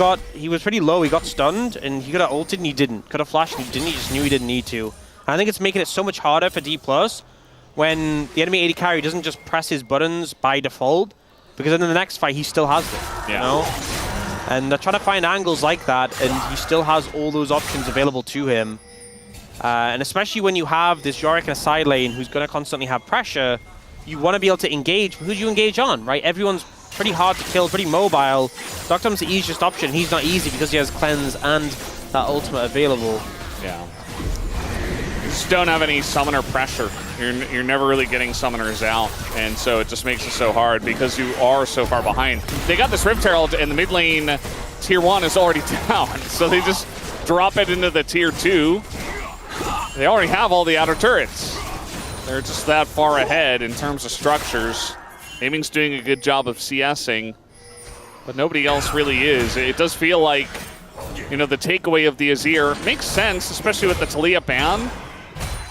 was pretty low, he got stunned, and he could have ulted and he didn't. Could have flashed and he didn't, he just knew he didn't need to. And I think it's making it so much harder for D+, when the enemy AD carry doesn't just press his buttons by default, because then in the next fight he still has them, you know? And they're trying to find angles like that, and he still has all those options available to him. And especially when you have this Yorick in a side lane who's going to constantly have pressure, you want to be able to engage. Who do you engage on, right? Everyone's pretty hard to kill, pretty mobile. Dokdam's the easiest option. He's not easy because he has cleanse and that ultimate available. Yeah. You just don't have any summoner pressure. You're never really getting summoners out, and so it just makes it so hard because you are so far behind. They got this Rift Herald, and the mid lane tier 1 is already down, so they just drop it into the tier 2. They already have all the outer turrets. They're just that far ahead in terms of structures. Aiming's doing a good job of CSing, but nobody else really is. It does feel like, you know, the takeaway of the Azir makes sense, especially with the Taliyah ban.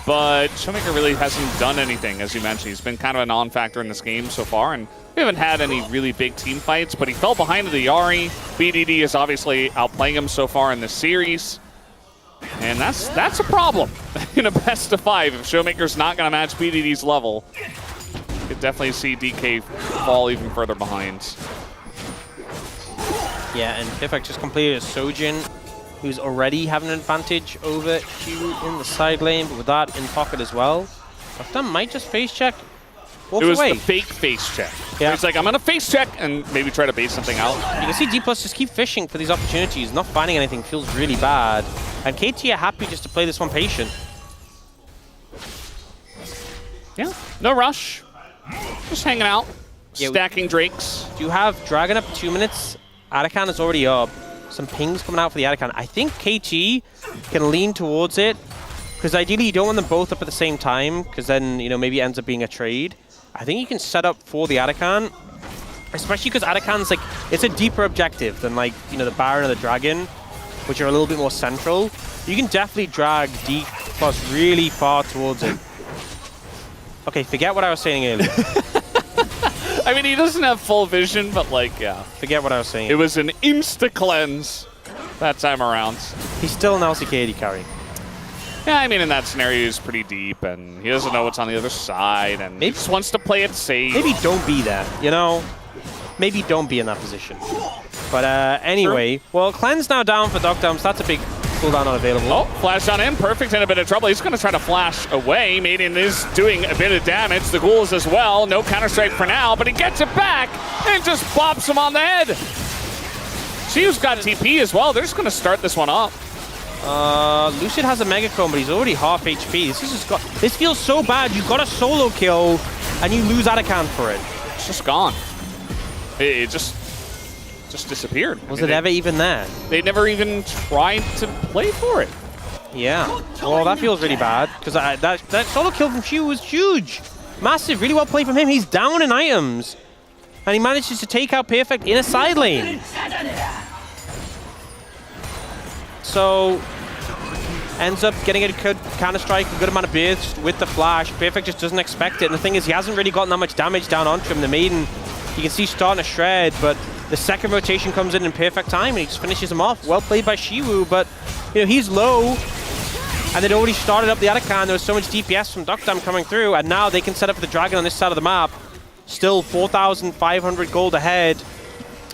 But Showmaker really hasn't done anything, as you mentioned. He's been kind of a non-factor in this game so far, and we haven't had any really big team fights, but he fell behind to the Ahri. BDD is obviously outplaying him so far in this series, and that's a problem in a best of 5. If Showmaker's not going to match BDD's level, you could definitely see DK fall even further behind. Yeah, and Perfect just completed a Sojin, who's already having an advantage over Q in the side lane, but with that in pocket as well. Dr. might just face check. Walks it was away. the fake face check. Yeah. He's like, I'm gonna face check and maybe try to bait something out. You can see D+ just keep fishing for these opportunities. Not finding anything feels really bad. And KT are happy just to play this one patient. Yeah, no rush. Just hanging out, stacking Drakes. Do you have Dragon up 2 minutes? Arakan is already up. Some pings coming out for the Arakan. I think KT can lean towards it, because ideally you don't want them both up at the same time, because then, you know, maybe it ends up being a trade. I think you can set up for the Arakan, especially because Arakan's like, it's a deeper objective than like, you know, the Baron or the Dragon, which are a little bit more central. You can definitely drag D+ really far towards it. Okay, forget what I was saying earlier. I mean, he doesn't have full vision, but like, yeah. Forget what I was saying. It was an insta-cleanse that time around. He's still an LCK AD carry. Yeah, I mean, in that scenario, he's pretty deep, and he doesn't know what's on the other side, and he just wants to play it safe. Maybe don't be that, you know? Maybe don't be in that position. But anyway, well, Cleanse now down for Dr. So that's a big cooldown unavailable. Oh, flash on in. Perfect in a bit of trouble. He's going to try to flash away. Maiden is doing a bit of damage. The ghouls as well. No counter-strike for now, but he gets it back and just bops him on the head. Shiu's got TP as well. They're just going to start this one up. Lucid has a Mega Cone, but he's already half HP. This feels so bad. You got a solo kill, and you lose Arakan for it. It's just gone. It just disappeared. Was it ever even there? They never even tried to play for it. Yeah. Well, that feels really bad, because that solo kill from Shiu was huge. Massive. Really well played from him. He's down in items, and he manages to take out Perfect in a side lane. So, ends up getting a good counter-strike, a good amount of burst with the flash. Perfect just doesn't expect it. And the thing is, he hasn't really gotten that much damage down onto him. The Maiden, you can see starting to shred, but the second rotation comes in perfect time, and he just finishes him off. Well played by Shiwu, but you know, he's low, and they'd already started up the Arakan. There was so much DPS from Duckdam coming through, and now they can set up the Dragon on this side of the map. Still 4,500 gold ahead.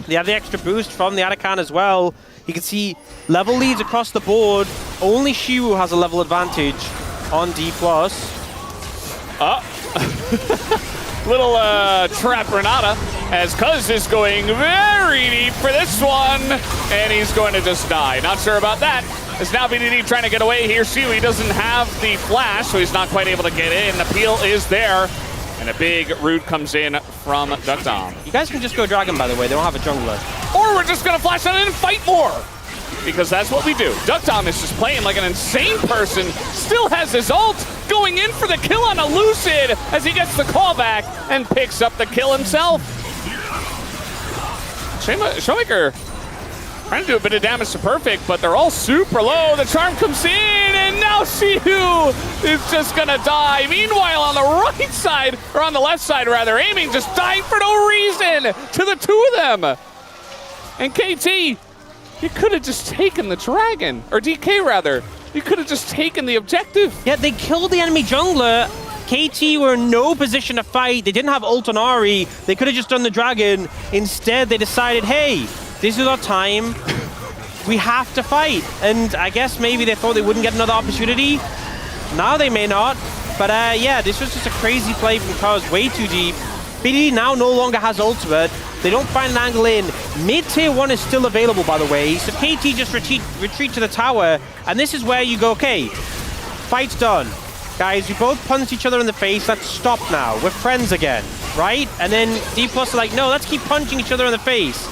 They have the extra boost from the Arakan as well. You can see level leads across the board. Only Shiwu has a level advantage on D+. Little trap Renata, as Cuz is going very deep for this one, and he's going to just die. Not sure about that. It's now BDD trying to get away here. Shiu, he doesn't have the flash, so he's not quite able to get in. The peel is there, and a big root comes in from Duckdom. You guys can just go Dragon, by the way. They don't have a jungler. Or we're just going to flash on in and fight more, because that's what we do. Duckdom is just playing like an insane person, still has his ult, going in for the kill on a Lucid as he gets the call back and picks up the kill himself. Showmaker trying to do a bit of damage to Perfect, but they're all super low. The charm comes in, and now Shiu is just gonna die. Meanwhile, on the right side, or on the left side rather, Aiming just dying for no reason to the two of them. And KT, you could have just taken the Dragon, or DK rather. You could have just taken the objective. Yeah, they killed the enemy jungler. KT were in no position to fight. They didn't have ult on Ahri. They could have just done the Dragon. Instead, they decided, hey, this is our time. We have to fight. And I guess maybe they thought they wouldn't get another opportunity. Now they may not. But yeah, this was just a crazy play from Cuz, way too deep. BDD now no longer has ultimate. They don't find an angle in. Mid-tier 1 is still available, by the way. So KT just retreat to the tower. And this is where you go, okay, fight's done. Guys, we both punched each other in the face. Let's stop now. We're friends again, right? And then D+ are like, no, let's keep punching each other in the face.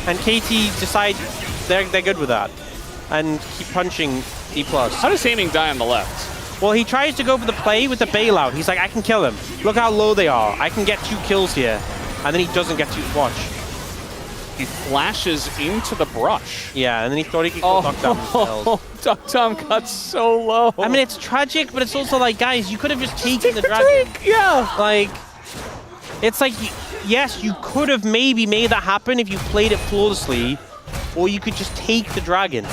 And KT decide they're good with that. And keep punching D+. How does Aiming die on the left? Well, he tries to go for the play with the bailout. He's like, I can kill him. Look how low they are. I can get 2 kills here. And then he doesn't get to watch. He flashes into the brush. Yeah, and then he thought he could kill Duckdom. Duckdom got so low. I mean, it's tragic, but it's also like, guys, you could have just taken the Dragon. Yeah. Like, it's like, yes, you could have maybe made that happen if you played it flawlessly, or you could just take the Dragon.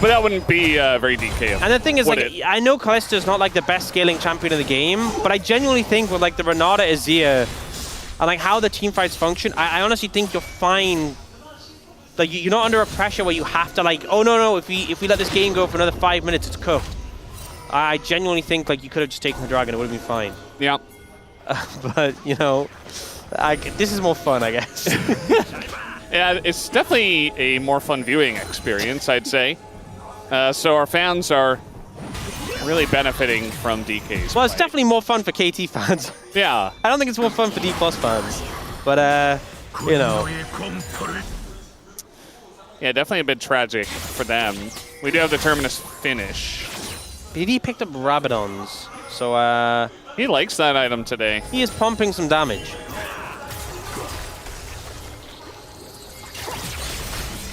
But that wouldn't be very DK. And the thing is, like, I know Kalista is not like the best scaling champion in the game, but I genuinely think with like the Renata Azir, and like how the team fights function, I honestly think you're fine. Like you're not under a pressure where you have to like, oh no, if we let this game go for another 5 minutes, it's cooked. I genuinely think like you could have just taken the dragon, it would have been fine. Yeah. But you know, this is more fun, I guess. Yeah, it's definitely a more fun viewing experience, I'd say. So our fans are really benefiting from DK's. Well, it's definitely more fun for KT fans. Yeah. I don't think it's more fun for D+ fans, but you know. Yeah, definitely a bit tragic for them. We do have the Terminus finish. BD picked up Rabadons, so he likes that item today. He is pumping some damage.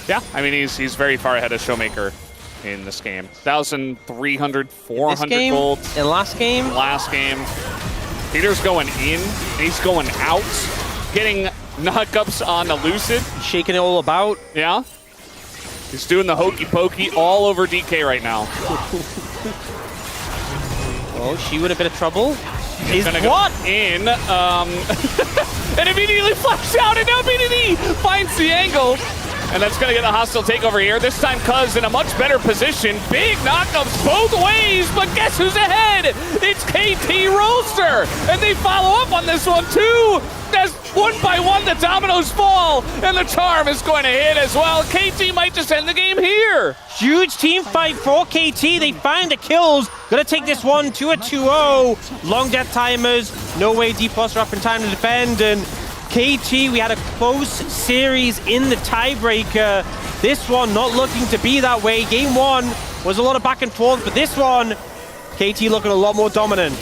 Yeah, I mean he's very far ahead of Showmaker in this game. 1,300, 400 game, gold. In last game? Last game. Peter's going in, and he's going out. Getting knockups on Elucid. Shaking it all about. Yeah. He's doing the hokey pokey all over DK right now. Oh, she would have been in trouble. He's gonna go in, and immediately flashes out, and now BDD finds the angle. And that's going to get the hostile takeover here. This time Cuz in a much better position. Big knockups both ways, but guess who's ahead? It's KT Roaster. And they follow up on this one too. As one by one the dominoes fall, and the charm is going to hit as well. KT might just end the game here. Huge team fight for KT. They find the kills. Gonna take this one to a 2-0. Long death timers. No way D+ are up in time to defend. And KT, we had a close series in the tiebreaker. This one not looking to be that way. Game one was a lot of back and forth, but this one, KT looking a lot more dominant.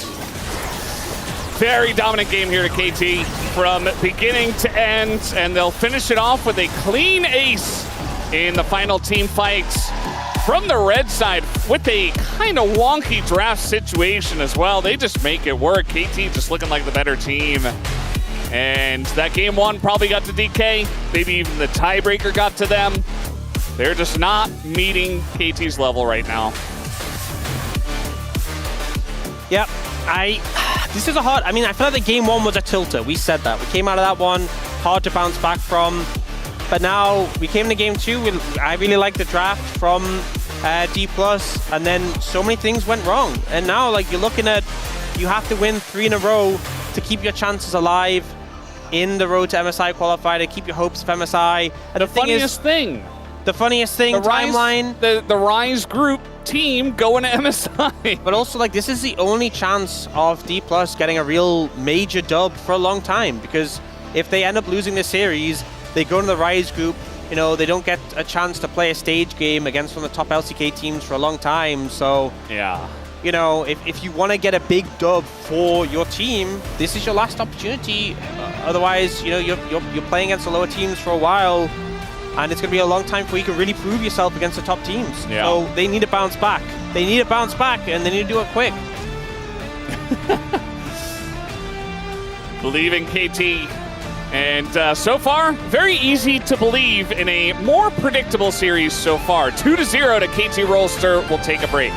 Very dominant game here to KT from beginning to end, and they'll finish it off with a clean ace in the final team fights from the red side with a kind of wonky draft situation as well. They just make it work. KT just looking like the better team. And that game one probably got to DK. Maybe even the tiebreaker got to them. They're just not meeting KT's level right now. Yep. This is a hard, I mean, I feel like the game one was a tilter. We said that. We came out of that one, hard to bounce back from. But now we came to game two. I really like the draft from D+, and then so many things went wrong. And now, like, you're looking at, you have to win 3 in a row to keep your chances alive in the Road to MSI qualifier, to keep your hopes of MSI. And the funniest thing, timeline. The Rise group team going to MSI. But also, like, this is the only chance of D+ getting a real major dub for a long time, because if they end up losing this series, they go to the Rise group, you know, they don't get a chance to play a stage game against one of the top LCK teams for a long time. So yeah, you know, if you want to get a big dub for your team, this is your last opportunity. Otherwise, you know, you're playing against the lower teams for a while, and it's going to be a long time before you can really prove yourself against the top teams. Yeah. So they need to bounce back. They need to bounce back, and they need to do it quick. Believe in KT. And so far, very easy to believe in a more predictable series so far. 2-0 to KT Roaster. We'll take a break.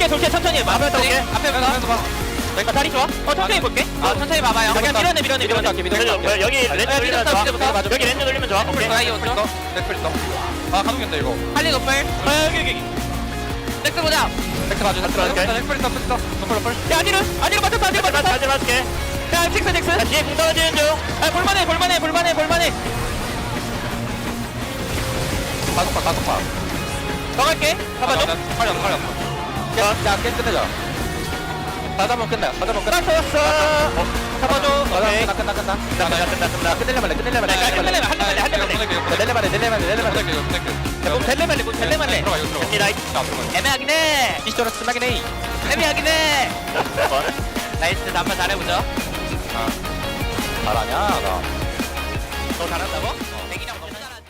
돌게 천천히 마음을 떠올게 앞에 봐. 여기가 다리 좋아? 천천히 볼게. 천천히 봐봐요. 그냥 밀어내. 여기 렌즈 돌리면 좋아. 여기 렌즈 돌리면 좋아. 오케이. 가동된다 이거. 할 리 높을. 여기. 넥스 보자. 넥스 봐줘. 넥스 들어갈게. 넥스 노플. 야 안니를 맞췄어 안니를 맞을게. 야 잭스 야 뒤에 공 떨어지는 중. 아 볼만해. 가속파. 더 갈게. 잡아줘. 빨리 야 게임 끝내자. 다 잡으면 끝나. 왔어. 잡아줘. 오케이. 끝나. 끝나. 끝내려말래. 델레말래. 갑니다. 애매하긴 해. 이쪽으로 스마긴 해. 애매하긴 해. 나이스. 한번 잘해보자. 잘하냐 나. 너 잘한다고? 백이랑 너무 잘하지.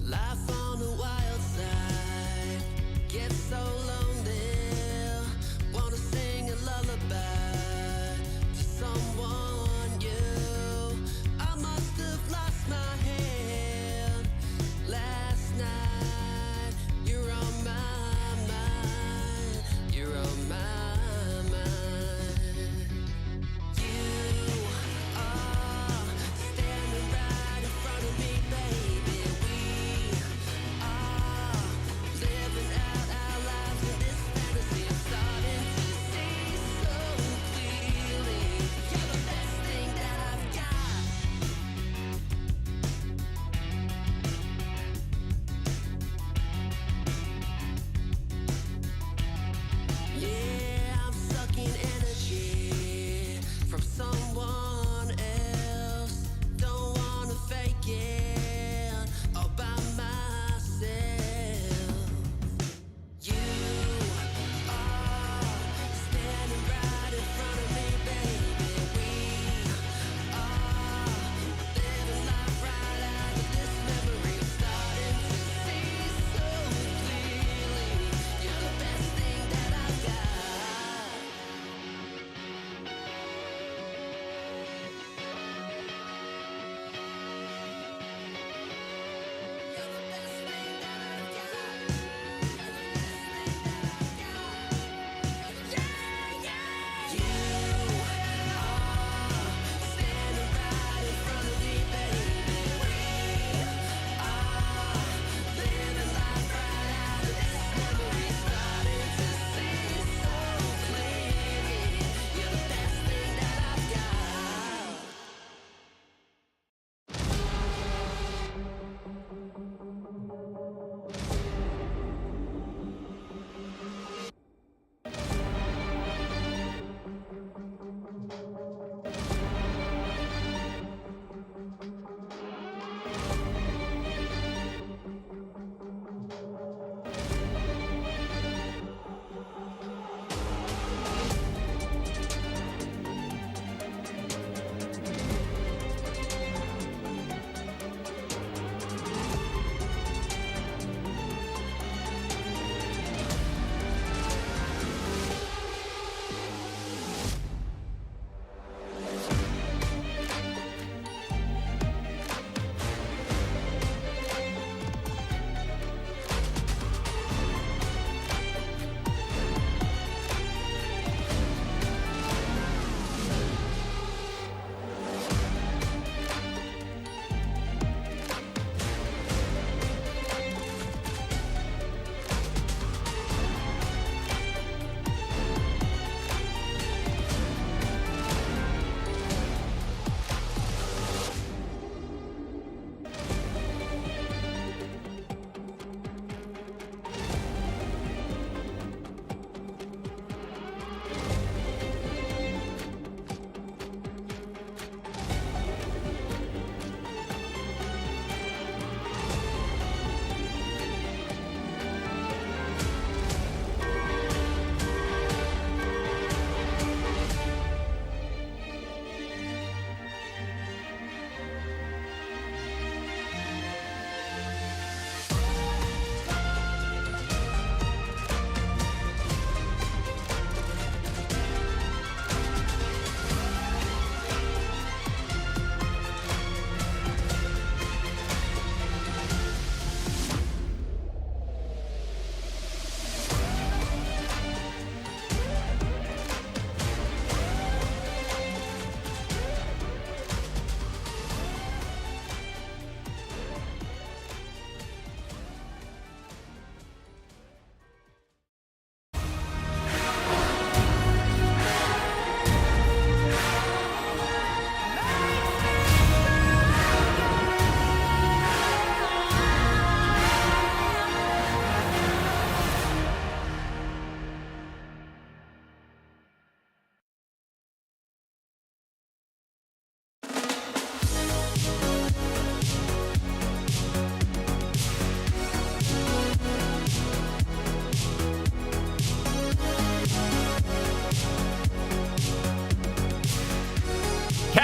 Life on the wild side gets so lonely. Wanna sing a lullaby to someone new. I must have lost my hand last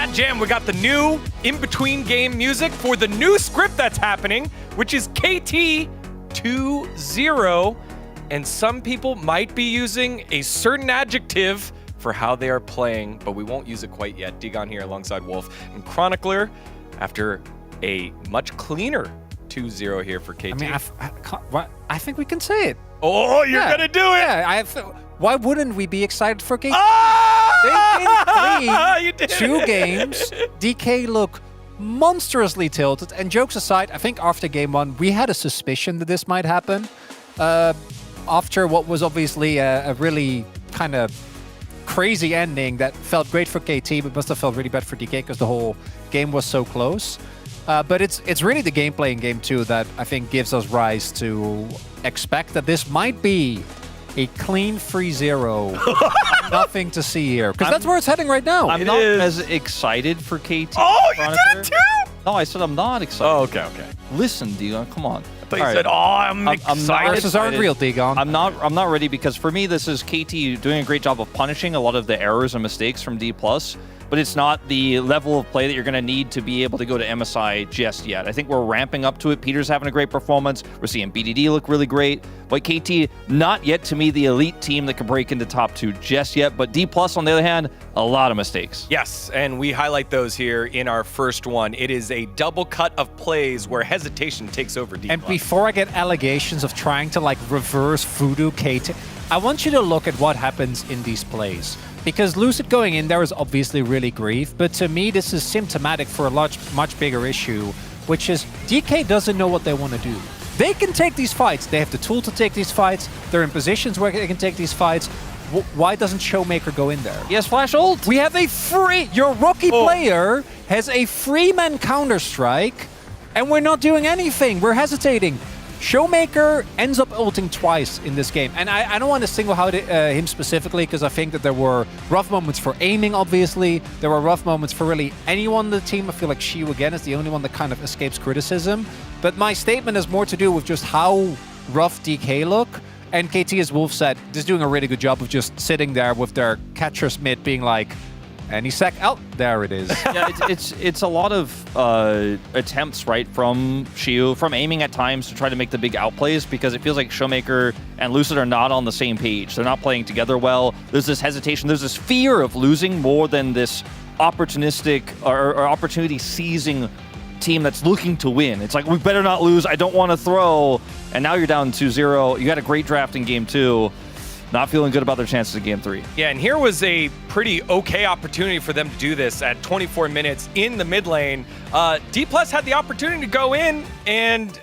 that jam, we got the new in-between game music for the new script that's happening, which is KT 2-0. And some people might be using a certain adjective for how they are playing, but we won't use it quite yet. Digon here alongside Wolf and Chronicler after a much cleaner 2-0 here for KT. I mean, I think we can say it. Oh, you're gonna do it! Yeah, why wouldn't we be excited for KT? Ah! They did 2 games. DK look monstrously tilted. And jokes aside, I think after game 1, we had a suspicion that this might happen. After what was obviously a really kind of crazy ending that felt great for KT, but must have felt really bad for DK because the whole game was so close. But it's really the gameplay in game 2 that I think gives us rise to expect that this might be a clean 3-0. Nothing to see here. Because that's where it's heading right now. I'm not as excited for KT. Oh, you did too? No, I said I'm not excited. Oh, okay. Listen, Digon, come on. I thought you said, I'm excited. Versus aren't real, Digon. I'm not ready because for me, this is KT doing a great job of punishing a lot of the errors and mistakes from D+. But it's not the level of play that you're going to need to be able to go to MSI just yet. I think we're ramping up to it. Peter's having a great performance. We're seeing BDD look really great. But KT, not yet to me the elite team that can break into top 2 just yet. But D+, on the other hand, a lot of mistakes. Yes, and we highlight those here in our first one. It is a double cut of plays where hesitation takes over D+. And before I get allegations of trying to like reverse voodoo KT, I want you to look at what happens in these plays. Because Lucid going in there is obviously really grief, but to me this is symptomatic for a much bigger issue, which is DK doesn't know what they want to do. They can take these fights. They have the tool to take these fights. They're in positions where they can take these fights. Why doesn't Showmaker go in there? He has flash ult. We have a free... Your rookie player has a free-man counter-strike, and we're not doing anything. We're hesitating. Showmaker ends up ulting twice in this game. And I don't want to single out him specifically because I think that there were rough moments for aiming, obviously. There were rough moments for really anyone on the team. I feel like Shiu, again, is the only one that kind of escapes criticism. But my statement has more to do with just how rough DK look. And KT, as Wolf said, is doing a really good job of just sitting there with their catcher's mitt being like, any sec. Oh, there it is. Yeah, it's a lot of attempts, right, from Shiu, from aiming at times to try to make the big outplays because it feels like Showmaker and Lucid are not on the same page. They're not playing together well. There's this hesitation. There's this fear of losing more than this opportunistic or opportunity seizing team that's looking to win. It's like, we better not lose. I don't want to throw. And now you're down 2-0. You had a great draft in game 2. Not feeling good about their chances in game 3. Yeah, and here was a pretty okay opportunity for them to do this at 24 minutes in the mid lane. D+ had the opportunity to go in and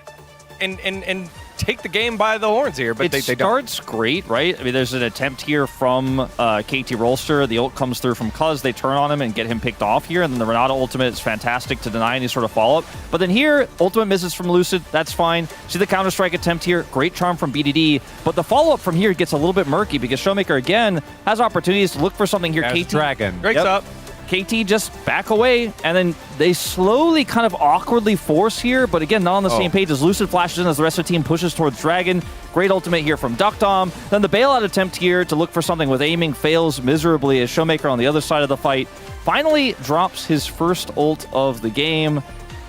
take the game by the horns here, but they starts great, right? I mean, there's an attempt here from KT Rolster. The ult comes through from Cuz. They turn on him and get him picked off here, and then the Renata ultimate is fantastic to deny any sort of follow-up. But then here, ultimate misses from Lucid. That's fine. See the Counter-Strike attempt here. Great charm from BDD. But the follow-up from here gets a little bit murky because Showmaker, again, has opportunities to look for something here. There's KT Dragon. Breaks up. KT just back away, and then they slowly kind of awkwardly force here, but again, not on the same page as Lucid flashes in as the rest of the team pushes towards Dragon. Great ultimate here from Duckdom. Then the bailout attempt here to look for something with aiming fails miserably as Showmaker on the other side of the fight finally drops his first ult of the game.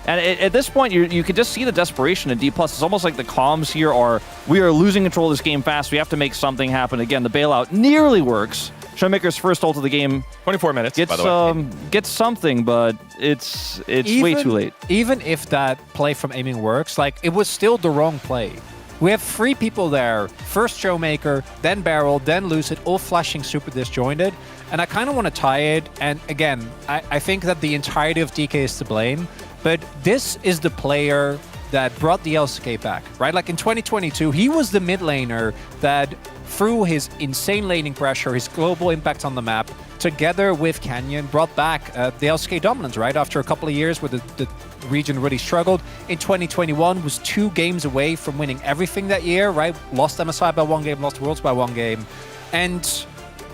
And at this point, you can just see the desperation in D+. It's almost like the comms here are, we are losing control of this game fast. We have to make something happen. Again, the bailout nearly works. Showmaker's first ult of the game. 24 minutes, gets, by the way. Gets something, but it's way too late. Even if that play from aiming works, like, it was still the wrong play. We have 3 people there. First Showmaker, then Barrel, then Lucid, all flashing super disjointed. And I kind of want to tie it. And again, I think that the entirety of DK is to blame. But this is the player that brought the LCK back, right? Like in 2022, he was the mid laner that, through his insane laning pressure, his global impact on the map, together with Canyon, brought back the LCK dominance, right? After a couple of years where the region really struggled. In 2021, was 2 games away from winning everything that year, right? Lost MSI by 1 game, lost Worlds by 1 game. And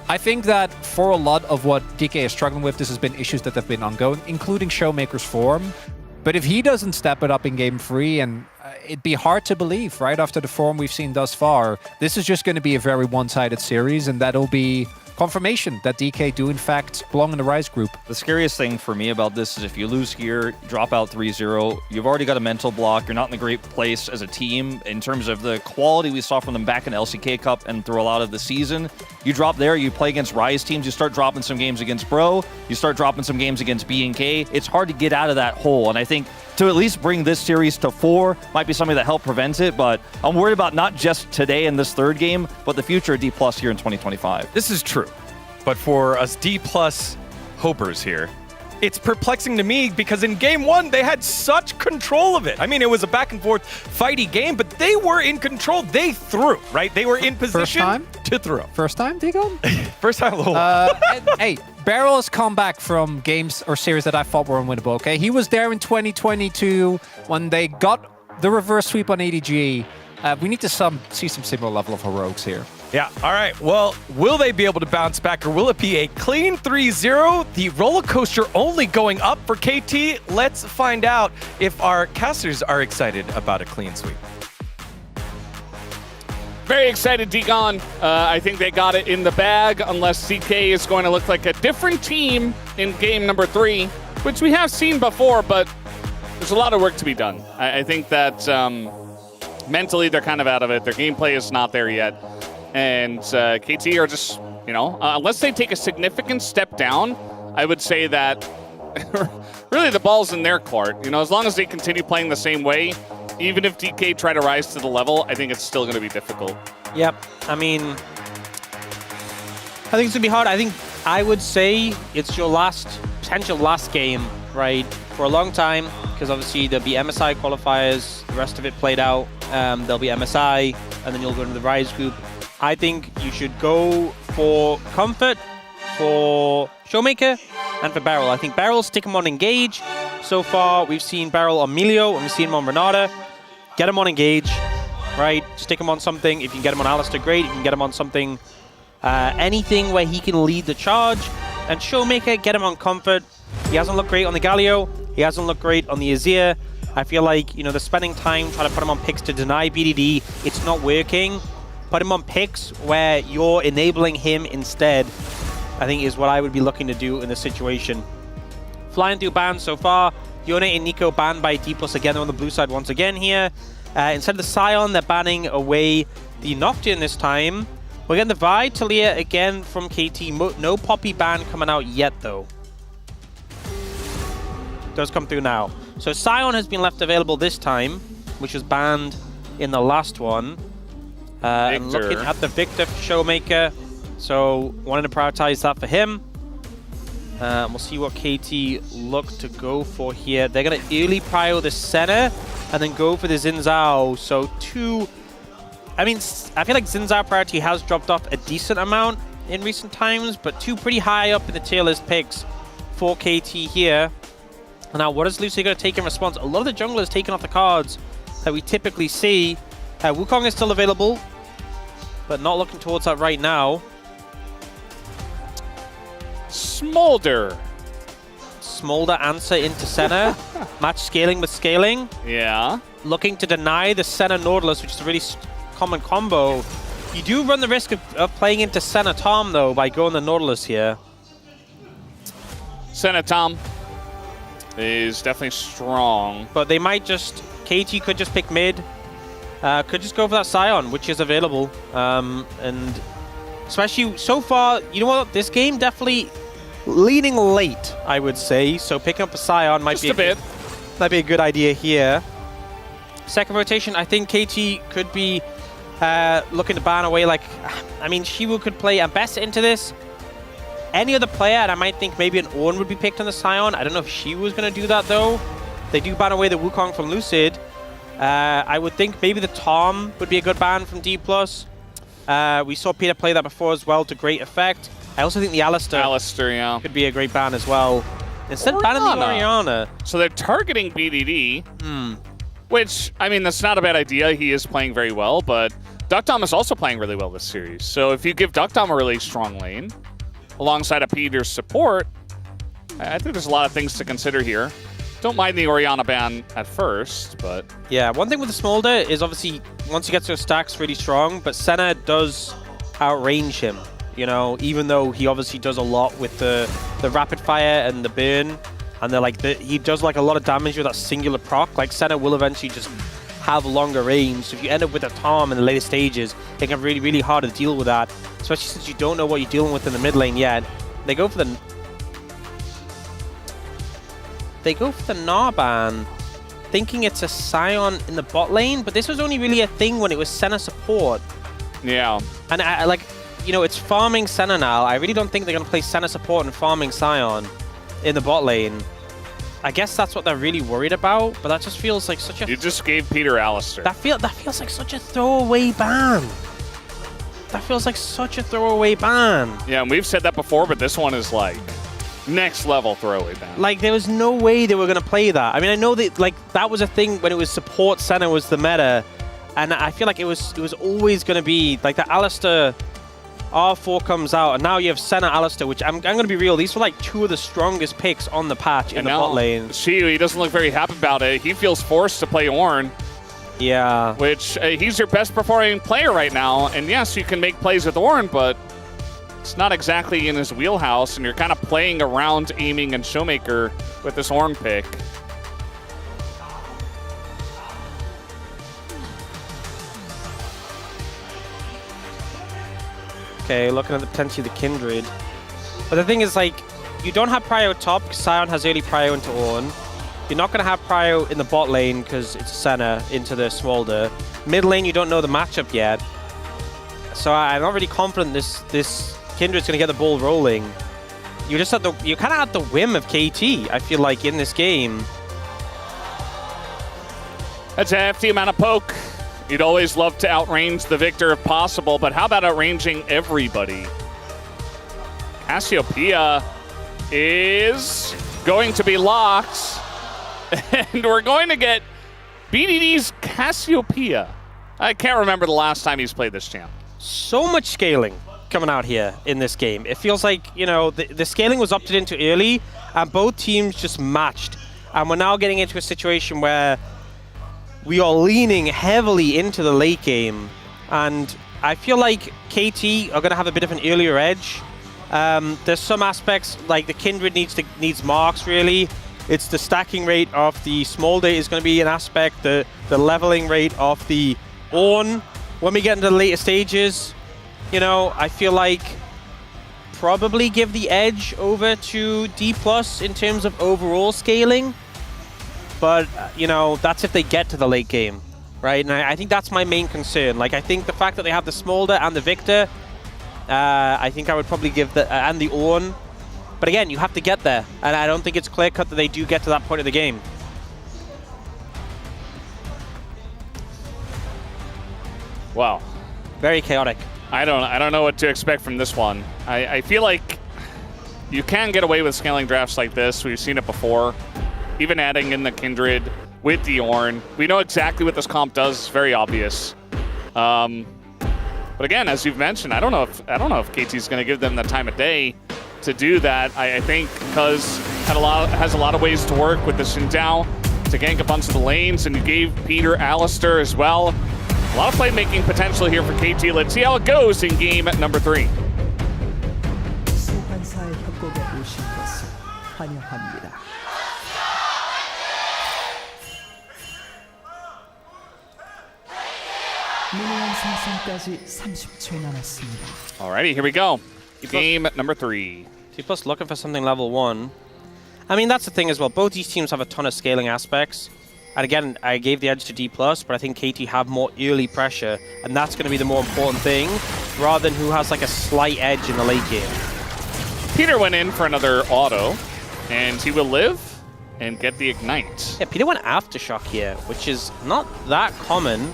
I think that for a lot of what DK is struggling with, this has been issues that have been ongoing, including Showmaker's form. But if he doesn't step it up in game 3, and it'd be hard to believe, right, after the form we've seen thus far, this is just going to be a very one-sided series, and that'll be confirmation that DK do in fact belong in the Rise group. The scariest thing for me about this is if you lose here, drop out 3-0, you've already got a mental block. You're not in a great place as a team in terms of the quality we saw from them back in LCK Cup and through a lot of the season. You drop there, you play against Rise teams, you start dropping some games against Bro, you start dropping some games against B&K. It's hard to get out of that hole, and I think to at least bring this series to 4 might be something that help prevent it, but I'm worried about not just today in this third game, but the future of D+ here in 2025. This is true, but for us D+ hopers here, it's perplexing to me because in game 1, they had such control of it. I mean, it was a back and forth fighty game, but they were in control. They threw, right? They were in position to throw. First time, Digon? First time. Hey, Beryl has come back from games or series that I thought were unwinnable, okay? He was there in 2022 when they got the reverse sweep on ADG. We need to see some similar level of heroics here. Yeah, all right. Well, will they be able to bounce back, or will it be a clean 3-0? The roller coaster only going up for KT. Let's find out if our casters are excited about a clean sweep. Very excited, Deacon. I think they got it in the bag, unless CK is going to look like a different team in game number 3, which we have seen before, but there's a lot of work to be done. I think that mentally they're kind of out of it. Their gameplay is not there yet. And KT are just, unless they take a significant step down, I would say that really the ball's in their court. As long as they continue playing the same way, even if DK try to rise to the level, I think it's still going to be difficult. Yep. I mean, I think it's going to be hard. I would say it's your potential last game, right, for a long time, because obviously there'll be MSI qualifiers, the rest of it played out, there'll be MSI, and then you'll go into the Rise group. I think you should go for Comfort, for Showmaker, and for Beryl. I think Beryl, stick him on Engage. So far, we've seen Beryl on Melio, and we've seen him on Renata. Get him on Engage, right? Stick him on something. If you can get him on Alistar, great. If you can get him on something, anything where he can lead the charge. And Showmaker, get him on Comfort. He hasn't looked great on the Galio. He hasn't looked great on the Azir. I feel like, they're spending time trying to put him on picks to deny BDD. It's not working. Put him on picks where you're enabling him instead, I think is what I would be looking to do in this situation. Flying through bans so far. Yone and Nico banned by D+ again on the blue side once again here. Instead of the Scion, they're banning away the Nocturne this time. We're getting the Vi, Talia again from KT. No Poppy ban coming out yet, though. Does come through now. So Scion has been left available this time, which was banned in the last one. And looking at the Victor Showmaker, so wanting to prioritize that for him. We'll see what KT look to go for here. They're going to early prio the center and then go for the Xin Zhao. So I feel like Xin Zhao priority has dropped off a decent amount in recent times, but 2 pretty high up in the tier list picks for KT here. Now, what is Lucy going to take in response? A lot of the junglers taking off the cards that we typically see. Wukong is still available, but not looking towards that right now. Smolder answer into center. Match scaling with scaling. Yeah. Looking to deny the center Nautilus, which is a really common combo. You do run the risk of playing into center Tom, though, by going the Nautilus here. Center Tom is definitely strong. But they might just... KT could just pick mid. Could just go for that Scion, which is available. And especially so far, you know what? This game definitely leaning late, I would say. So picking up a Scion might be a good idea here. Second rotation, I think KT could be looking to ban away. Shiwu could play Ambessa into this. Any other player, and I might think maybe an Ornn would be picked on the Scion. I don't know if Shiwu was going to do that, though. They do ban away the Wukong from Lucid. I would think maybe the Tom would be a good ban from D+. We saw Peter play that before as well to great effect. I also think the Alistar could be a great ban as well. Instead of banning the Orianna. So they're targeting BDD, which, that's not a bad idea. He is playing very well, but Duckdom is also playing really well this series. So if you give Duckdom a really strong lane, alongside of Peter's support, I think there's a lot of things to consider here. Don't mind the Orianna ban at first, but... Yeah, one thing with the Smolder is obviously once he gets to stacks really strong, but Senna does outrange him. you know, even though he obviously does a lot with the rapid fire and the burn, and they're like he does like a lot of damage with that singular proc. Like Senna will eventually just have longer range. So if you end up with a Tom in the later stages, it can be really hard to deal with that, especially since you don't know what you're dealing with in the mid lane yet. They go for the Narban, thinking it's a Sion in the bot lane, but this was only really a thing when it was Senna support. Yeah. And I like, you know, it's farming Senna now. I really don't think they're going to play Senna support and farming Sion in the bot lane. I guess that's what they're really worried about, but that just feels like such a... You just gave Peter Alistair. That feels like such a throwaway ban. That feels like such a throwaway ban. Yeah, and we've said that before, but this one is like next level throwaway ban. Like, there was no way they were going to play that. I mean, I know that, like, that was a thing when it was support Senna was the meta, and I feel like it was always going to be, like, the Alistair R4 comes out, and now you have Senna Alistair, which I'm going to be real, these were like two of the strongest picks on the patch in the bot lane. He doesn't look very happy about it. He feels forced to play Ornn. Yeah. Which, he's your best performing player right now, and yes, you can make plays with Ornn, but it's not exactly in his wheelhouse, and you're kind of playing around aiming and Showmaker with this Ornn pick. Okay, looking at potentially the Kindred. But the thing is, like, you don't have prio top because Sion has early prio into Ornn. You're not going to have prio in the bot lane because it's Senna into the Smolder. Mid lane, you don't know the matchup yet. So I'm not really confident this Kindred's going to get the ball rolling. You're kind of at the whim of KT, I feel like, in this game. That's a hefty amount of poke. You'd always love to outrange the victor if possible, but how about outranging everybody? Cassiopeia is going to be locked, and we're going to get BDD's Cassiopeia. I can't remember the last time he's played this champ. So much scaling coming out here in this game. It feels like, you know, the scaling was opted into early, and both teams just matched. And we're now getting into a situation where we are leaning heavily into the late game, and I feel like KT are going to have a bit of an earlier edge. There's some aspects, like the Kindred needs marks, really. It's the stacking rate of the Smolder is going to be an aspect, the leveling rate of the Ornn. When we get into the later stages, you know, I feel like probably give the edge over to D+ in terms of overall scaling. But, you know, that's if they get to the late game, right? And I think that's my main concern. Like, I think the fact that they have the Smolder and the Victor, I think I would probably give and the Ornn. But again, you have to get there. And I don't think it's clear-cut that they do get to that point of the game. Wow. Very chaotic. I don't know what to expect from this one. I feel like you can get away with scaling drafts like this. We've seen it before. Even adding in the Kindred with the Ornn. We know exactly what this comp does. It's very obvious. But again, as you've mentioned, I don't know if KT's going to give them the time of day to do that. I think because has a lot of ways to work with the Xingqiao to gank a bunch of the lanes, and you gave Peter Alistair as well. A lot of playmaking potential here for KT. Let's see how it goes in game number 3. 소환사의 협곡에 오신 것을 환영합니다. 미니언 생성까지 30초 남았습니다. Alrighty, here we go. Game number 3. T+ looking for something level 1. I mean, that's the thing as well. Both these teams have a ton of scaling aspects. And again, I gave the edge to D+, but I think KT have more early pressure, and that's going to be the more important thing, rather than who has like a slight edge in the late game. Peter went in for another auto, and he will live and get the ignite. Yeah, Peter went Aftershock here, which is not that common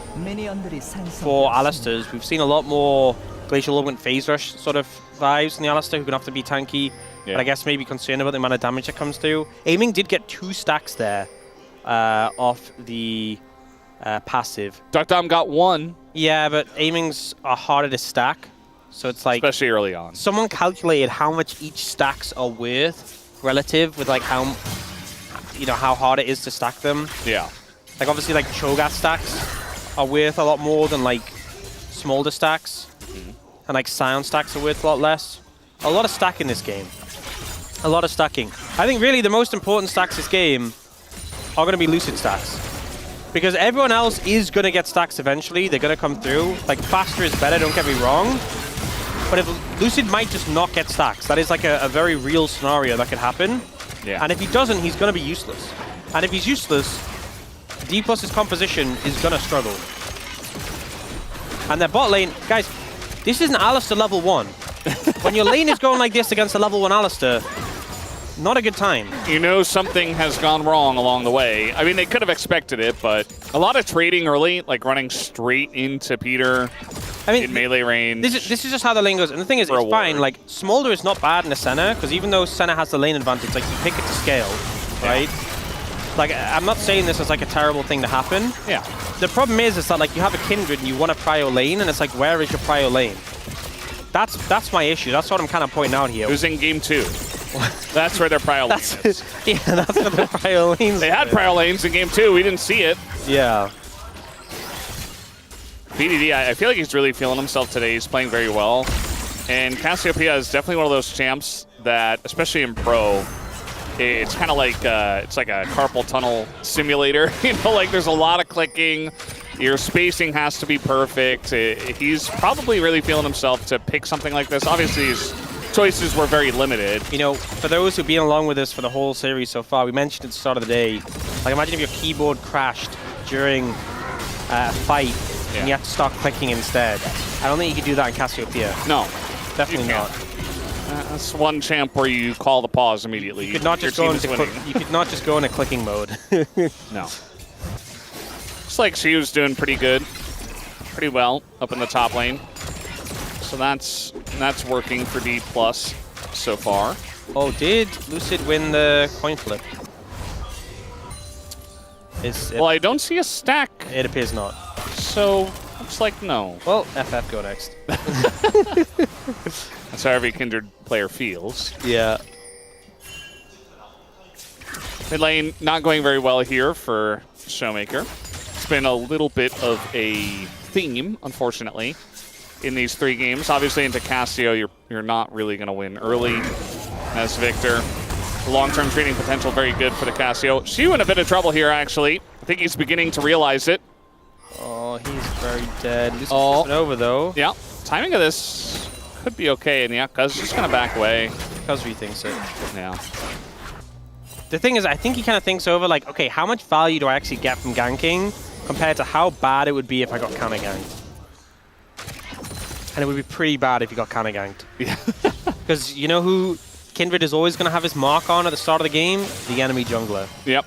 for Alistairs. We've seen a lot more Glacial Augment Phase Rush sort of vibes in the Alistair, who can have to be tanky, but I guess maybe concerned about the amount of damage that comes through. Aiming did get 2 stacks there off the passive. Duck Dom got 1. Yeah, but aimings are harder to stack, so it's like... Especially early on. Someone calculated how much each stacks are worth relative with like how... You know, how hard it is to stack them. Yeah. Like, obviously, like, Cho'Gath stacks are worth a lot more than, like, Smolder stacks. and like Scion stacks are worth a lot less. A lot of stack in this game. A lot of stacking. I think really the most important stacks this game are going to be Lucid stacks. Because everyone else is going to get stacks eventually. They're going to come through. Like, faster is better, don't get me wrong. But if Lucid might just not get stacks. That is like a very real scenario that could happen. Yeah. And if he doesn't, he's going to be useless. And if he's useless, D+'s composition is going to struggle. And their bot lane, guys, this isn't Alistar level 1. When your lane is going like this against a level 1 Alistar, not a good time. You know something has gone wrong along the way. I mean, they could have expected it, but a lot of trading early, like running straight into Peter in melee range. This is just how the lane goes. And the thing is, it's fine. Like, Smolder is not bad in the center, because even though center has the lane advantage, like, you pick it to scale, right? Like, I'm not saying this is like a terrible thing to happen. Yeah. The problem is that like you have a Kindred and you want a prio lane, and it's like, where is your prio lane? That's my issue. That's what I'm kind of pointing out here. It was in game 2. That's where their prio lane is. Yeah, that's where their prio lanes. They had prio lanes in game 2. We didn't see it. Yeah. BDD, I feel like he's really feeling himself today. He's playing very well. And Cassiopeia is definitely one of those champs that, especially in pro, it's kind of like it's like a carpal tunnel simulator. You know, like there's a lot of clicking. Your spacing has to be perfect. He's probably really feeling himself to pick something like this. Obviously, his choices were very limited. You know, for those who've been along with us for the whole series so far, we mentioned at the start of the day, like imagine if your keyboard crashed during a fight and you have to start clicking instead. I don't think you could do that in Cassiopeia. No. Definitely not. That's one champ where you call the pause immediately. You could not just go into you could not just go into clicking mode. No. Looks like she was doing pretty good, pretty well up in the top lane. So that's working for D+ so far. Oh, did Lucid win the coin flip? Well, I don't see a stack. It appears not. So looks like no. Well, FF go next. That's how every Kindred player feels. Yeah. Mid lane not going very well here for Showmaker. It's been a little bit of a theme, unfortunately, in these 3 games. Obviously, into Cassio, you're not really going to win early as Victor. Long-term trading potential very good for the Cassio. Shu in a bit of trouble here, actually. I think he's beginning to realize it. Oh, he's very dead. This is over, though. Yeah. Timing of this could be okay, and yeah, Cuz just going to back away. Cuz rethinks it. Yeah. The thing is, I think he kind of thinks over, like, okay, how much value do I actually get from ganking compared to how bad it would be if I got counter ganked? And it would be pretty bad if you got counter ganked. Yeah. Because you know who Kindred is always going to have his mark on at the start of the game? The enemy jungler. Yep.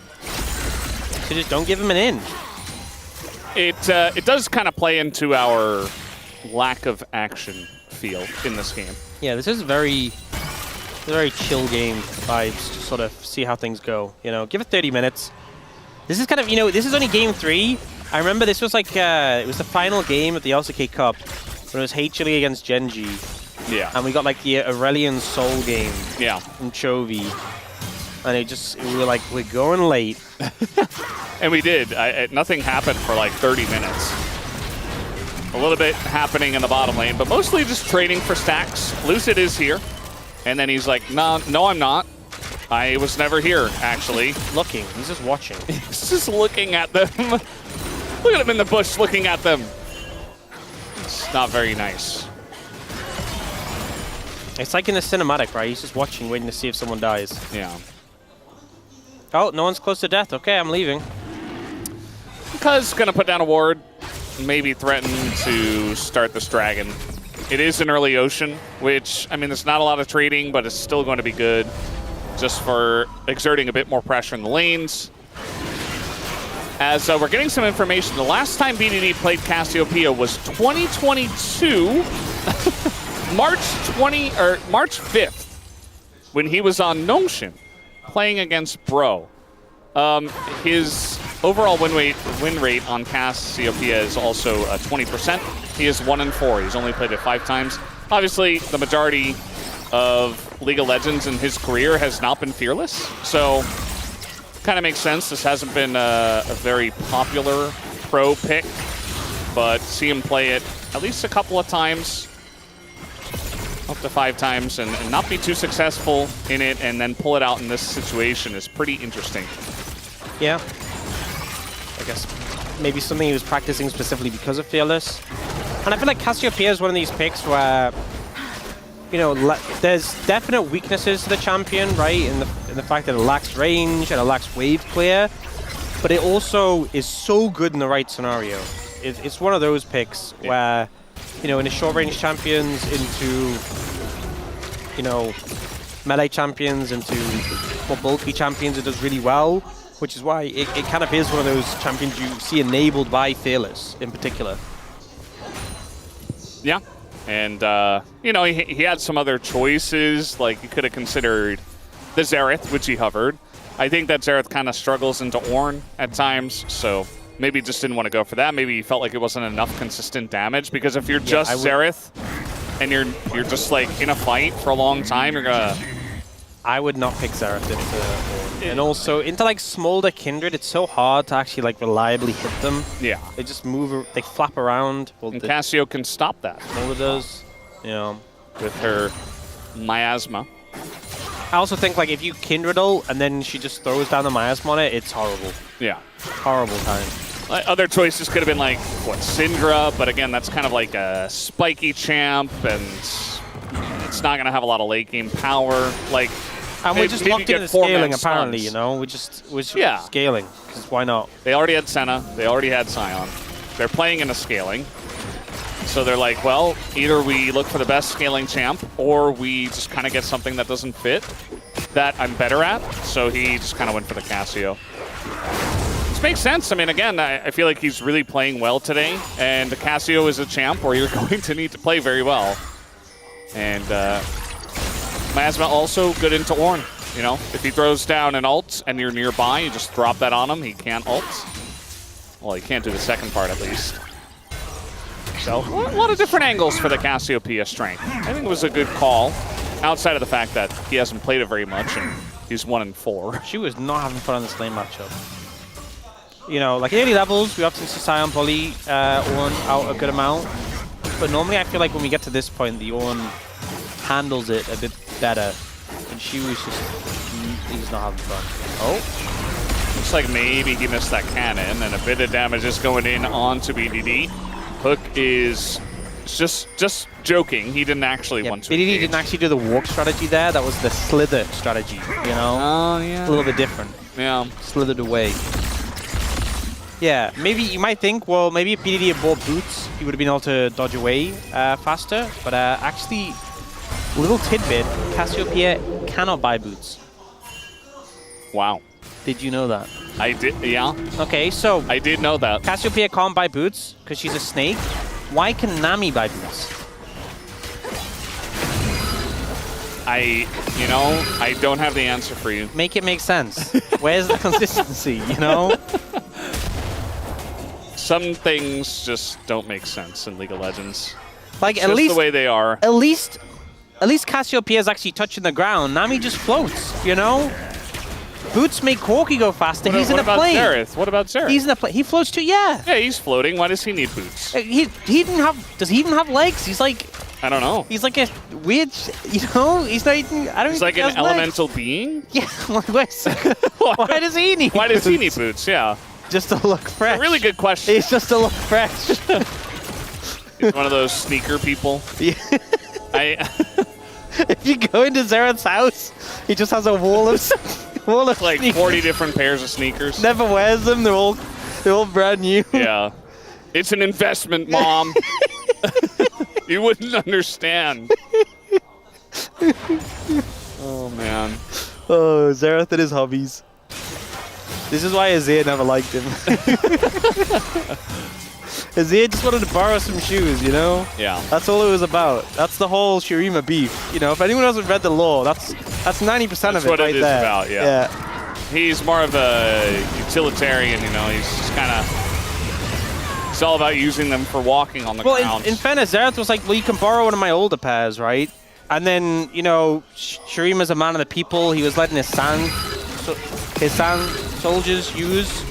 So just don't give him an in. It does kind of play into our lack of action feel in this game. Yeah, this is very chill game vibes to sort of see how things go. You know, give it 30 minutes. This is kind of, you know, this is only game 3. I remember this was like, it was the final game at the LCK Cup when it was HLE against Genji. Yeah. And we got like the Aurelion Soul game. Yeah. From Chovy. And we were like, we're going late. And we did. Nothing happened for like 30 minutes. A little bit happening in the bottom lane, but mostly just trading for stacks. Lucid is here. And then he's like, no, I'm not. I was never here, actually. Looking. He's just watching. He's just looking at them. Look at him in the bush looking at them. It's not very nice. It's like in the cinematic, right? He's just watching, waiting to see if someone dies. Yeah. Oh, no one's close to death. Okay, I'm leaving. Because gonna put down a ward, maybe threaten to start this dragon. It is an early ocean, which, I mean, there's not a lot of trading, but it's still going to be good just for exerting a bit more pressure in the lanes. As we're getting some information, the last time BDD played Cassiopeia was 2022, March 5th, when he was on Notion playing against Bro. His overall win rate on Cassiopeia is also 20%. He is 1-4. He's only played it 5 times. Obviously, the majority of League of Legends in his career has not been fearless, so kind of makes sense. This hasn't been a very popular pro pick, but see him play it at least a couple of times up to 5 times and not be too successful in it, and then pull it out in this situation is pretty interesting. Yeah. I guess maybe something he was practicing specifically because of Fearless. And I feel like Cassiopeia is one of these picks where, you know, there's definite weaknesses to the champion, right? In the fact that it lacks range and it lacks wave clear, but it also is so good in the right scenario. It's one of those picks where, you know, in the short range champions into, you know, melee champions into more bulky champions, it does really well, which is why it kind of is one of those champions you see enabled by Fearless in particular. Yeah. And, you know, he had some other choices. Like, he could have considered the Xerath, which he hovered. I think that Xerath kind of struggles into Ornn at times, so maybe just didn't want to go for that. Maybe he felt like it wasn't enough consistent damage, because if you're just Xerath and you're just, like, in a fight for a long time, you're going to... I would not pick Xerath into Ornn. And also, into, like, Smolder Kindred, it's so hard to actually, like, reliably hit them. Yeah. They just move, they flap around. Well, and Cassio can stop that. Smolder does, you know. With her miasma. I also think, like, if you Kindredal and then she just throws down the miasma on it, it's horrible. Yeah. Horrible time. Other choices could have been, like, what, Syndra, but again, that's kind of like a spiky champ, and it's not going to have a lot of late game power. Like, and we're just locked into scaling, apparently, you know? We're just scaling, because why not? They already had Senna. They already had Sion. They're playing into scaling. So they're like, well, either we look for the best scaling champ, or we just kind of get something that doesn't fit, that I'm better at. So he just kind of went for the Cassio. This makes sense. I mean, again, I feel like he's really playing well today, and the Cassio is a champ where you're going to need to play very well. And Miasma also good into Ornn. You know, if he throws down an ult and you're nearby, you just drop that on him. He can't ult. Well, he can't do the second part at least. So, a lot of different angles for the Cassiopeia strength. I think it was a good call, outside of the fact that he hasn't played it very much and he's 1-4. She was not having fun on this lane matchup. You know, like early levels, we often see Sion bully Ornn out a good amount. But normally I feel like when we get to this point, the Ornn handles it a bit better. And she was just, he's not having fun. Oh, looks like maybe he missed that cannon, and a bit of damage is going in onto BDD. Hook is just joking. He didn't actually want to BDD engage. didn't actually do the walk strategy there. That was the slither strategy, you know? Oh, yeah. A little bit different. Yeah. Slithered away. Yeah, maybe you might think, well, maybe if BDD had bought boots, he would have been able to dodge away faster. But actually, little tidbit, Cassiopeia cannot buy boots. Wow. Did you know that? I did, yeah. Okay, so... I did know that. Cassiopeia can't buy boots because she's a snake. Why can Nami buy boots? You know, I don't have the answer for you. Make it make sense. Where's the consistency, you know? Some things just don't make sense in League of Legends. Like, it's at just least the way they are. At least Cassiopeia is actually touching the ground. Nami just floats, you know? Boots make Corki go faster. He's in a plane. What about Xerath? He's in a plane. He floats too, yeah. Yeah, he's floating. Why does he need boots? He didn't have... Does he even have legs? He's like... I don't know. He's like a weird... You know? He's not even... I don't He's even like think an he has elemental legs. being? Yeah. Why does he need Why does he need boots? boots? Yeah. Just to look fresh. A really good question. It's just to look fresh. He's one of those sneaker people. Yeah. If you go into Xerath's house, he just has a wall of like sneakers. 40 different pairs of sneakers. Never wears them. They're all brand new. Yeah. It's an investment, Mom. You wouldn't understand. Oh, man. Oh, Xerath and his hobbies. This is why Azir never liked him. Azir just wanted to borrow some shoes, you know? Yeah. That's all it was about. That's the whole Shurima beef. You know, if anyone hasn't read the lore, that's 90% of it what right it is there. about, yeah. He's more of a utilitarian, you know. He's just kind of... It's all about using them for walking on the ground. In fairness, Xerath was like, well, you can borrow one of my older pairs, right? And then, you know, Shurima's a man of the people. He was letting his sand soldiers use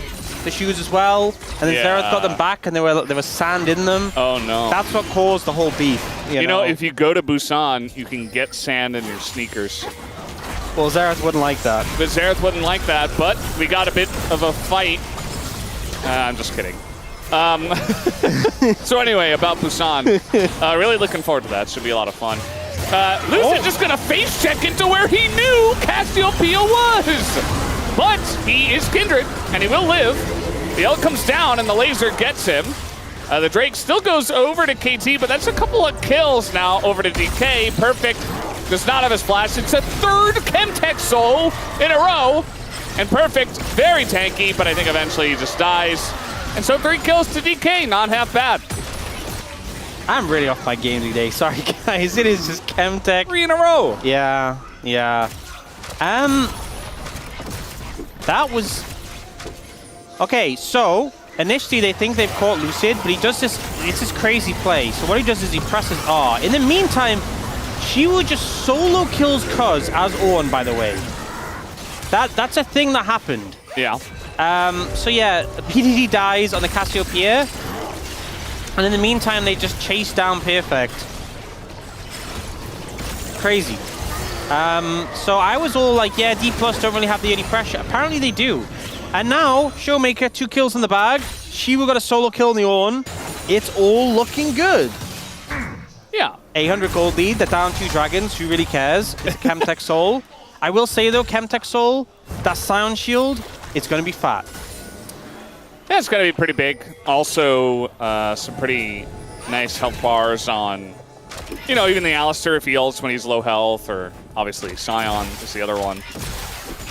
the shoes as well. And then Xerath got them back and there was sand in them. Oh, no. That's what caused the whole beef. You know, if you go to Busan, you can get sand in your sneakers. Well, Xerath wouldn't like that. But Xerath wouldn't like that, but we got a bit of a fight. I'm just kidding. So anyway, about Busan, really looking forward to that. Should be a lot of fun. Lucid just gonna face check into where he knew Cassiopeia was, but he is Kindred and he will live. The ult comes down and the laser gets him. The Drake still goes over to KT, but that's a couple of kills now over to DK. Perfect does not have his flash. It's a third Chemtech soul in a row, and Perfect very tanky, but I think eventually he just dies. And so 3 kills to DK, not half bad. I'm really off my game today. Sorry, guys. It is just Chemtech. 3 in a row. Yeah. That was... Okay, so initially they think they've caught Lucid, but he does this... It's this crazy play. So what he does is he presses R. In the meantime, Shiwu just solo kills Cuz as Ornn, by the way. That's a thing that happened. Yeah. So yeah, PDD dies on the Cassiopeia, and in the meantime they just chase down Perfect. Crazy. So I was all like, yeah, D+ don't really have the early pressure. Apparently they do. And now, Showmaker, 2 kills in the bag. Shiwu got a solo kill in the Ornn. It's all looking good. Yeah. 800 gold lead, they're down 2 dragons, who really cares? It's a Chemtech Soul. I will say though, Chemtech Soul, that Scion Shield, it's going to be fat. Yeah, it's going to be pretty big. Also, some pretty nice health bars on, you know, even the Alistar if he ults when he's low health, or obviously Scion is the other one.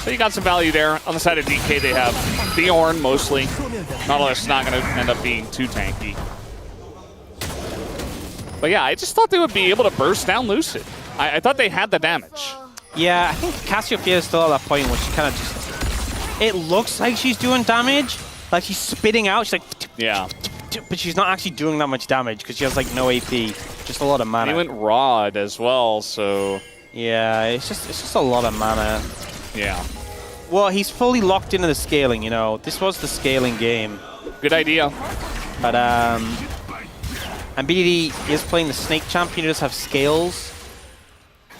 So you got some value there. On the side of DK, they have the Ornn mostly. Nautilus not going to end up being too tanky. But yeah, I just thought they would be able to burst down Lucid. I thought they had the damage. Yeah, I think Cassiopeia is still at that point where she kind of just... It looks like she's doing damage. Like she's spitting out. She's like... Yeah. But she's not actually doing that much damage because she has like no AP. Just a lot of mana. He went Rod as well, so... Yeah, it's just a lot of mana. Yeah. Well, he's fully locked into the scaling, you know. This was the scaling game. Good idea. But, and BDD is playing the Snake champion. He does have scales.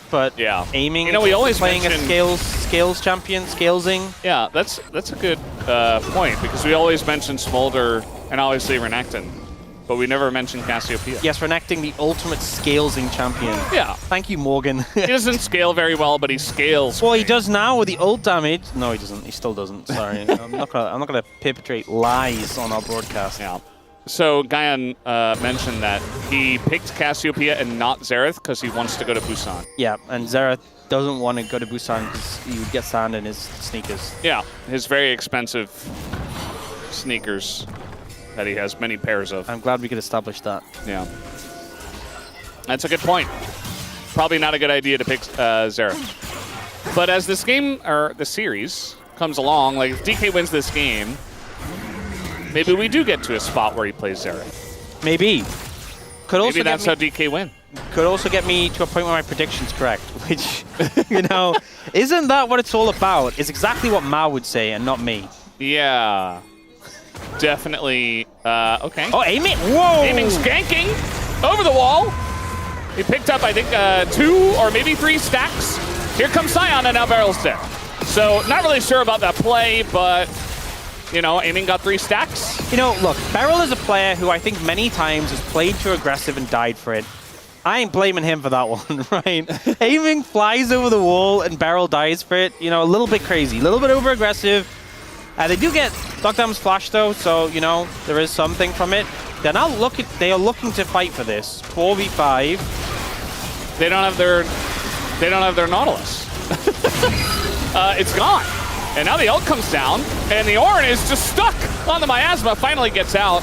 But yeah, aiming, you know, we always playing mention a scales champion, scalesing. Yeah, that's a good point, because we always mention Smolder and obviously Renekton, but we never mention Cassiopeia. Yes, Renekton, the ultimate scalesing champion. Yeah. Thank you, Morgan. He doesn't scale very well, but he scales. Well, he does now with the ult damage. No, he doesn't. He still doesn't. Sorry, I'm not gonna perpetrate lies on our broadcast. Yeah. So Guyan mentioned that he picked Cassiopeia and not Xerath because he wants to go to Busan. Yeah, and Xerath doesn't want to go to Busan because he would get sand in his sneakers. Yeah, his very expensive sneakers that he has many pairs of. I'm glad we could establish that. Yeah. That's a good point. Probably not a good idea to pick Xerath. But as this game, or the series, comes along, like if DK wins this game, maybe we do get to a spot where he plays Xerath. Maybe. Could also maybe that's how DK win. Could also get me to a point where my prediction's correct, which, you know, isn't that what it's all about? It's exactly what Mao would say and not me. Yeah. Definitely. Okay. Oh, aiming. Whoa. Aiming, skanking over the wall. He picked up, I think, 2 or maybe 3 stacks. Here comes Scion, and now Barrel's there. So, not really sure about that play, but... You know, aiming got 3 stacks. You know, look, Beryl is a player who I think many times has played too aggressive and died for it. I ain't blaming him for that one, right? Aiming flies over the wall and Beryl dies for it. You know, a little bit crazy, a little bit over aggressive. They do get Lockdown's flash though, so you know there is something from it. They're now they are looking to fight for this 4v5. They don't have their Nautilus. It's gone. And now the ult comes down, and the Ornn is just stuck on the Miasma, finally gets out.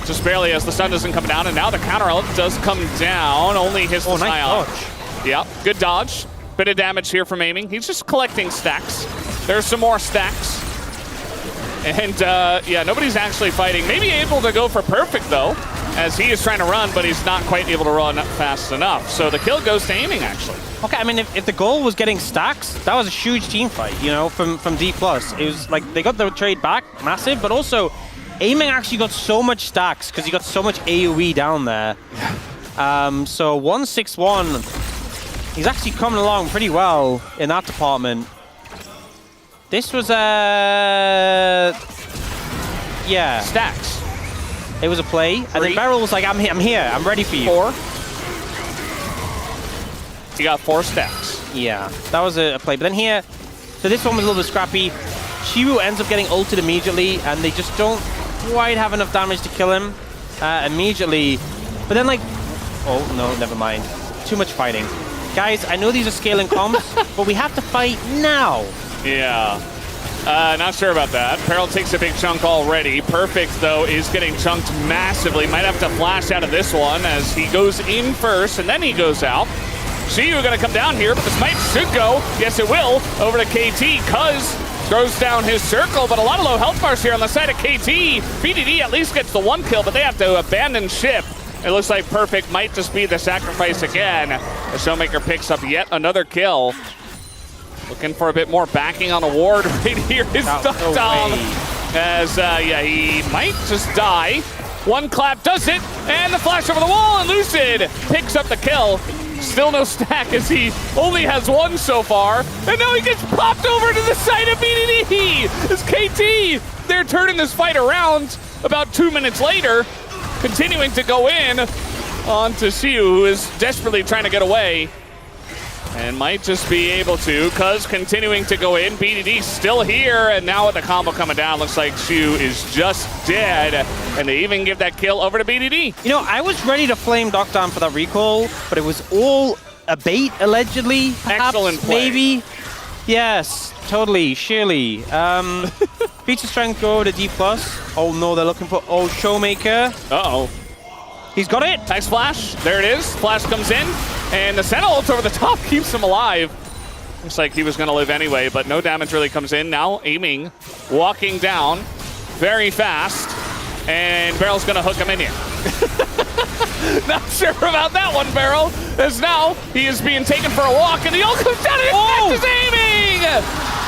Just barely as the stun doesn't come down, and now the counter ult does come down, only hits the Scion. Nice dodge. Yeah, good dodge. Bit of damage here from aiming. He's just collecting stacks. There's some more stacks. And yeah, nobody's actually fighting. Maybe able to go for perfect though, as he is trying to run, but he's not quite able to run fast enough. So the kill goes to aiming actually. Okay, I mean, if the goal was getting stacks, that was a huge team fight, you know, from D+. It was like, they got the trade back, massive, but also, aiming actually got so much stacks, because he got so much AoE down there. So 161. He's actually coming along pretty well in that department. This was yeah. Stacks. It was a play. And then Beryl was like, I'm here. I'm ready for you. 4. He got 4 stacks. Yeah, that was a play. But then here, so this one was a little bit scrappy. Shiru ends up getting ulted immediately, and they just don't quite have enough damage to kill him immediately. But then, like, oh, no, never mind. Too much fighting. Guys, I know these are scaling comps, but we have to fight now. Yeah. Not sure about that. Peril takes a big chunk already. Perfect, though, is getting chunked massively. Might have to flash out of this one as he goes in first, and then he goes out. Shiyu gonna come down here, but this might should go. Yes, it will. Over to KT. Cuz throws down his circle, but a lot of low health bars here on the side of KT. BDD at least gets the 1 kill, but they have to abandon ship. It looks like Perfect might just be the sacrifice again. The Showmaker picks up yet another kill. Looking for a bit more backing on the ward right here is Duckdom. As, yeah, he might just die. 1 clap does it, and the flash over the wall, and Lucid picks up the kill. Still no stack as he only has 1 so far. And now he gets popped over to the side of BDD. It's KT. They're turning this fight around about 2 minutes later. Continuing to go in onto Shiyu, who is desperately trying to get away. And might just be able to, Cuz continuing to go in. BDD still here, and now with the combo coming down, looks like Shiyu is just dead. And they even give that kill over to BDD. You know, I was ready to flame Duckdom for that recall, but it was all a bait, allegedly. Perhaps, excellent play. Maybe. Yes, totally, surely. Feature strength go over to D+. Oh no, they're looking for Showmaker. Uh-oh. He's got it. Nice flash. There it is. Flash comes in. And the Sentinel ult over the top keeps him alive. Looks like he was going to live anyway, but no damage really comes in. Now aiming, walking down very fast. And Barrel's going to hook him in here. Not sure about that one, Barrel. As now he is being taken for a walk, and the ult comes down and is aiming!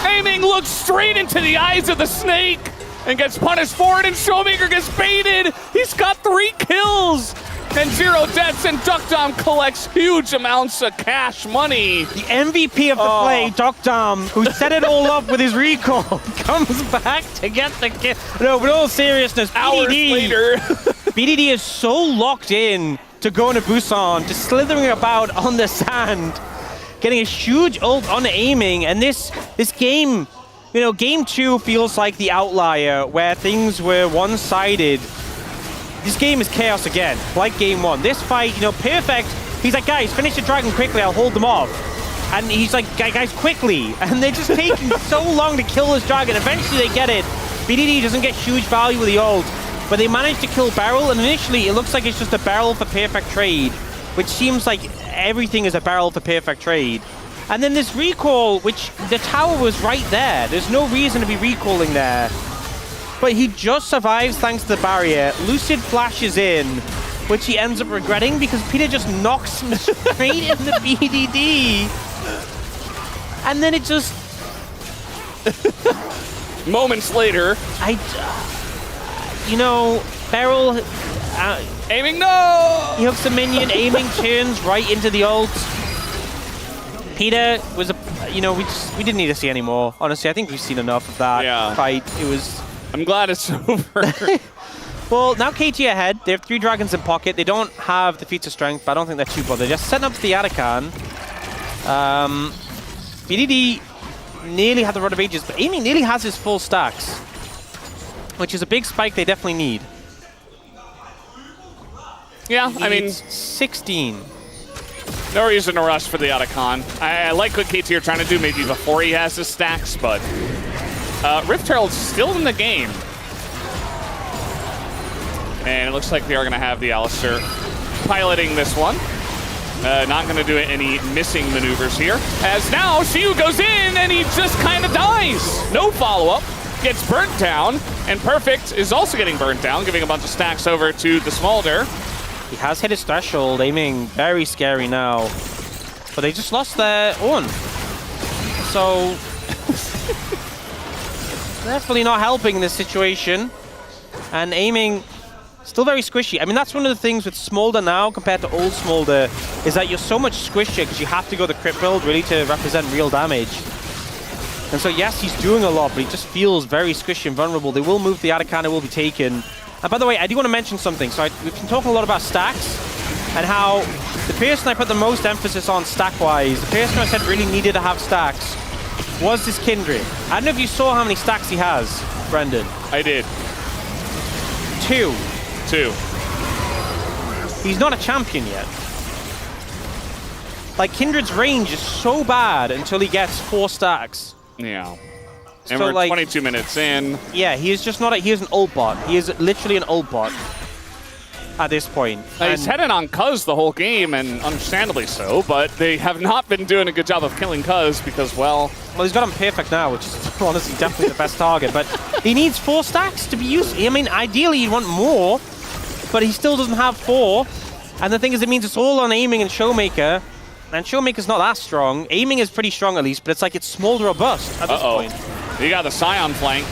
Aiming looks straight into the eyes of the snake and gets punished for it, and Showmaker gets baited. He's got 3 kills and 0 deaths, and Duckdom collects huge amounts of cash money. The MVP of the play, Duckdom, who set it all up with his recall, comes back to get the kill. No, but in all seriousness, Hours later. BDD is so locked in to going to Busan, just slithering about on the sand, getting a huge ult on aiming, and this game, you know, game 2 feels like the outlier where things were one-sided. This game is chaos again, like game 1. This fight, you know, Perfect, he's like, guys, finish the dragon quickly, I'll hold them off. And he's like, guys, quickly. And they're just taking so long to kill this dragon. Eventually they get it. BDD doesn't get huge value with the ult, but they manage to kill Barrel, and initially it looks like it's just a barrel for Perfect trade, which seems like everything is a barrel for Perfect trade. And then this recall, which the tower was right there. There's no reason to be recalling there. But he just survives thanks to the barrier. Lucid flashes in, which he ends up regretting because Peter just knocks him straight in the BDD. And then it just... Moments later. You know, Beryl... aiming, no! He hooks a minion, aiming, turns right into the ult. Peter was you know, we didn't need to see any more. Honestly, I think we've seen enough of that fight. It was... I'm glad it's over. Well, now KT ahead. They have 3 dragons in pocket. They don't have the feats of strength, but I don't think they're too bothered. They're just setting up the Arakan. BDD nearly had the Rod of Ages, but aiming nearly has his full stacks, which is a big spike they definitely need. Yeah, I mean... 16. No reason to rush for the Arakan. I like what KT are trying to do maybe before he has his stacks, but... Rift Herald's still in the game. And it looks like we are going to have the Alistair piloting this one. Not going to do any missing maneuvers here. As now, Shiyu goes in and he just kind of dies. No follow-up. Gets burnt down. And Perfect is also getting burnt down, giving a bunch of stacks over to the Smolder. He has hit his threshold, aiming very scary now. But they just lost their own. So... definitely not helping this situation. And aiming Still very squishy. I mean, that's one of the things with Smolder now compared to old Smolder, is that you're so much squishier because you have to go the crit build really to represent real damage. And so, yes, he's doing a lot, but he just feels very squishy and vulnerable. They will move, the Atacana will be taken. And by the way, I do want to mention something. So we've been talking a lot about stacks and how the person I put the most emphasis on stack-wise, the person I said really needed to have stacks, was this Kindred. I don't know if you saw how many stacks he has, Brendan. I did. 2. 2. He's not a champion yet. Like, Kindred's range is so bad until he gets 4 stacks. Yeah. And So, we're like, 22 minutes in. Yeah, he is just not he is an ult bot. He is literally an ult bot at this point. He's heading on Cuz the whole game, and understandably so, but they have not been doing a good job of killing Cuz because, well, he's got him perfect now, which is honestly definitely the best target, but he needs 4 stacks to be used. I mean, ideally you'd want more, but he still doesn't have 4. And the thing is, it means it's all on aiming and Showmaker, and Showmaker's not that strong. Aiming is pretty strong at least, but it's like it's Smolder or bust at this point. He got the Scion flank,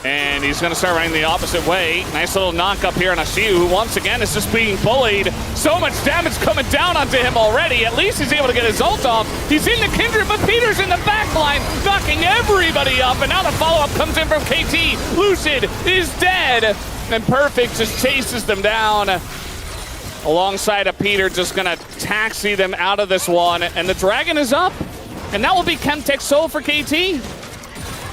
and he's going to start running the opposite way. Nice little knock up here on Ashiu, who once again is just being bullied. So much damage coming down onto him already. At least he's able to get his ult off. He's in the Kindred, but Peter's in the back line, knocking everybody up. And now the follow-up comes in from KT. Lucid is dead, and Perfect just chases them down. Alongside of Peter, just going to taxi them out of this one. And the Dragon is up, and that will be Chemtech Soul for KT.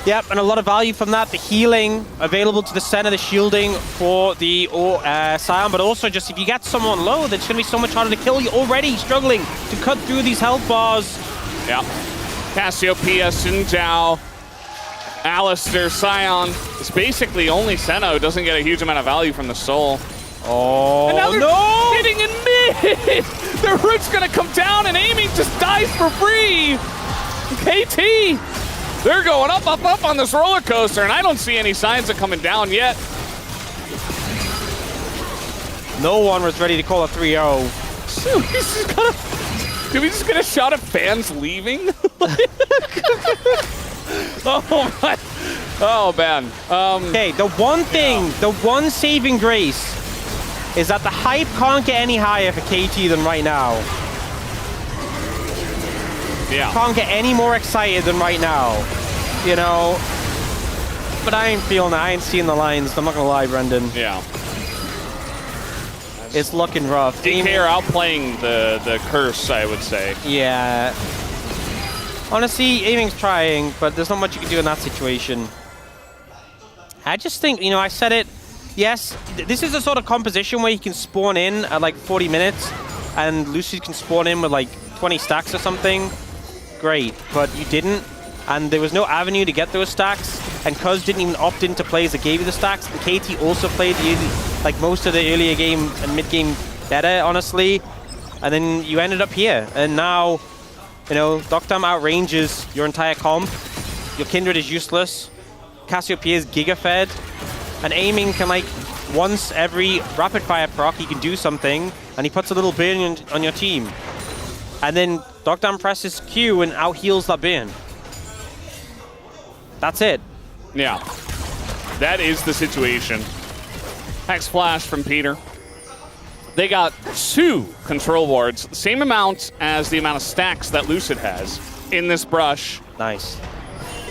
Yep, and a lot of value from that. The healing available to the center, the shielding for the Scion, but also just if you get someone low, that's going to be so much harder to kill. You're already struggling to cut through these health bars. Yeah. Cassiopeia, Xin Zhao, Alistair, Scion. It's basically only Senna doesn't get a huge amount of value from the Soul. Oh, and now they're hitting in mid! Their root's going to come down, and aiming just dies for free! KT! They're going up, up, up on this roller coaster, and I don't see any signs of coming down yet. No one was ready to call a 3-0. Did we just get a shot of fans leaving? Oh, my. Oh, man. Okay, the one thing, the one saving grace is that the hype can't get any higher for KT than right now. Yeah. Can't get any more excited than right now, you know. But I ain't feeling it. I ain't seeing the lines. I'm not gonna lie, Brendan. Yeah. It's looking rough. DK are outplaying the curse, I would say. Yeah. Honestly, aiming's trying, but there's not much you can do in that situation. I just think, you know, I said it. Yes, this is a sort of composition where you can spawn in at like 40 minutes, and Lucy can spawn in with like 20 stacks or something. Great, but you didn't, and there was no avenue to get those stacks, and Cuz didn't even opt in to plays that gave you the stacks, and KT also played like most of the earlier game and mid game better, honestly, and then you ended up here, and now, you know, Doctam outranges your entire comp, your Kindred is useless, Cassiopeia is giga-fed, and aiming can, like, once every rapid fire proc, he can do something, and he puts a little burn on your team. And then Doctam presses Q and out-heals that burn. That's it. Yeah. That is the situation. Hex Flash from Peter. They got 2 control wards, the same amount as the amount of stacks that Lucid has in this brush. Nice.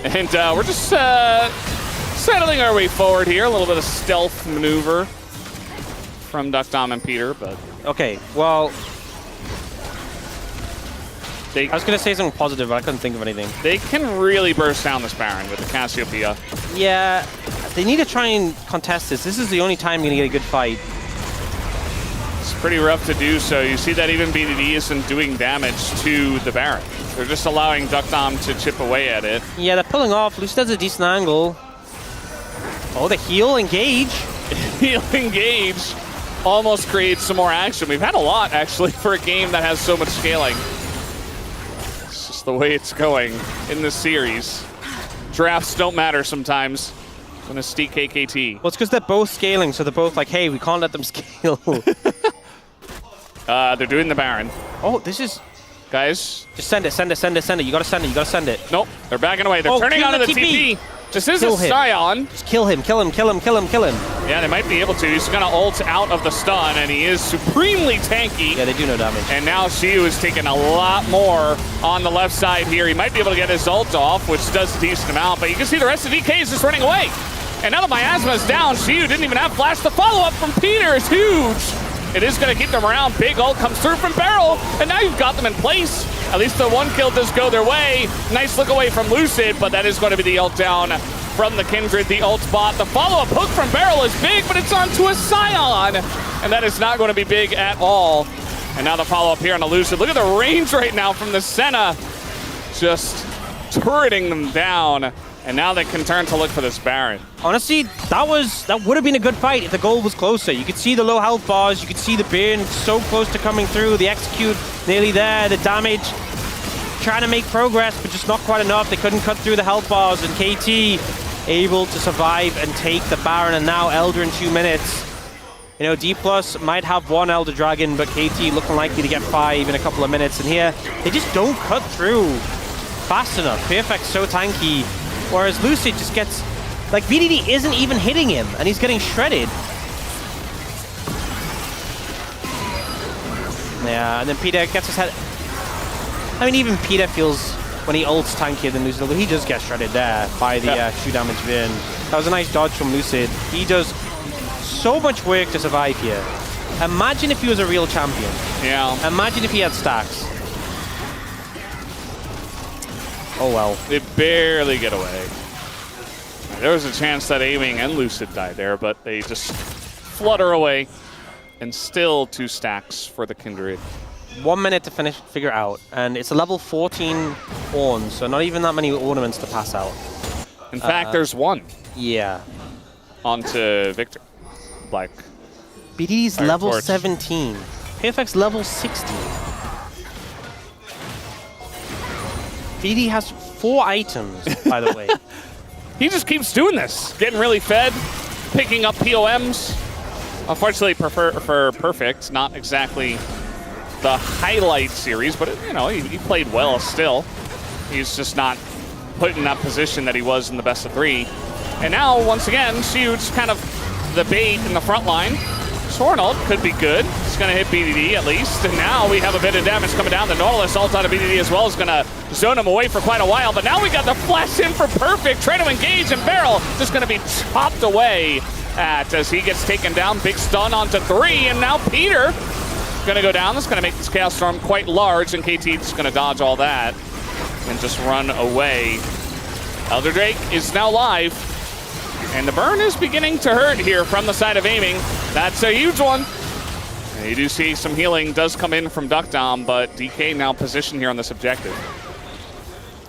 And we're just settling our way forward here. A little bit of stealth maneuver from Doctam and Peter, but... Okay, well... I was going to say something positive, but I couldn't think of anything. They can really burst down this Baron with the Cassiopeia. Yeah, they need to try and contest this. This is the only time you're going to get a good fight. It's pretty rough to do so. You see that even BDD isn't doing damage to the Baron. They're just allowing Doctam to chip away at it. Yeah, they're pulling off. Lucid has a decent angle. Oh, the heal engage. Heal engage almost creates some more action. We've had a lot, actually, for a game that has so much scaling. It's just the way it's going in this series. Drafts don't matter sometimes when it's DKKT. Well, it's because they're both scaling, so they're both like, hey, we can't let them scale. They're doing the Baron. Oh, this is... Guys. Just send it, send it, send it, send it. You gotta send it, you gotta send it. Nope, they're backing away. They're turning onto the TP. This is a kill him. Scion. Just kill him, kill him, kill him, kill him, kill him. Yeah, they might be able to. He's gonna ult out of the stun, and he is supremely tanky. Yeah, they do no damage. And now Shiu is taking a lot more on the left side here. He might be able to get his ult off, which does a decent amount, but you can see the rest of DK is just running away. And now that Miasma is down, Shiu didn't even have flash. The follow-up from Peter is huge. It is going to keep them around. Big ult comes through from Beryl, and now you've got them in place. At least the one kill does go their way. Nice look away from Lucid, but that is going to be the ult down from the Kindred, the ult bot. The follow-up hook from Beryl is big, but it's onto a Scion, and that is not going to be big at all. And now the follow-up here on the Lucid. Look at the range right now from the Senna, just turreting them down. And now they can turn to look for this Baron. Honestly, that would have been a good fight if the goal was closer. You could see the low health bars, you could see the burn so close to coming through, the execute nearly there, the damage, trying to make progress, but just not quite enough. They couldn't cut through the health bars, and KT able to survive and take the Baron, and now Elder in 2 minutes. You know, D+ might have 1 Elder Dragon, but KT looking likely to get 5 in a couple of minutes, and here, they just don't cut through fast enough. Perfect's so tanky. Whereas Lucid just gets, like, VDD isn't even hitting him, and he's getting shredded. Yeah, and then Peter gets his head. I mean, even Peter feels when he ults tankier than Lucid, although he does get shredded there by the 2 damage burn. That was a nice dodge from Lucid. He does so much work to survive here. Imagine if he was a real champion. Yeah. Imagine if he had stacks. Oh well. They barely get away. There was a chance that Aiming and Lucid died there, but they just flutter away. And still 2 stacks for the Kindred. 1 minute to figure out. And it's a level 14 Ornn, so not even that many ornaments to pass out. In fact, there's 1. Yeah. Onto Victor. Black. BDD's level Torch. 17. Perfect's level 60. BD has 4 items, by the way. He just keeps doing this. Getting really fed, picking up POMs. Unfortunately, for Perfect, not exactly the highlight series, but, you know, he played well still. He's just not put in that position that he was in the best of 3. And now, once again, Shiu's kind of the bait in the front line. Sornald could be good. It's going to hit BDD at least. And now we have a bit of damage coming down. The Nautilus ult out of BDD as well is going to zone him away for quite a while. But now we got the flash in for Perfect. Trying to engage, and Beryl just going to be chopped away as he gets taken down. Big stun onto 3. And now Peter going to go down. That's going to make this Chaos Storm quite large. And KT is going to dodge all that and just run away. Elder Drake is now live. And the burn is beginning to hurt here from the side of Aiming. That's a huge one. And you do see some healing does come in from Duckdom, but DK now positioned here on this objective.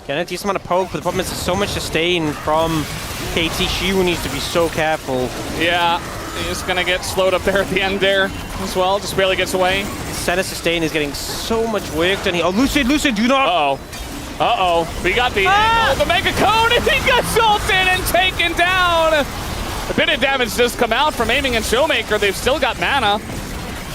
Getting a decent amount of poke, but the problem is there's so much sustain from KT. Shiu needs to be so careful. Yeah, he's going to get slowed up there at the end there as well. Just barely gets away. Center sustain is getting so much work done. Oh, Lucid, do not. Uh-oh. Uh-oh. We got the Mega Cone, and he got ulted and taken down. A bit of damage does come out from Aiming and Showmaker. They've still got mana.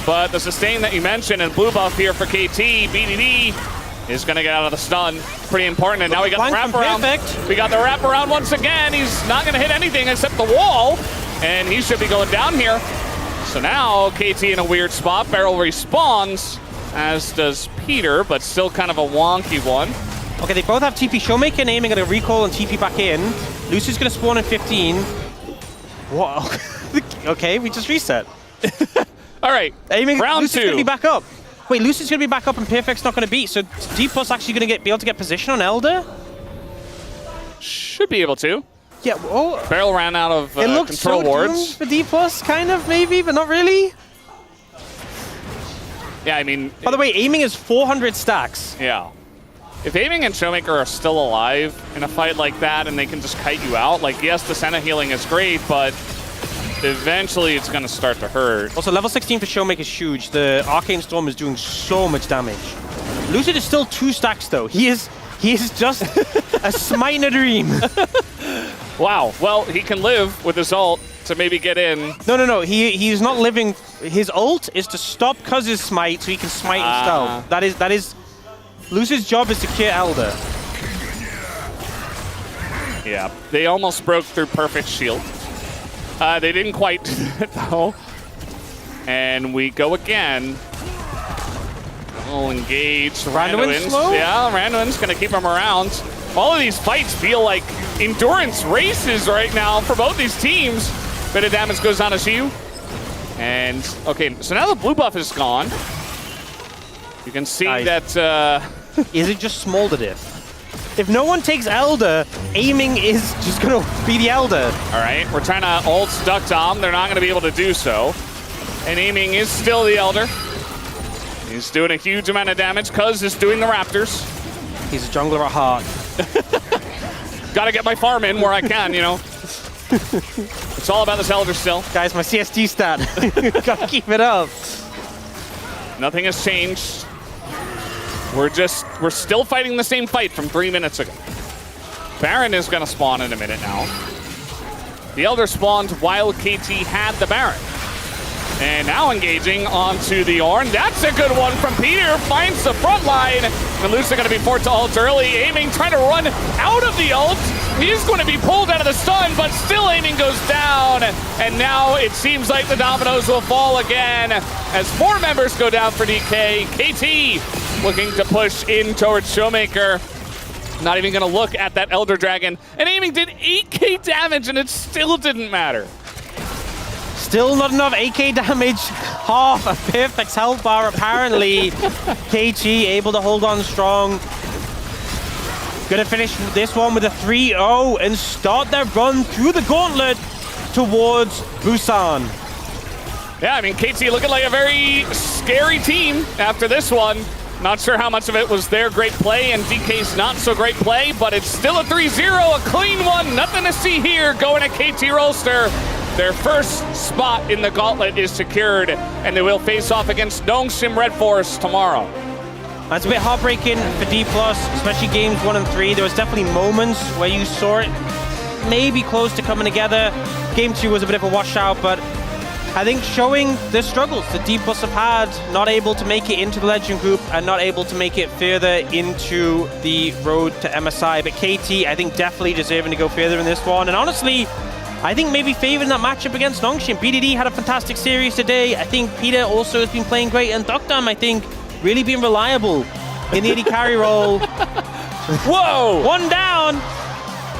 But the sustain that you mentioned and blue buff here for KT, BDD is going to get out of the stun. Pretty important. And now we got the wraparound. We got the wraparound once again. He's not going to hit anything except the wall. And he should be going down here. So now KT in a weird spot. Beryl respawns, as does Peter, but still kind of a wonky one. Okay, they both have TP. Showmaker and Aiming are going to recall and TP back in. Lucid's going to spawn in 15. What? Okay, we just reset. All right, Aiming, round Lucid's 2. going to be back up. Wait, Lucid's going to be back up and Perfect's not going to beat. So D+ actually going to be able to get position on Elder? Should be able to. Yeah, well... Beryl ran out of it looked control so wards. For D+, kind of, maybe, but not really. Yeah, I mean... By the way, Aiming is 400 stacks. Yeah. If Aiming and Showmaker are still alive in a fight like that and they can just kite you out, like, yes, the Senna healing is great, but eventually it's going to start to hurt. Also, level 16 for Showmaker is huge. The Arcane Storm is doing so much damage. Lucid is still 2 stacks, though. He is just a smite in a dream. Wow. Well, he can live with his ult to maybe get in. No. He's not living. His ult is to stop Cuz's smite so he can smite himself. That is... Lucid's job is to cure Elder. Yeah, they almost broke through perfect shield. They didn't quite though. And we go again. We'll engage. Randuin's slow? Yeah, Randuin's gonna keep him around. All of these fights feel like endurance races right now for both these teams. Bit of damage goes on to Xiu. And, okay, so now the blue buff is gone. You can see that... Is it just small to death? If no one takes Elder, aiming is just going to be the Elder. All right, we're trying to ult Duck Dom. They're not going to be able to do so. And aiming is still the Elder. He's doing a huge amount of damage. Cuz is doing the Raptors. He's a jungler at heart. Gotta get my farm in where I can, you know. It's all about this Elder still. Guys, my CSG stat. Gotta keep it up. Nothing has changed. We're still fighting the same fight from 3 minutes ago. Baron is gonna spawn in a minute now. The Elder spawned while KT had the Baron. And now engaging onto the Ornn. That's a good one from Peter. Finds the front line. And Luce are going to be forced to ult early. Aiming, trying to run out of the ult. He's going to be pulled out of the stun, but still aiming goes down. And now it seems like the dominoes will fall again as 4 members go down for DK. KT looking to push in towards Showmaker. Not even going to look at that Elder Dragon. And aiming did 8k damage, and it still didn't matter. Still not enough AK damage. Half a Perfect's health bar apparently. KT able to hold on strong. Gonna finish this one with a 3-0 and start their run through the gauntlet towards Busan. Yeah, I mean, KT looking like a very scary team after this one. Not sure how much of it was their great play and DK's not so great play, but it's still a 3-0, a clean one. Nothing to see here going at KT Rolster. Their first spot in the gauntlet is secured, and they will face off against Nongshim Red Force tomorrow. That's a bit heartbreaking for D+, especially games 1 and 3. There was definitely moments where you saw it maybe close to coming together. Game 2 was a bit of a washout, but I think showing the struggles that D+ have had, not able to make it into the Legend Group and not able to make it further into the road to MSI. But KT, I think, definitely deserving to go further in this one. And honestly, I think maybe favoring that matchup against Nongshim. BDD had a fantastic series today. I think Peter also has been playing great, and Dokdam, I think, really being reliable in the AD carry role. Whoa! 1 down.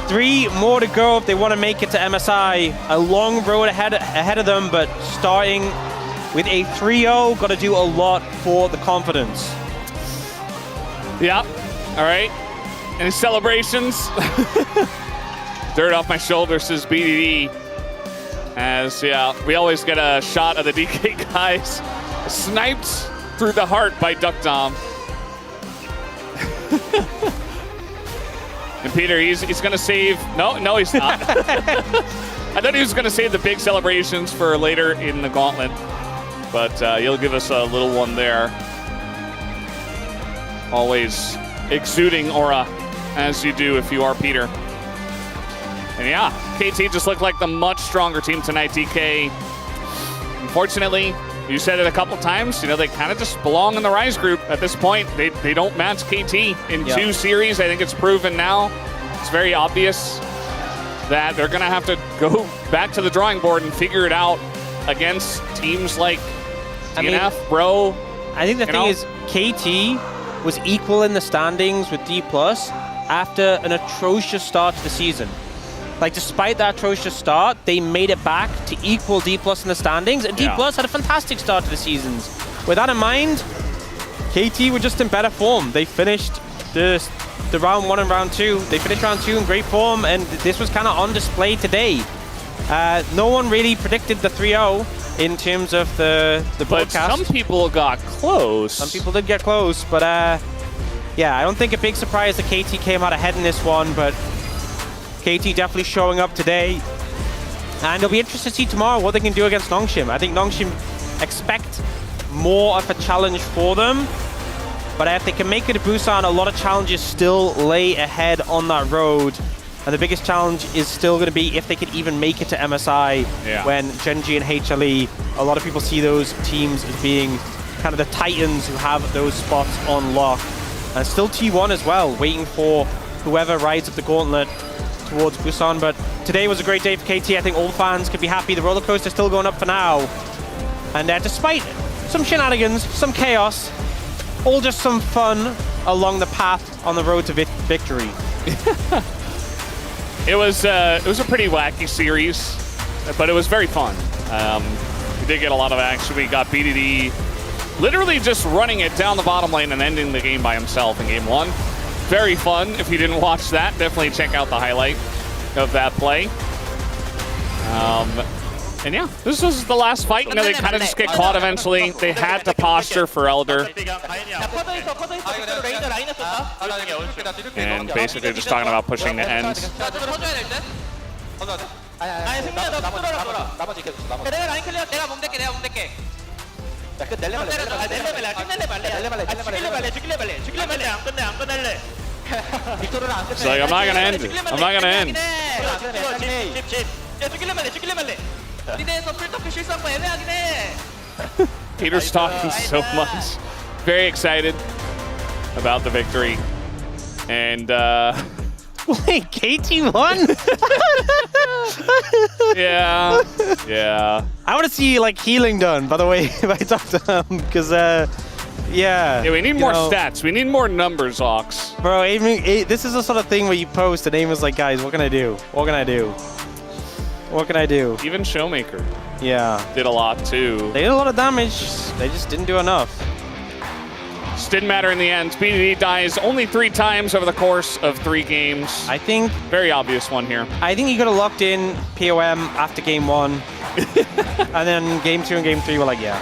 3 more to go if they want to make it to MSI. A long road ahead of them, but starting with a 3-0, got to do a lot for the confidence. Yeah. All right. Any celebrations? Dirt off my shoulder, says BDD. As, yeah, we always get a shot of the DK guys sniped through the heart by Duck Dom. And Peter, he's going to save... No, he's not. I thought he was going to save the big celebrations for later in the gauntlet. But he'll give us a little one there. Always exuding aura, as you do if you are Peter. And yeah, KT just looked like the much stronger team tonight, DK. Unfortunately, you said it a couple times, you know, they kind of just belong in the Rise group at this point. They don't match KT in 2 series. I think it's proven now. It's very obvious that they're going to have to go back to the drawing board and figure it out against teams like DNF, Bro. I think the thing is, KT was equal in the standings with D+ after an atrocious start to the season. Like, despite that atrocious start, they made it back to equal D+ in the standings, and D+ had a fantastic start to the seasons. With that in mind, KT were just in better form. They finished the round 1 and round 2. They finished round 2 in great form, and this was kind of on display today. No one really predicted the 3-0 in terms of the broadcast. But some people got close. Some people did get close, but yeah, I don't think a big surprise that KT came out ahead in this one, but KT definitely showing up today. And it'll be interesting to see tomorrow what they can do against Nongshim. I think Nongshim expect more of a challenge for them. But if they can make it to Busan, a lot of challenges still lay ahead on that road. And the biggest challenge is still going to be if they could even make it to MSI when Genji and HLE, a lot of people see those teams as being kind of the titans who have those spots on lock. And still T1 as well, waiting for whoever rides up the gauntlet towards Busan, but today was a great day for KT. I think all fans could be happy. The roller coaster is still going up for now. And despite some shenanigans, some chaos, all just some fun along the path on the road to victory. It was a pretty wacky series, but it was very fun. We did get a lot of action. We got BDD literally just running it down the bottom lane and ending the game by himself in game 1. Very fun. If you didn't watch that, definitely check out the highlight of that play. And yeah, this was the last fight. You know, they kind of just get caught eventually. They had to posture for Elder. And basically just talking about pushing the end. It's like, I'm not gonna end it. I'm not gonna end. Peter's talking so much. Very excited about the victory. And Wait, KT won? yeah. Yeah. I want to see like healing done, by the way, by Dr. because yeah. Yeah, we need more stats. We need more numbers, Ox. Bro, this is the sort of thing where you post and aim is like, guys, what can I do? What can I do? What can I do? Even Showmaker. Yeah. Did a lot too. They did a lot of damage. They just didn't do enough. Just didn't matter in the end. BDD dies only 3 times over the course of 3 games. I think... Very obvious one here. I think he could have locked in POM after game 1. And then game 2 and game 3 were like, yeah.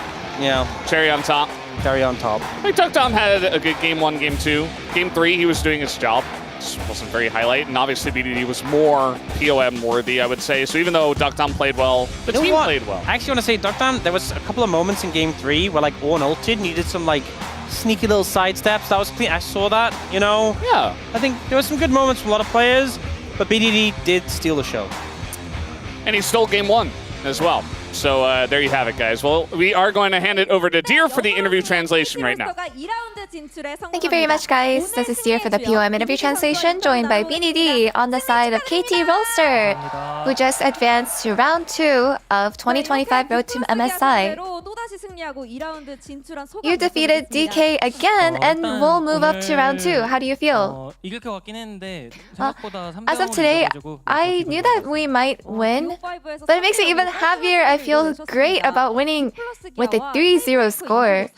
Cherry on top. Cherry on top. I think Duckdom had a good game 1, game 2. Game 3, he was doing his job. Just wasn't very highlight. And obviously BDD was more POM worthy, I would say. So even though Duckdom played well, the team played well. I actually want to say Duckdom, there was a couple of moments in game 3 where like Ornn ulted, needed some like sneaky little side steps. That was clean. I saw that, you know? Yeah. I think there were some good moments from a lot of players, but BDD did steal the show. And he stole game 1 as well. So there you have it, guys. Well, we are going to hand it over to Deer for the interview translation right now. Thank you very much, guys. This is Deer for the POM interview translation, joined by BDD on the side of KT Rolster, who just advanced to round 2 of 2025 Road to MSI. You defeated DK again and will move up to round 2. How do you feel? As of today, I knew that we might win, but it makes me even happier. I feel great about winning with a 3-0 score.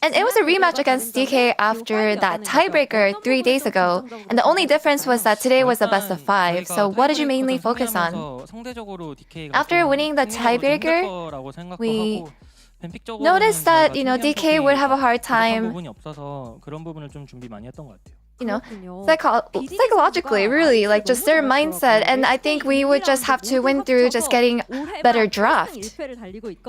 And it was a rematch against DK after that tiebreaker 3 days ago. And the only difference was that today was a best of 5. So what did you mainly focus on? After winning the tiebreaker, we noticed that, you know, DK would have a hard time, you know, psychologically, really, like just their mindset. And I think we would just have to win through just getting better draft.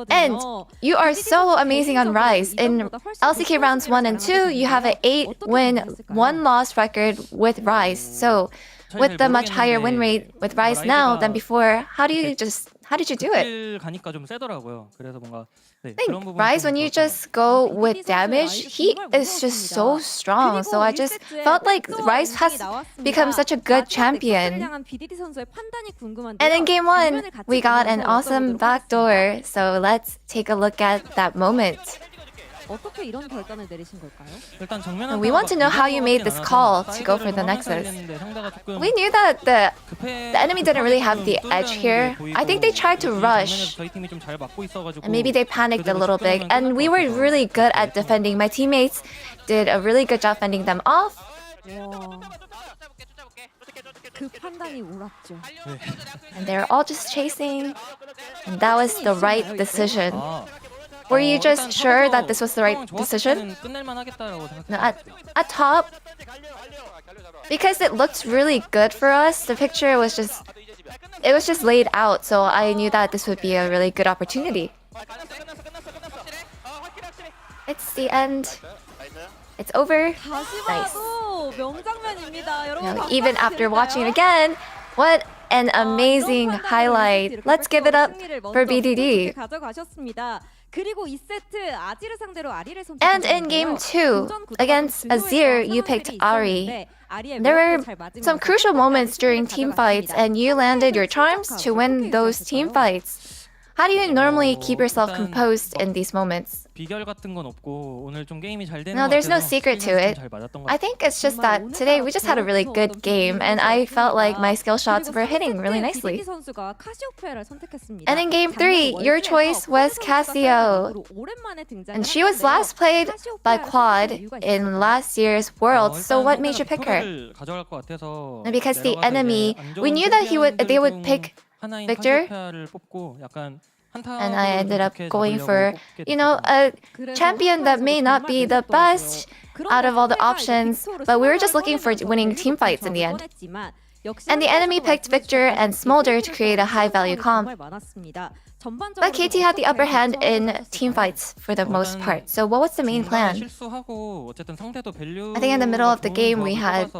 And you are so amazing on Rise. In LCK rounds 1 and 2, you have an 8-win, 1-loss record with Rise. So with the much higher win rate with Rise now than before, how did you do it? I think Rise, when you just go with damage, he is just so strong. So I just felt like Rise has become such a good champion. And in game 1, we got an awesome backdoor. So let's take a look at that moment. We want to know how you made this call to go for the Nexus. We knew that the enemy didn't really have the edge here. I think they tried to rush, and maybe they panicked a little bit. And we were really good at defending. My teammates did a really good job fending them off. And they're all just chasing. And that was the right decision. Were you just sure that this was the right decision? No, at top, because it looked really good for us, the picture was just laid out, so I knew that this would be a really good opportunity. It's the end. It's over. Nice. Now, even after watching it again, what an amazing highlight. Let's give it up for BDD. And in game 2, against Azir, you picked Ari. There were some crucial moments during team fights, and you landed your charms to win those team fights. How do you normally keep yourself composed in these moments? No, there's no secret to it. I think it's just that today we just had a really good game, and I felt like my skill shots were hitting really nicely. And in game 3, your choice was Casio. And she was last played by Quad in last year's Worlds, so what made you pick her? Because the enemy, we knew that they would pick Victor, and I ended up going for, a champion that may not be the best out of all the options, but we were just looking for winning team fights in the end. And the enemy picked Victor and Smolder to create a high-value comp. But KT had the upper hand in team fights for the most part. So what was the main plan? I think in the middle of the game we had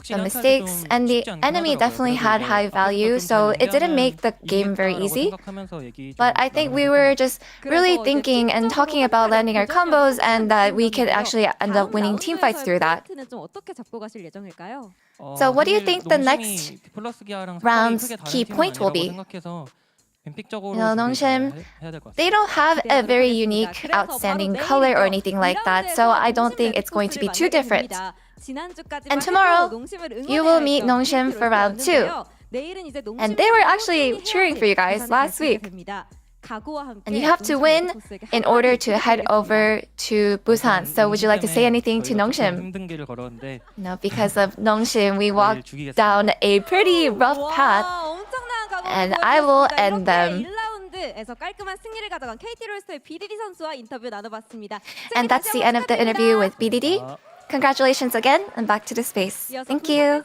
some mistakes, and the enemy definitely had high value, so it didn't make the game very easy. But I think we were just really thinking and talking about landing our combos, and that we could actually end up winning team fights through that. So what do you think the next round's key point will be? Nongshim, they don't have a very unique, outstanding color or anything like that, so I don't think it's going to be too different. And tomorrow, you will meet Nongshim for round 2. And they were actually cheering for you guys last week. And you have to win in order to head over to Busan. So would you like to say anything to Nongshim? No, because of Nongshim, we walked down a pretty rough path. And I will end them. And that's the end of the interview with BDD. Congratulations again, and back to the space. Thank you.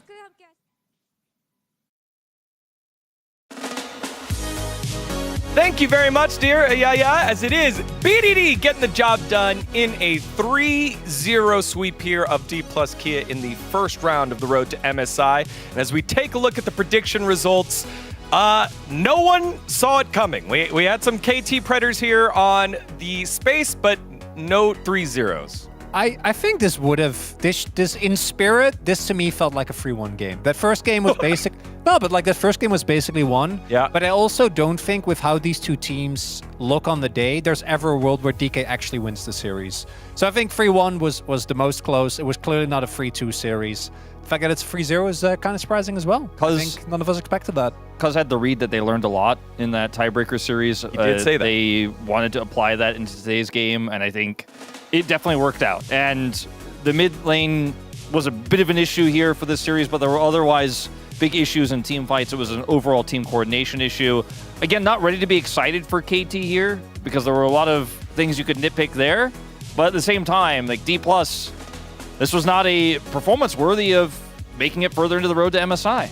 Thank you very much, dear Ayaya, as it is BDD getting the job done in a 3-0 sweep here of D+ Kia in the first round of the Road to MSI. And as we take a look at the prediction results, no one saw it coming. We had some KT Predators here on the space, but no 3-0s. I think this would have, this in spirit, this to me felt like a 3-1 game. That first game was basic. No, but like that first game was basically won. Yeah. But I also don't think with how these two teams look on the day, there's ever a world where DK actually wins the series. So I think 3-1 was the most close. It was clearly not a 3-2 series. The fact that it's 3-0 is kind of surprising as well. I think none of us expected that. Cuz had the read that they learned a lot in that tiebreaker series. He did say that. They wanted to apply that into today's game, and I think it definitely worked out. And the mid lane was a bit of an issue here for this series, but there were otherwise big issues in team fights. It was an overall team coordination issue. Again, not ready to be excited for KT here, because there were a lot of things you could nitpick there. But at the same time, like D+, this was not a performance worthy of making it further into the Road to MSI.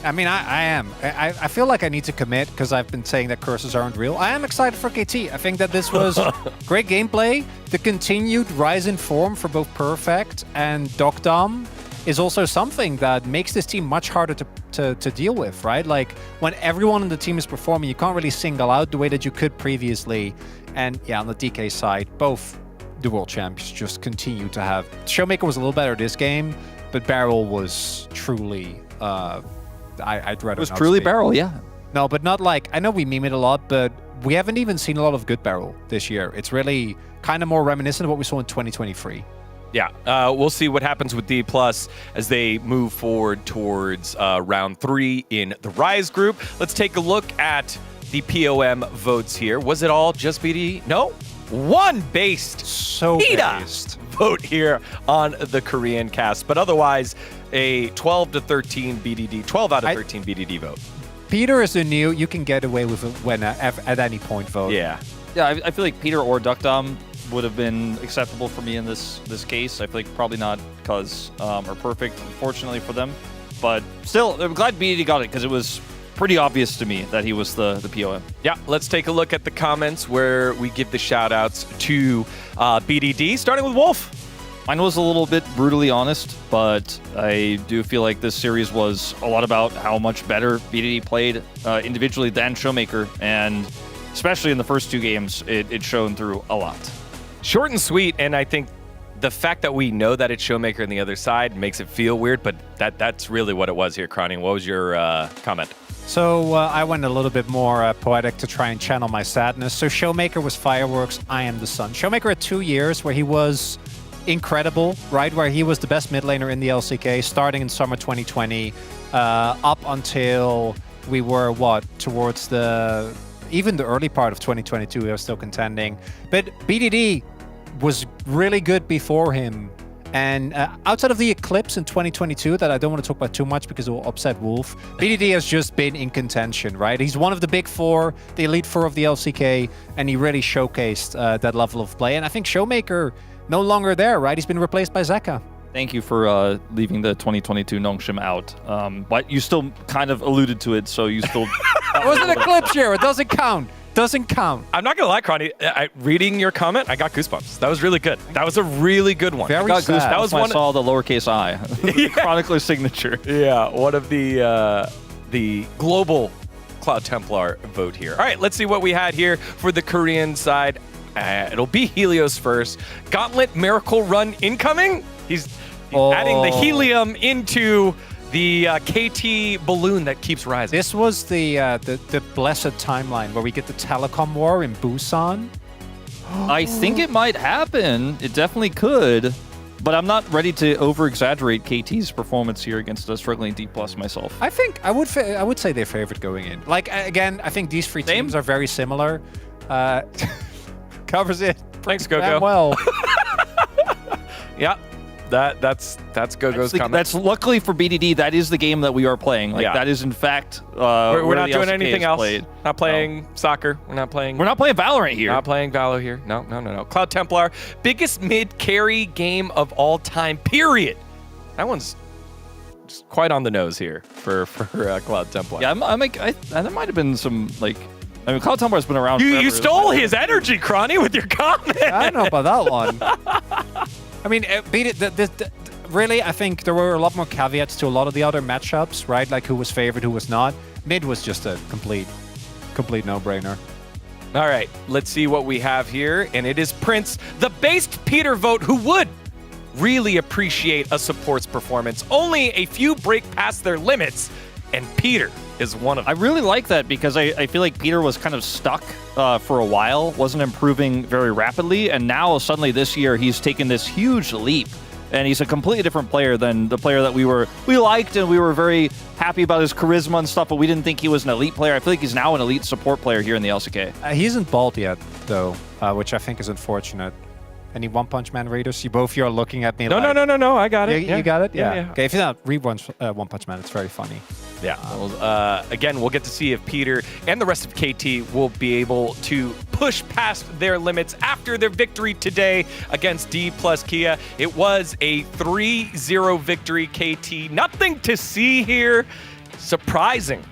I mean, I am. I feel like I need to commit because I've been saying that curses aren't real. I am excited for KT. I think that this was great gameplay. The continued rise in form for both Perfect and Dokdam is also something that makes this team much harder to deal with, right? Like, when everyone on the team is performing, you can't really single out the way that you could previously. And yeah, on the DK side, both the world champs just continue to have... Showmaker was a little better this game, but Barrel was truly... I'd rather it was truly Barrel, yeah. No, but not like... I know we meme it a lot, but we haven't even seen a lot of good Barrel this year. It's really kind of more reminiscent of what we saw in 2023. Yeah, we'll see what happens with D+ as they move forward towards round 3 in the Rise group. Let's take a look at the POM votes here. Was it all just BD? No, one based vote here on the Korean cast, but otherwise a 12 to 13 BDD, 12 out of 13 BDD vote. Peter is the new, you can get away with it when at any point vote. Yeah. Yeah, I feel like Peter or Duckdom would have been acceptable for me in this case. I feel like probably not Cuz or Perfect, unfortunately for them. But still, I'm glad BDD got it because it was pretty obvious to me that he was the POM. Yeah, let's take a look at the comments where we give the shout-outs to BDD, starting with Wolf. Mine was a little bit brutally honest, but I do feel like this series was a lot about how much better BDD played individually than Showmaker, and especially in the first 2 games, it shone through a lot. Short and sweet, and I think the fact that we know that it's Showmaker on the other side makes it feel weird, but that's really what it was here, Connie. What was your comment? So I went a little bit more poetic to try and channel my sadness. So Showmaker was fireworks, I am the sun. Showmaker had 2 years where he was incredible, right? Where he was the best mid laner in the LCK, starting in summer 2020, up until we were, towards even the early part of 2022, we were still contending. But BDD was really good before him. And outside of the eclipse in 2022 that I don't want to talk about too much because it will upset Wolf, BDD has just been in contention, right? He's one of the big four, the elite four of the LCK, and he really showcased that level of play. And I think Showmaker no longer there, right? He's been replaced by Zeka. Thank you for leaving the 2022 Nongshim out. But you still kind of alluded to it, so you still... It was an eclipse year. It doesn't count. Doesn't count. I'm not gonna lie, Connie. Reading your comment, I got goosebumps. That was really good. That was a really good one. Very I got sad. goosebumps. That was when I saw the lowercase I, Chronicler signature. Yeah, one of the global Cloud Templar vote here. All right, let's see what we had here for the Korean side. It'll be Helios first. Gauntlet Miracle Run incoming. He's adding the helium into the KT balloon that keeps rising. This was the blessed timeline where we get the telecom war in Busan. I think it might happen. It definitely could. But I'm not ready to over-exaggerate KT's performance here against a struggling D+ myself. I think I would say they're favored going in. Like, again, I think these three teams are very similar. Covers it. Thanks, Gogo. Well. Yeah. That's Gogo's comment. That's luckily for BDD. That is the game that we are playing. Like that is in fact. We're not doing anything else. Not playing soccer. We're not playing Valorant here. Not playing Valo here. No. Cloud Templar, biggest mid carry game of all time. Period. That one's just quite on the nose here for Cloud Templar. Yeah, there might have been some like. I mean, Cloud Templar's been around. You stole his energy, Cronny, with your comment. I don't know about that one. I mean, really, I think there were a lot more caveats to a lot of the other matchups, right? Like who was favored, who was not. Mid was just a complete no-brainer. All right, let's see what we have here. And it is Prince, the based Peter vote, who would really appreciate a support's performance. Only a few break past their limits, and Peter is one of them. I really like that because I feel like Peter was kind of stuck for a while, wasn't improving very rapidly, and now suddenly this year he's taken this huge leap, and he's a completely different player than the player that we liked, and we were very happy about his charisma and stuff, but we didn't think he was an elite player. I feel like he's now an elite support player here in the LCK. He isn't bald yet, though, which I think is unfortunate. Any One Punch Man readers? You are looking at me No, like... No, I got it. You got it? Yeah. Okay, if you don't read One Punch Man, it's very funny. Yeah. Again, we'll get to see if Peter and the rest of KT will be able to push past their limits after their victory today against D+ Kia. It was a 3-0 victory, KT. Nothing to see here. Surprising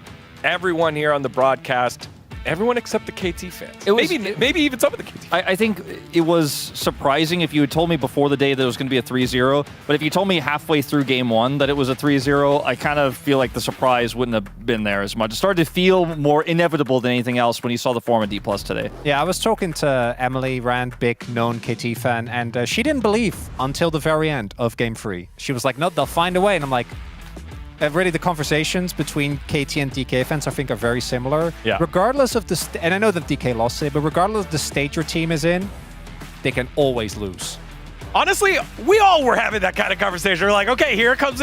everyone here on the broadcast. Everyone except the KT fans. Maybe even some of the KT fans. I think it was surprising if you had told me before the day that it was going to be a 3-0, but if you told me halfway through game one that it was a 3-0, I kind of feel like the surprise wouldn't have been there as much. It started to feel more inevitable than anything else when you saw the form of D+ today. Yeah, I was talking to Emily Rand, big known KT fan, and she didn't believe until the very end of game 3. She was like, no, they'll find a way, and I'm like, really, the conversations between KT and DK fans, I think, are very similar. Yeah. Regardless of the... and I know that DK lost it, but regardless of the state your team is in, they can always lose. Honestly, we all were having that kind of conversation. We're like, okay, here it comes,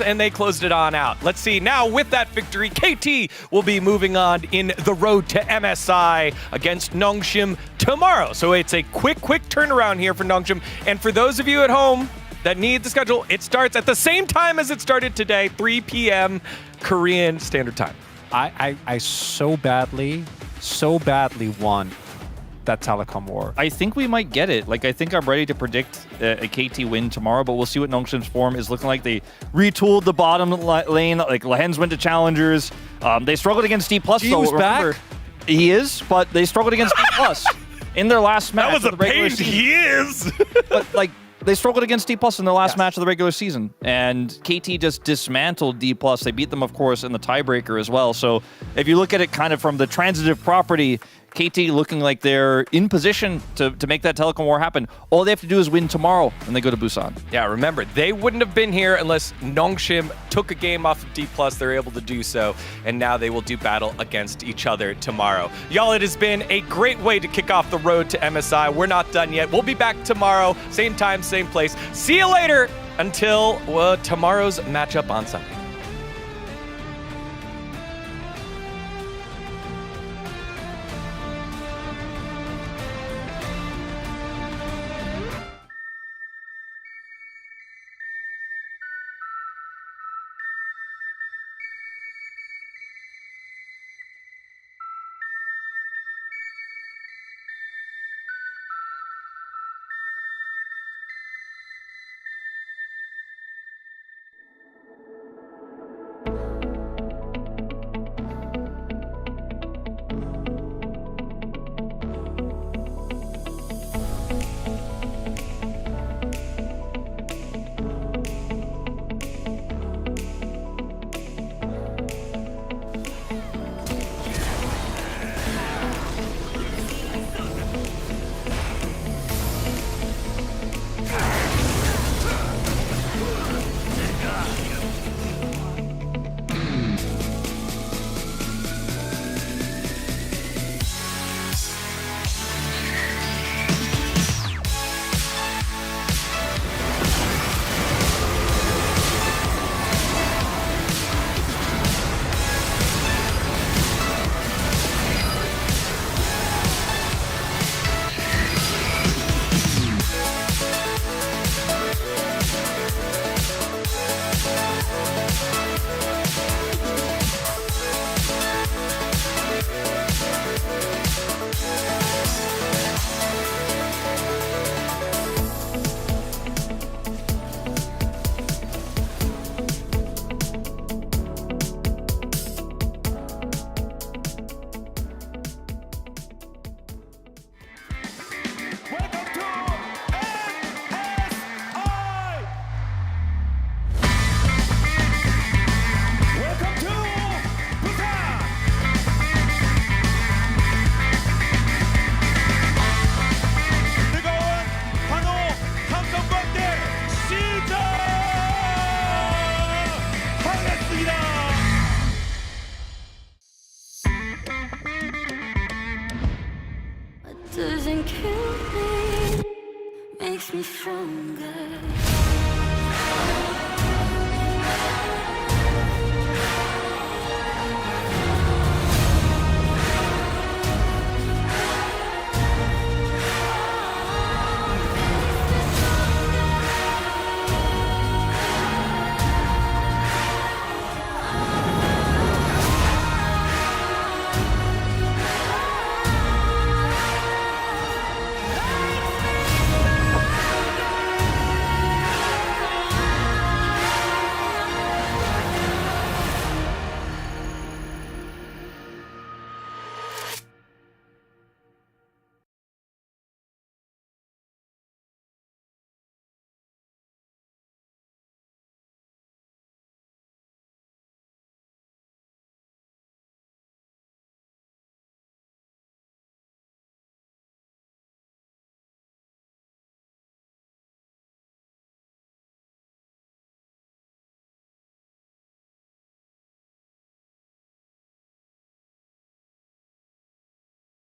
and they closed it on out. Let's see, now with that victory, KT will be moving on in the road to MSI against Nongshim tomorrow. So it's a quick turnaround here for Nongshim. And for those of you at home that need the schedule, it starts at the same time as it started today, 3 p.m. Korean Standard Time. I so badly want that telecom war. I think we might get it. Like, I think I'm ready to predict a KT win tomorrow, but we'll see what Nongshim's form is looking like. They retooled the bottom lane. Like, Lahens went to challengers. They struggled against D+. He back? He is, but they struggled against D+ in their last match. That was a pain. He is. But, like, they struggled against D+ in their last match of the regular season, and KT just dismantled D+. They beat them, of course, in the tiebreaker as well. So if you look at it kind of from the transitive property, KT looking like they're in position to make that telecom war happen. All they have to do is win tomorrow, and they go to Busan. Yeah, remember, they wouldn't have been here unless Nongshim took a game off of D+. They're able to do so, and now they will do battle against each other tomorrow. Y'all, it has been a great way to kick off the road to MSI. We're not done yet. We'll be back tomorrow, same time, same place. See you later until tomorrow's matchup on Sunday.